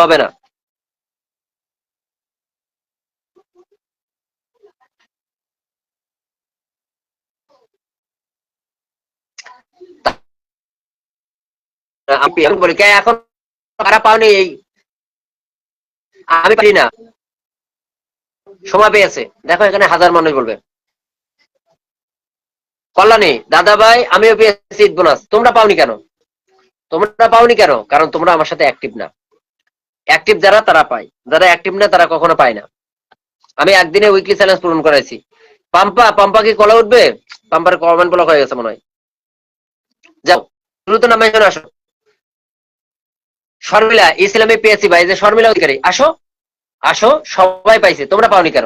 হবে না। আমি বলি কে এখন কারা পাওনি, এই আমি পারি না, সময় পেয়েছে। দেখো এখানে হাজার মানুষ বলবে কল্যাণী দাদা ভাই আমিও পেয়েছি ঈদ বোনাস, তোমরা পাওনি কেন? তোমরা পাওনি কেন? কারণ তোমরা আমার সাথে অ্যাক্টিভ না। অ্যাক্টিভ যারা তারা পায়, যারা অ্যাক্টিভ না তারা কখনো পায় না। আমি একদিনে উইকলি চ্যালেঞ্জ পূরণ করাইছি। পাম্পা কি কলা উঠবে? পাম্পার কমেন্ট ব্লক হয়ে গেছে মনে হয়। যাও দ্রুত নামে আসো। শর্মিলা ইসলামী পেয়েছি ভাই, যে শর্মিলা অধিকারী আসো আসো, সবাই পাইছে, তোমরা পাওনি কেন?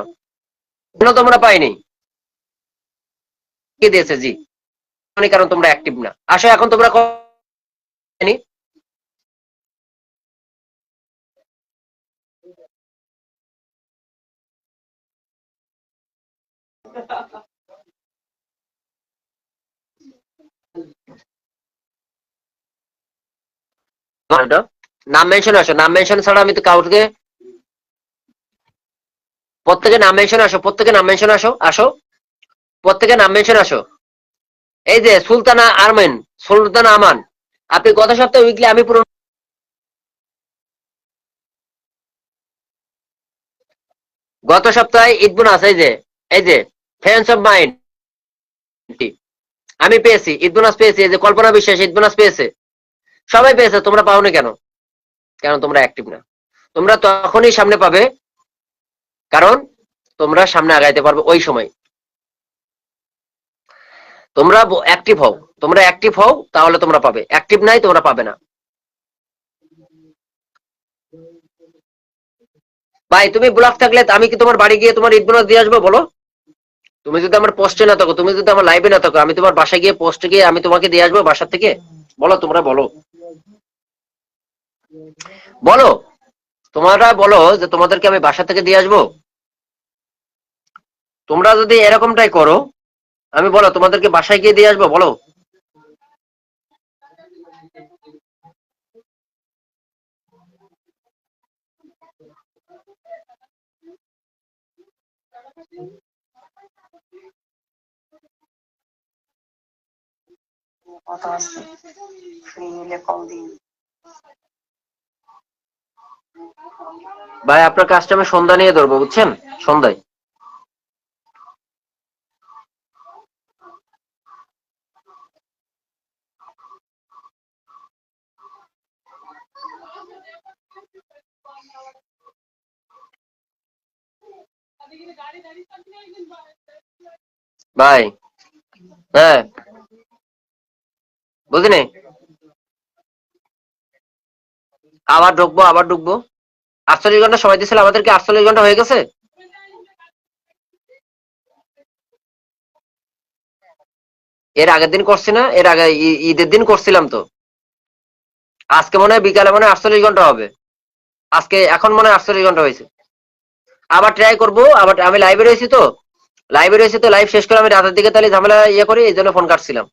কেন তোমরা পাইনি? কে দিয়েছে জি? কারণ তোমরা অ্যাক্টিভ না। আসো এখন তোমরা পাইনি। নাম মেনশন আসো, নাম মেনশন ছাড়া আমি তো কাউকে, প্রত্যেকে নাম মেনশন আসো, প্রত্যেকে নাম মেনশন আসো, আসো প্রত্যেকে নাম মেনশন আসো। এই যে সুলতানা আরমেন, সুলতানা আমান, আপনি গত সপ্তাহে উইকলি আমি পুরো গত সপ্তাহে ঈদ বোনাস, এই যে ফ্রেন্ডস অফ মাইন্ড আমি পেয়েছি, ঈদ বোনাস পেয়েছি। এই যে কল্পনা বিশ্বাস ঈদ বোনাস পেয়েছে, সবাই পেয়েছে, তোমরা পাওনি কেন? কারণ তোমরা অ্যাক্টিভ না। তোমরা তখনই সামনে পাবে কারণ তোমরা সামনে আগাইতে পারবে ওই সময়। তোমরা অ্যাক্টিভ হও, তোমরা অ্যাক্টিভ হও, তাহলে তোমরা পাবে। অ্যাক্টিভ নাই তোমরা পাবে না। ভাই তুমি ব্লক থাকলে আমি কি তোমার বাড়ি গিয়ে তোমার ঈদ বোনাস দিয়ে আসবো বলো? তুমি যদি আমার পোস্টে না থাকো, তুমি যদি আমার লাইভে না থাকো, আমি তোমার বাসায় গিয়ে পোস্টে গিয়ে আমি তোমাকে দিয়ে আসবো বাসা থেকে? বলো, তোমরা বলো, বলো, তোমরা বলো যে তোমাদেরকে আমি বাসা থেকে দিয়ে আসবো। তোমরা যদি এরকমটাই করো, আমি বলো তোমাদেরকে বাসায় গিয়ে দিয়ে আসবো, বলো। কথা আছে, ফ্রি হলে কল দিন। ভাই আপনার কাজটা আমি সন্ধ্যা নিয়ে ধরবো, বুঝছেন? সন্ধ্যায়। ভাই হ্যাঁ বুঝিনি, আবার ঢুকবো, আবার ঢুকবো। 48 ঘন্টা সময় দিয়েছিল আমাদেরকে, 48 ঘন্টা হয়ে গেছে। এর আগের দিন করছি না? এর আগে ঈদের দিন করছিলাম তো। আজকে মনে হয় বিকালে মনে হয় 48 ঘন্টা হবে। আজকে এখন মনে হয় 48 ঘন্টা হয়েছে। আবার ট্রাই করবো। আবার আমি লাইভে রয়েছি তো, লাইভ শেষ করে আমি রাতের দিকে তাহলে ঝামেলা ইয়ে করি, এই জন্য ফোন কাটছিলাম।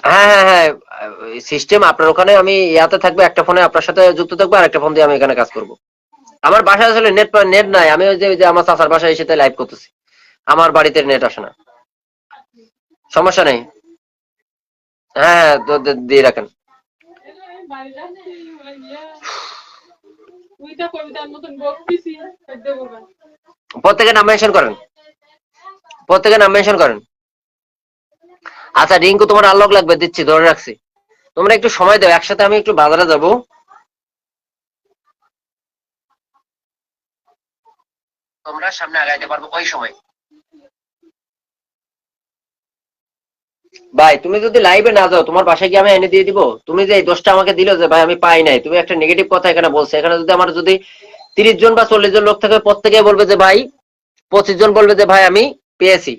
হ্যাঁ হ্যাঁ হ্যাঁ, সিস্টেম আপনার ওখানে, আমি ইয়াতে থাকবো, একটা ফোনে আপনার সাথে যুক্ত থাকবো, আর একটা ফোন দিয়ে আমি এখানে কাজ করবো। আমার বাসায় আসলে নেট নাই। আমি ওই যে আমার চাচার বাসায় এসে লাইভ করতেছি, আমার বাড়িতে নেট আসে না। সমস্যা নেই। হ্যাঁ হ্যাঁ, দিয়ে রাখেন। প্রত্যেকে নাম মেনশন করেন, প্রত্যেকে নাম মেনশন করেন। আচ্ছা রিঙ্কু তোমার আনলক লাগবে, দিচ্ছি, ধরে রাখছি। তোমরা একটু সময় দাও, একসাথে আমি একটু বাজারে যাব। তোমরা সামনে আগাইতে পারবো ওই সময়। ভাই তুমি যদি লাইভে না যাও, তোমার বাসায় গিয়ে আমি এনে দিয়ে দিব। তুমি যে এই দোষটা আমাকে দিলো যে ভাই আমি পাই নাই, তুমি একটা নেগেটিভ কথা এখানে বলছো। এখানে যদি আমার যদি 30 জন বা 40 জন লোক থাকে, প্রত্যেকে বলবে যে ভাই, 25 জন বলবে যে ভাই আমি পেয়েছি।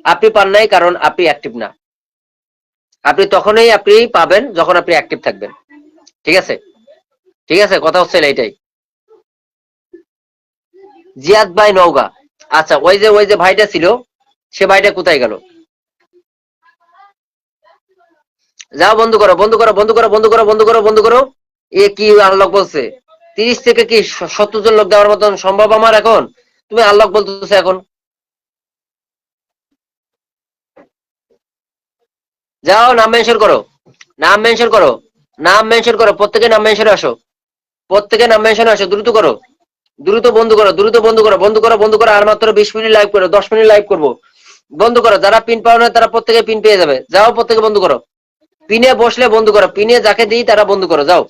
আপনি পান নাই কারণ আপনি অ্যাক্টিভ না। আপনি তখনই আপনি পাবেন যখন আপনি অ্যাক্টিভ থাকবেন। ঠিক আছে, ঠিক আছে, কথা হচ্ছে এইটাই। জিয়াদ ভাই নওগাঁ। আচ্ছা ওই যে ভাইটা ছিল, সে ভাইটা কোথায় গেল? যাও বন্ধু করো, বন্ধু করো, বন্ধু করো, বন্ধু করো, বন্ধু করো, বন্ধু করো। এ কি আনলক বলছে? 30 থেকে কি 70 জন লোক দেওয়ার মতন সম্ভব আমার এখন? তুমি আনলক বলতেছো এখন? যাও নাম মেনশন করো, নাম মেনশন করো, নাম মেনশন করো, প্রত্যেকে নাম মেনশনে আসো, প্রত্যেকে নাম মেনশনে আসো, দ্রুত করো, দ্রুত বন্ধ করো, দ্রুত বন্ধ করো, বন্ধ করো, বন্ধ করো, আর মাত্র 20 মিনিট লাইভ করো, 10 মিনিট লাইভ করবো, বন্ধ করো। যারা পিন পাও না তারা প্রত্যেকে পিন পেয়ে যাবে, যাও প্রত্যেকে বন্ধ করো, পিনে বসলে বন্ধ করো, পিনে যাকে দিই তারা বন্ধ করো, যাও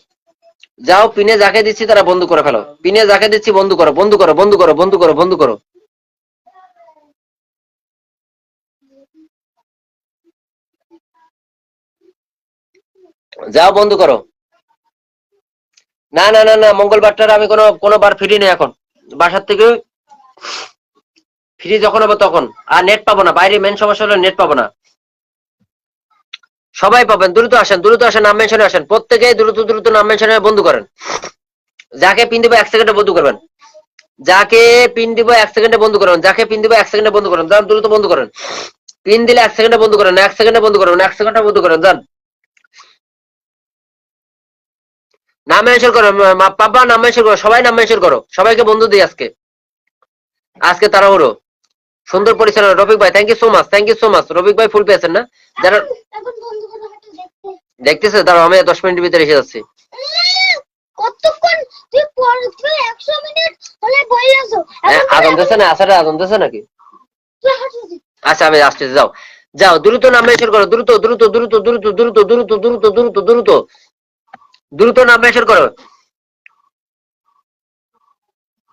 যাও, পিনে যাকে দিচ্ছি তারা বন্ধ করে ফেলো, পিনে যাকে দিচ্ছি বন্ধ করো, বন্ধ করো, বন্ধ করো, বন্ধ করো, বন্ধ করো, যাও বন্ধ করো। না না না না, মঙ্গলবারটার আমি কোনো বার ফ্রি নেই এখন, বাসার থেকে ফ্রি যখন হবে তখন। আর নেট পাবো না, বাইরে মেন সমস্যা হলো নেট পাবো না। সবাই পাবেন, দ্রুত আসেন, দ্রুত আসেন, নাম মেনশনে আসেন, প্রত্যেকে দ্রুত দ্রুত নাম মেনশনে বন্ধ করেন। যাকে পিন দিব 1 সেকেন্ডে বন্ধ করবেন, যাকে পিন দিব 1 সেকেন্ডে বন্ধ করবেন, যাকে পিন দিব 1 সেকেন্ডে বন্ধ করেন, যান দ্রুত বন্ধ করেন। পিন দিলে 1 সেকেন্ডে বন্ধ করেন, 1 সেকেন্ডে বন্ধ করেন, 1 সেকেন্ডে বন্ধ করেন, যান নাম মেনশন করো, পাপা নাম মেনশন করো, সবাই নাম মেনশন করো, সবাইকে বন্ধু দিই আজকে, আজকে তাড়াহুড়ো। সুন্দর পরিচালনা রফিক ভাই, thank you so much, thank you so much. Rafiq ভাই ফুল পেয়েছেন না? যারা এখন বন্ধ করে হাঁটু দেখতে। দেখতেছে দাঁড়াও, আমি 10 মিনিটের ভিতরে এসে যাচ্ছি। কতক্ষণ তুই 100 মিনিট হলে বই আসো। আদম দিচ্ছে না, আসারে আদম দিচ্ছে নাকি? তুই হাঁটু দেখ। আচ্ছা আমি আসতেছি, যাও যাও, দ্রুত নাম মেনশন করো, দ্রুত দ্রুত দ্রুত দ্রুত দ্রুত দ্রুত দ্রুত দ্রুত দ্রুত দ্রুত নাম মেনশন করো,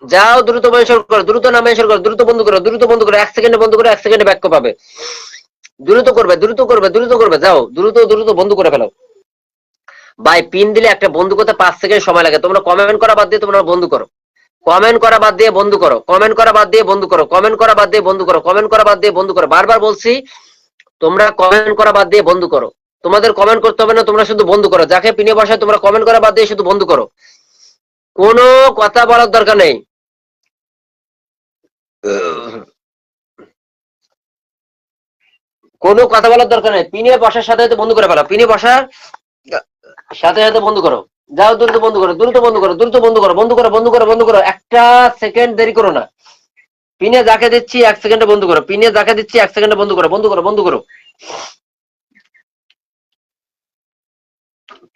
যাও দ্রুত মেনশন করো, দ্রুত নাম মেনশন করো, দ্রুত বন্ধ করো, দ্রুত বন্ধ করো, 1 সেকেন্ডে বন্ধ করো, 1 সেকেন্ডে ব্যাক পাবে, দ্রুত করবে, দ্রুত করবে, দ্রুত করবে, যাও দ্রুত দ্রুত বন্ধ করে ফেলো। ভাই পিন দিলে একটা বন্ধু করতে 5 সেকেন্ড সময় লাগে, তোমরা কমেন্ট করা বাদ দিয়ে তোমরা বন্ধু করো, কমেন্ট করা বাদ দিয়ে বন্ধ করো, কমেন্ট করা বাদ দিয়ে বন্ধ করো, কমেন্ট করা বাদ দিয়ে বন্ধ করো, কমেন্ট করা বাদ দিয়ে বন্ধ করো, বারবার বলছি তোমরা কমেন্ট করা বাদ দিয়ে বন্ধ করো, তোমাদের কমেন্ট করতে হবে না, তোমরা শুধু বন্ধ করো, যাকে পিনে বসায় তোমরা কমেন্ট করা বাদ দিয়ে শুধু বন্ধ করো, কোনো কথা বলার দরকার নেই। কোনো কথা বলার দরকার নেই, পিনে বসার সাথে সাথে বন্ধ করে ফেলো, পিনে বসার সাথে সাথে বন্ধ করো, যাও দ্রুত বন্ধ করো, দ্রুত বন্ধ করো, দ্রুত বন্ধ করো, বন্ধ করো, বন্ধ করো, বন্ধ করো, 1 সেকেন্ড দেরি করো না। পিনে যাকে দিচ্ছি 1 সেকেন্ডে বন্ধ করো, পিনে যাকে দিচ্ছি 1 সেকেন্ডে বন্ধ করো, বন্ধ করো, বন্ধ করো,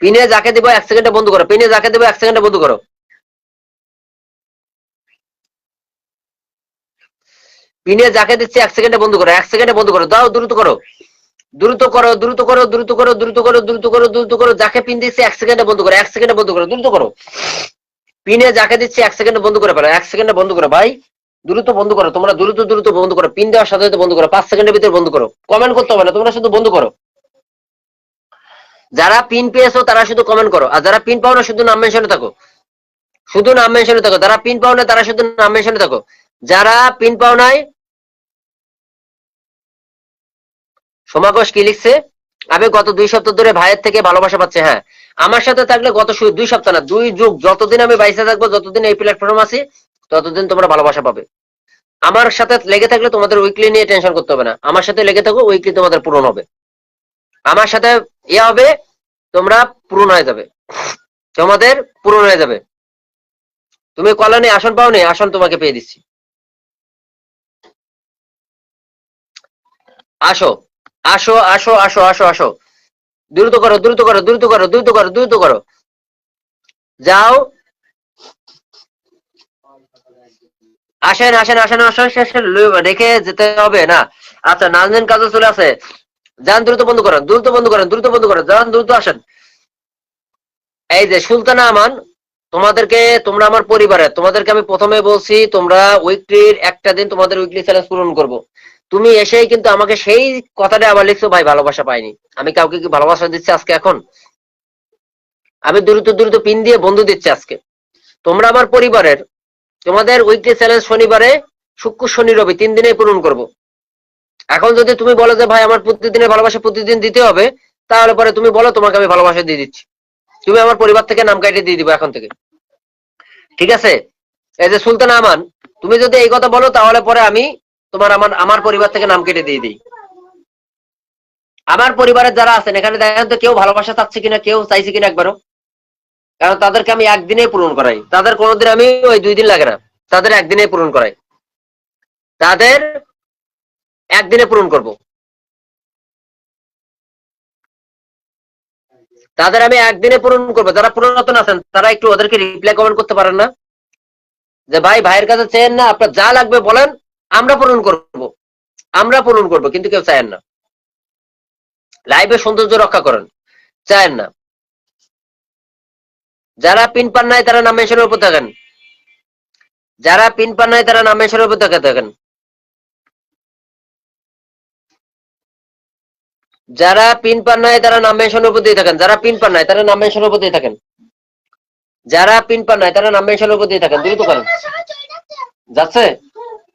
পিনে যাকে দিব 1 সেকেন্ডে বন্ধ করো, পিনে যাকে দিব 1 সেকেন্ডে বন্ধ করো, পিনে যাকে দিচ্ছি 1 সেকেন্ডে বন্ধ করো, 1 সেকেন্ডে বন্ধ করো, দাও দ্রুত করো, দ্রুত করো, দ্রুত করো, দ্রুত করো, দ্রুত করো, দ্রুত করো, দ্রুত করো, যাকে পিন দিচ্ছি 1 সেকেন্ডে বন্ধ করো, 1 সেকেন্ডে বন্ধ করো, দ্রুত করো, পিনে যাকে দিচ্ছি 1 সেকেন্ডে বন্ধ করে ফেলো, 1 সেকেন্ডে বন্ধ করো ভাই, দ্রুত বন্ধ করো, তোমরা দ্রুত দ্রুত বন্ধ করো, পিন দেওয়ার সাথে সাথে বন্ধ করো, 5 সেকেন্ডের ভিতরে বন্ধ করো, কমেন্ট করতে হবে না, তোমরা শুধু বন্ধ করো। যারা পিন পেয়েছো তারা শুধু কমেন্ট করো, আর যারা পিন পাও না শুধু নাম মেনশনে থাকো, শুধু নাম মেনশনে থাকো, যারা পিন পাও না তারা শুধু নাম মেনশনে থাকো, যারা পিন পাও নাই। সমাগোষ কি লিখছে? আমি গত 2 সপ্তাহ ধরে ভাইয়ের থেকে ভালোবাসা পাচ্ছি। হ্যাঁ, আমার সাথে থাকলে গত 2 সপ্তাহ না 2 যুগ, যতদিন আমি বাইসে থাকবো, যতদিন এই প্ল্যাটফর্ম আছি, ততদিন তোমরা ভালোবাসা পাবে। আমার সাথে লেগে থাকলে তোমাদের উইকলি নিয়ে টেনশন করতে হবে না, আমার সাথে লেগে থাকো, উইকলি তোমাদের পূরণ হবে, আমার সাথে ইয়ে হবে, তোমরা পূরণ হয়ে যাবে, তোমাদের পূরণ হয়ে যাবে। তুমি কলোনি আসন পাওনি, আসন তোমাকে পেয়ে দিচ্ছি, আসো আসো আসো আসো আসো আসো, দ্রুত করো, দ্রুত করো, দ্রুত করো, দ্রুত করো, দ্রুত করো, যাও আসেন আসেন আসেন আসেন, রেখে যেতে হবে না। আচ্ছা নাজনীন কাজে চলে আসে, যান দ্রুত বন্ধ করেন, দ্রুত বন্ধ করেন, দ্রুত বন্ধ করেন, যান দ্রুত আসেন। এই যে সুলতানা আমান, তোমাদেরকে, তোমরা আমার পরিবারের, তোমাদেরকে আমি প্রথমে বলছি তোমরা উইকলির একটা দিন তোমাদের উইকলি চ্যালেঞ্জ পূরণ করব। তুমি এসেই কিন্তু আমাকে সেই কথাটা আবার লিখছো, ভাই ভালোবাসা পাইনি। আমি কাউকে কি ভালোবাসা দিচ্ছি আজকে? এখন আমি দ্রুত দ্রুত পিন দিয়ে বন্ধু দিচ্ছি আজকে। তোমরা আমার পরিবারের, তোমাদের উইকলি চ্যালেঞ্জ শনিবারে, শুক্র শনি রবি 3 দিনে পূরণ করব। এখন যদি তুমি বলো যে ভাই আমার প্রতিদিনের ভালোবাসা প্রতিদিন দিতে হবে, তাহলে পরে তুমি বলো, তোমাকে আমি ভালোবাসা দিয়ে দিচ্ছি, তুমি আমার পরিবার থেকে নাম কাটিয়ে দিয়ে দিবো এখন থেকে, ঠিক আছে? এই যে সুলতানা আমান, তুমি যদি এই কথা বলো তাহলে পরে আমি তোমার আমার পরিবার থেকে নাম কেটে দিয়ে দিই। আমার পরিবারের যারা আছেন এখানে দেখেন তো কেউ ভালোবাসা চাচ্ছে কিনা, কেউ চাইছে কিনা একবারও? কারণ তাদেরকে আমি একদিনে পূরণ করাই, তাদের কোনোদিন আমি ওই 2 দিন লাগে না, তাদের একদিনে পূরণ করাই, তাদের একদিনে পূরণ করব। তাদের আমি একদিনে পূরণ করবো। যারা পুরাতন আছেন তারা একটু ওদেরকে রিপ্লাই কমেন্ট করতে পারেন না যে ভাই ভাইয়ের কাছে চেয়েন না, আপনার যা লাগবে বলেন, আমরা পূরণ করব, আমরা পূরণ করব, কিন্তু কেউ চায়েন না। লাইভে সৌন্দর্য রক্ষা করেন, চায়েন না। যারা পিন পান নাই তারা নাম মেনশনের উপর থাকেন, যারা পিন পান নাই তারা নাম মেনশনের উপর থাকেন, যারা পিন পান নাই তারা নাম মেনশনের উপর দিয়ে থাকেন, যারা পিন পান নাই তারা নাম মেনশনের উপর দিয়ে থাকেন, যারা পিন পান নাই তারা নাম মেনশনের উপর দিয়ে থাকেন, দ্রুত করেন। যাচ্ছে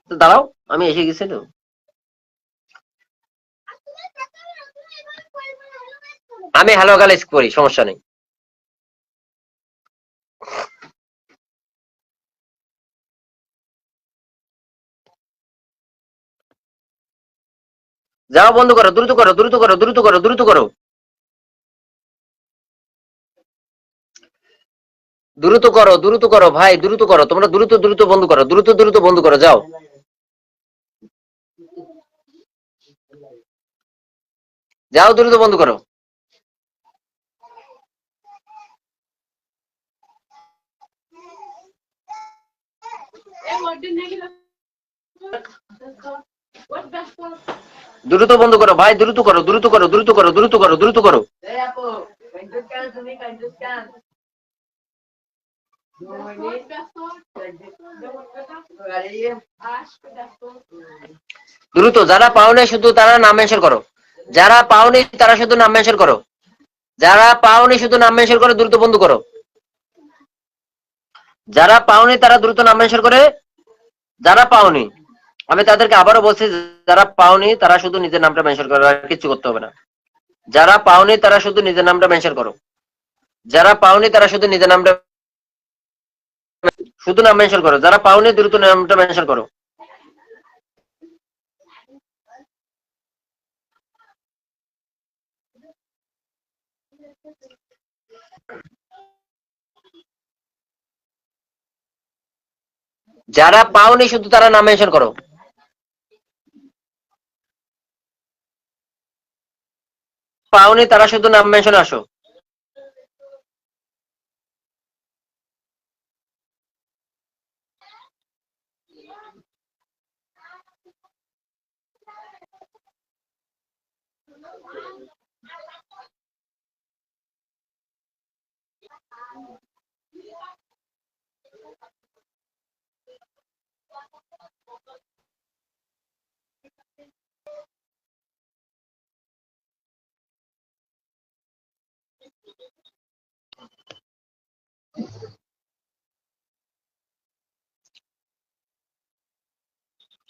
তো দাঁড়াও, আমি এসে গেছি তো। আমি হ্যালো গাইস করি, সমস্যা নেই। যাও বন্ধ করো, দ্রুত করো, দ্রুত করো, দ্রুত করো, দ্রুত করো, দ্রুত করো, দ্রুত করো ভাই, দ্রুত করো, তোমরা দ্রুত দ্রুত বন্ধ করো, দ্রুত দ্রুত বন্ধ করো, যাও যাও, দ্রুত বন্ধ করো। দ্রুত বন্ধ করো ভাই, দ্রুত করো, দ্রুত করো, দ্রুত করো, দ্রুত করো, দ্রুত করো। দ্রুত, যারা পাওনি শুধু তারা নাম মেনশন করো, যারা পাওনি তারা শুধু নাম মেনশন করো, যারা পাওনি শুধু নাম মেনশন করো, দ্রুত বন্ধ করো। যারা পাওনি তারা দ্রুত নাম মেনশন করে, যারা পাওনি আমি তাদেরকে আবারও বলছি, যারা পাওনি তারা শুধু নিজের নামটা মেনশন করো, আর কিছু করতে হবে না। যারা পাওনি তারা শুধু নিজের নামটা মেনশন করো, যারা পাওনি তারা শুধু নিজের নামটা শুধু নাম মেনশন করো, যারা পাওনি দ্রুত নামটা মেনশন করো। যারা পাওনি শুধু তারা নাম মেনশন করো। পাওনি তারা শুধু নাম মেনশন আসো।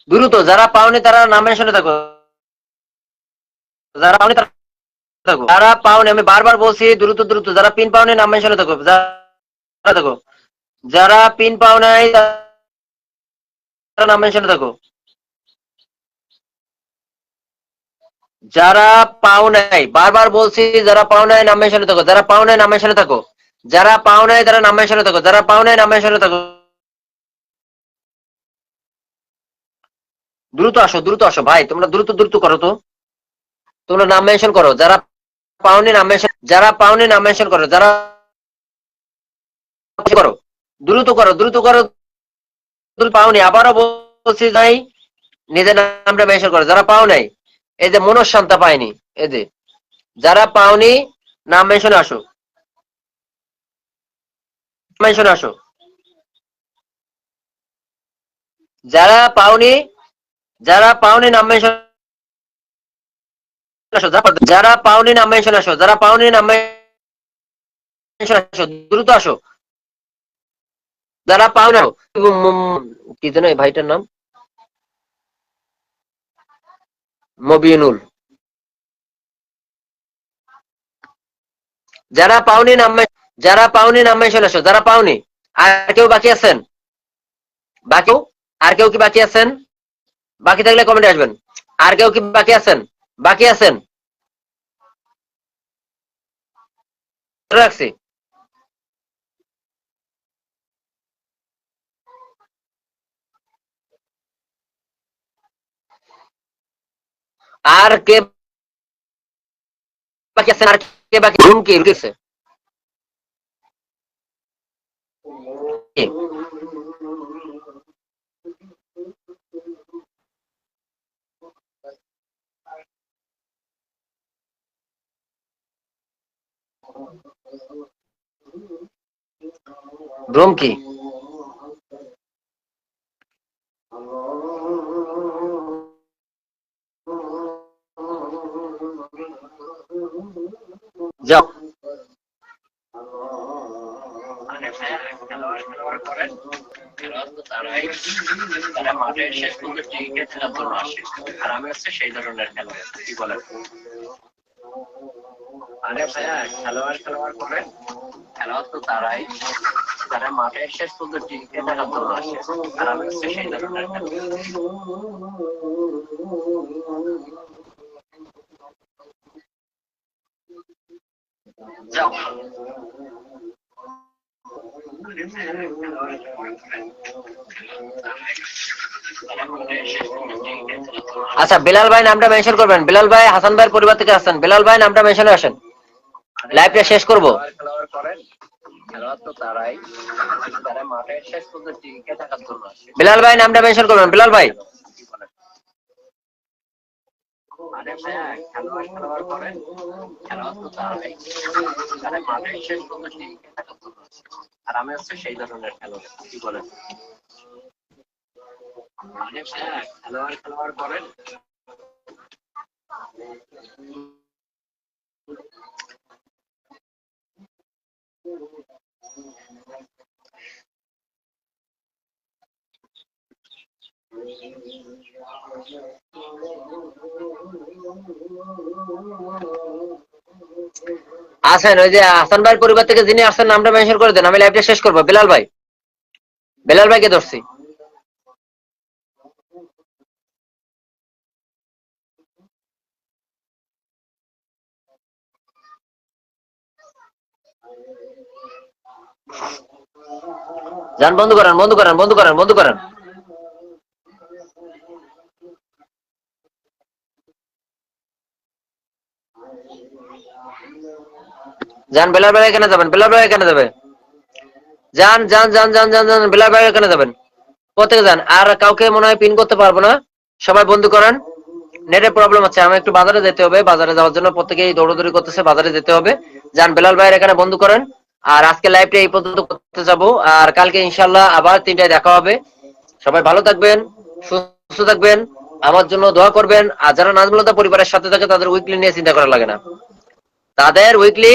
দ্রুত, যারা পাওনি তারা নাম মেনশনে থাকো, যারা পাওনি তারা থাকো, যারা পাওনি আমি বারবার বলছি দ্রুত দ্রুত, যারা পিন পাওনি নাম মেনশনে থাকো, যারা থাকো, যারা পিন পাও নাই তারা নাম মেনশনে থাকো, যারা পাও নাই বারবার বলছি, যারা পাও নাই নাম মেনশনে থাকো, যারা পাও নাই নাম মেনশনে থাকো, যারা পাও নাই তারা নাম মেনশনে থাকো, যারা পাও নাই নাম মেনশনে থাকো। দ্রুত আসো, দ্রুত আসো ভাই, তোমরা দ্রুত দ্রুত করো তো, তোমরা নাম মেনশন করো, যারা পাওনি নাম মেনশন, যারা পাওনি নাম মেনশন করো, যারা করো, দ্রুত করো, দ্রুত করো, দ্রুত পাওনি আবারও বলছি নাই, নিজের নামটা মেনশন করো, যারা পাও নাই। এই যে মনঃশান্তা পায়নি, এই যে যারা পাওনি নাম মেনশনে আসো, মেনশনে আসো, যারা পাওনি, যারা পাওনি নাম মেনশন আসো, যারা পাওনি নাম মেনশন আসো, যারা পাওনি নাম মেনশন আসো, দ্রুত আসো, যারা পাওনি কি যেন এই ভাইটার নাম, মবিনুল। যারা পাওনি নাম যারা পাওনি নাম মেনশন আসো, যারা পাওনি। আর কেউ বাকি আছেন? বাকি আর কেউ কি বাকি আছেন? বাকি থাকলে কমেন্টে আসবেন। আর কেউ কি বাকি আছেন? বাকি আছেন? রাখছি। আর কে বাকি আছেন? আর কে বাকি রুম কি রুকেছে রুম কি যাও তারা মাঠের শেষ পর্যন্ত টিকে খেলার জন্য আসে আর আমি হচ্ছে সেই ধরনের খেলোয়াড় কি বলেন আরে ভাইয়া খেলোয়াড় করে খেলোয়াড় তো তারাই তারা মাঠের শেষ পর্যন্ত টিকে থাকার জন্য আসে আর আমি হচ্ছে সেই ধরনের খেলোয়াড় যাও আচ্ছা বিলাল ভাই নামটা মেনশন করবেন বিলাল ভাই হাসান ভাইয়ের পরিবার থেকে আসছেন বিলাল ভাই নামটা মেনশনে আসেন লাইভটা শেষ করব বিলাল ভাই নামটা মেনশন করবেন বিলাল ভাই আর আমি হচ্ছে সেই ধরনের খেলোয়াড় কি বলেন খেলোয়াড় করেন আসেন ওই যে হাসান ভাইয়ের পরিবার থেকে যিনি আসছেন নামটা মেনশন করে দেন আমি লাইভটা শেষ করবো বিলাল ভাইকে ধরছি যান বন্ধ করেন যান বিলাল ভাই এখানে যাবেন যান বিলাল ভাই এখানে যাবেন প্রত্যেকে যান আর কাউকে মনে হয় পিন করতে পারবো না সবাই বন্ধ করেন নেটের প্রবলেম আছে আমার একটু বাজারে যেতে হবে বাজারে যাওয়ার জন্য প্রত্যেকেই দৌড়াদৌড়ি করতেছে বাজারে যেতে হবে যান বিলাল ভাইয়ের এখানে বন্ধ করেন আর আজকে লাইভটা এই পর্যন্ত করতে যাবো আর কালকে ইনশাল্লাহ আবার 3টায় দেখা হবে সবাই ভালো থাকবেন সুস্থ থাকবেন আমার জন্য দোয়া করবেন আর যারা নাজমুলতা পরিবারের সাথে থাকে তাদের উইকলি নিয়ে চিন্তা করা লাগে না তাদের উইকলি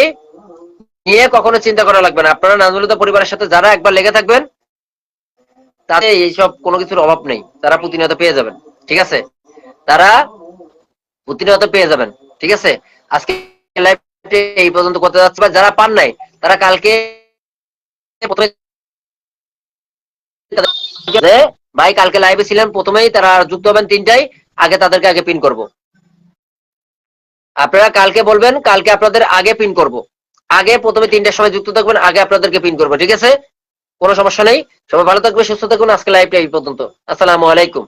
নিয়ে কখনো চিন্তা করা লাগবে না আপনারা নাজমুলতা পরিবারের সাথে যারা একবার লেগে থাকবেন তাদের এইসব কোনো কিছুর অভাব নেই তারা প্রতিনিয়ত পেয়ে যাবেন ঠিক আছে তারা প্রতিনিয়ত পেয়ে যাবেন ঠিক আছে আজকে লাইভটি এই পর্যন্ত করতে যাচ্ছে বা যারা পান নাই তারা কালকে ভাই কালকে লাইভে ছিলেন প্রথমেই তারা যুক্ত হবেন 3টায় আগে তাদেরকে আগে পিন করব আপনারা কালকে বলবেন কালকে আপনাদের আগে পিন করব আগে প্রথমে 3টার সময় যুক্ত থাকবেন আগে আপনাদেরকে পিন করব ঠিক আছে কোনো সমস্যা নেই সবাই ভালো থাকবে সুস্থ থাকুন আজকে লাইভটা এই পর্যন্ত আসসালামু আলাইকুম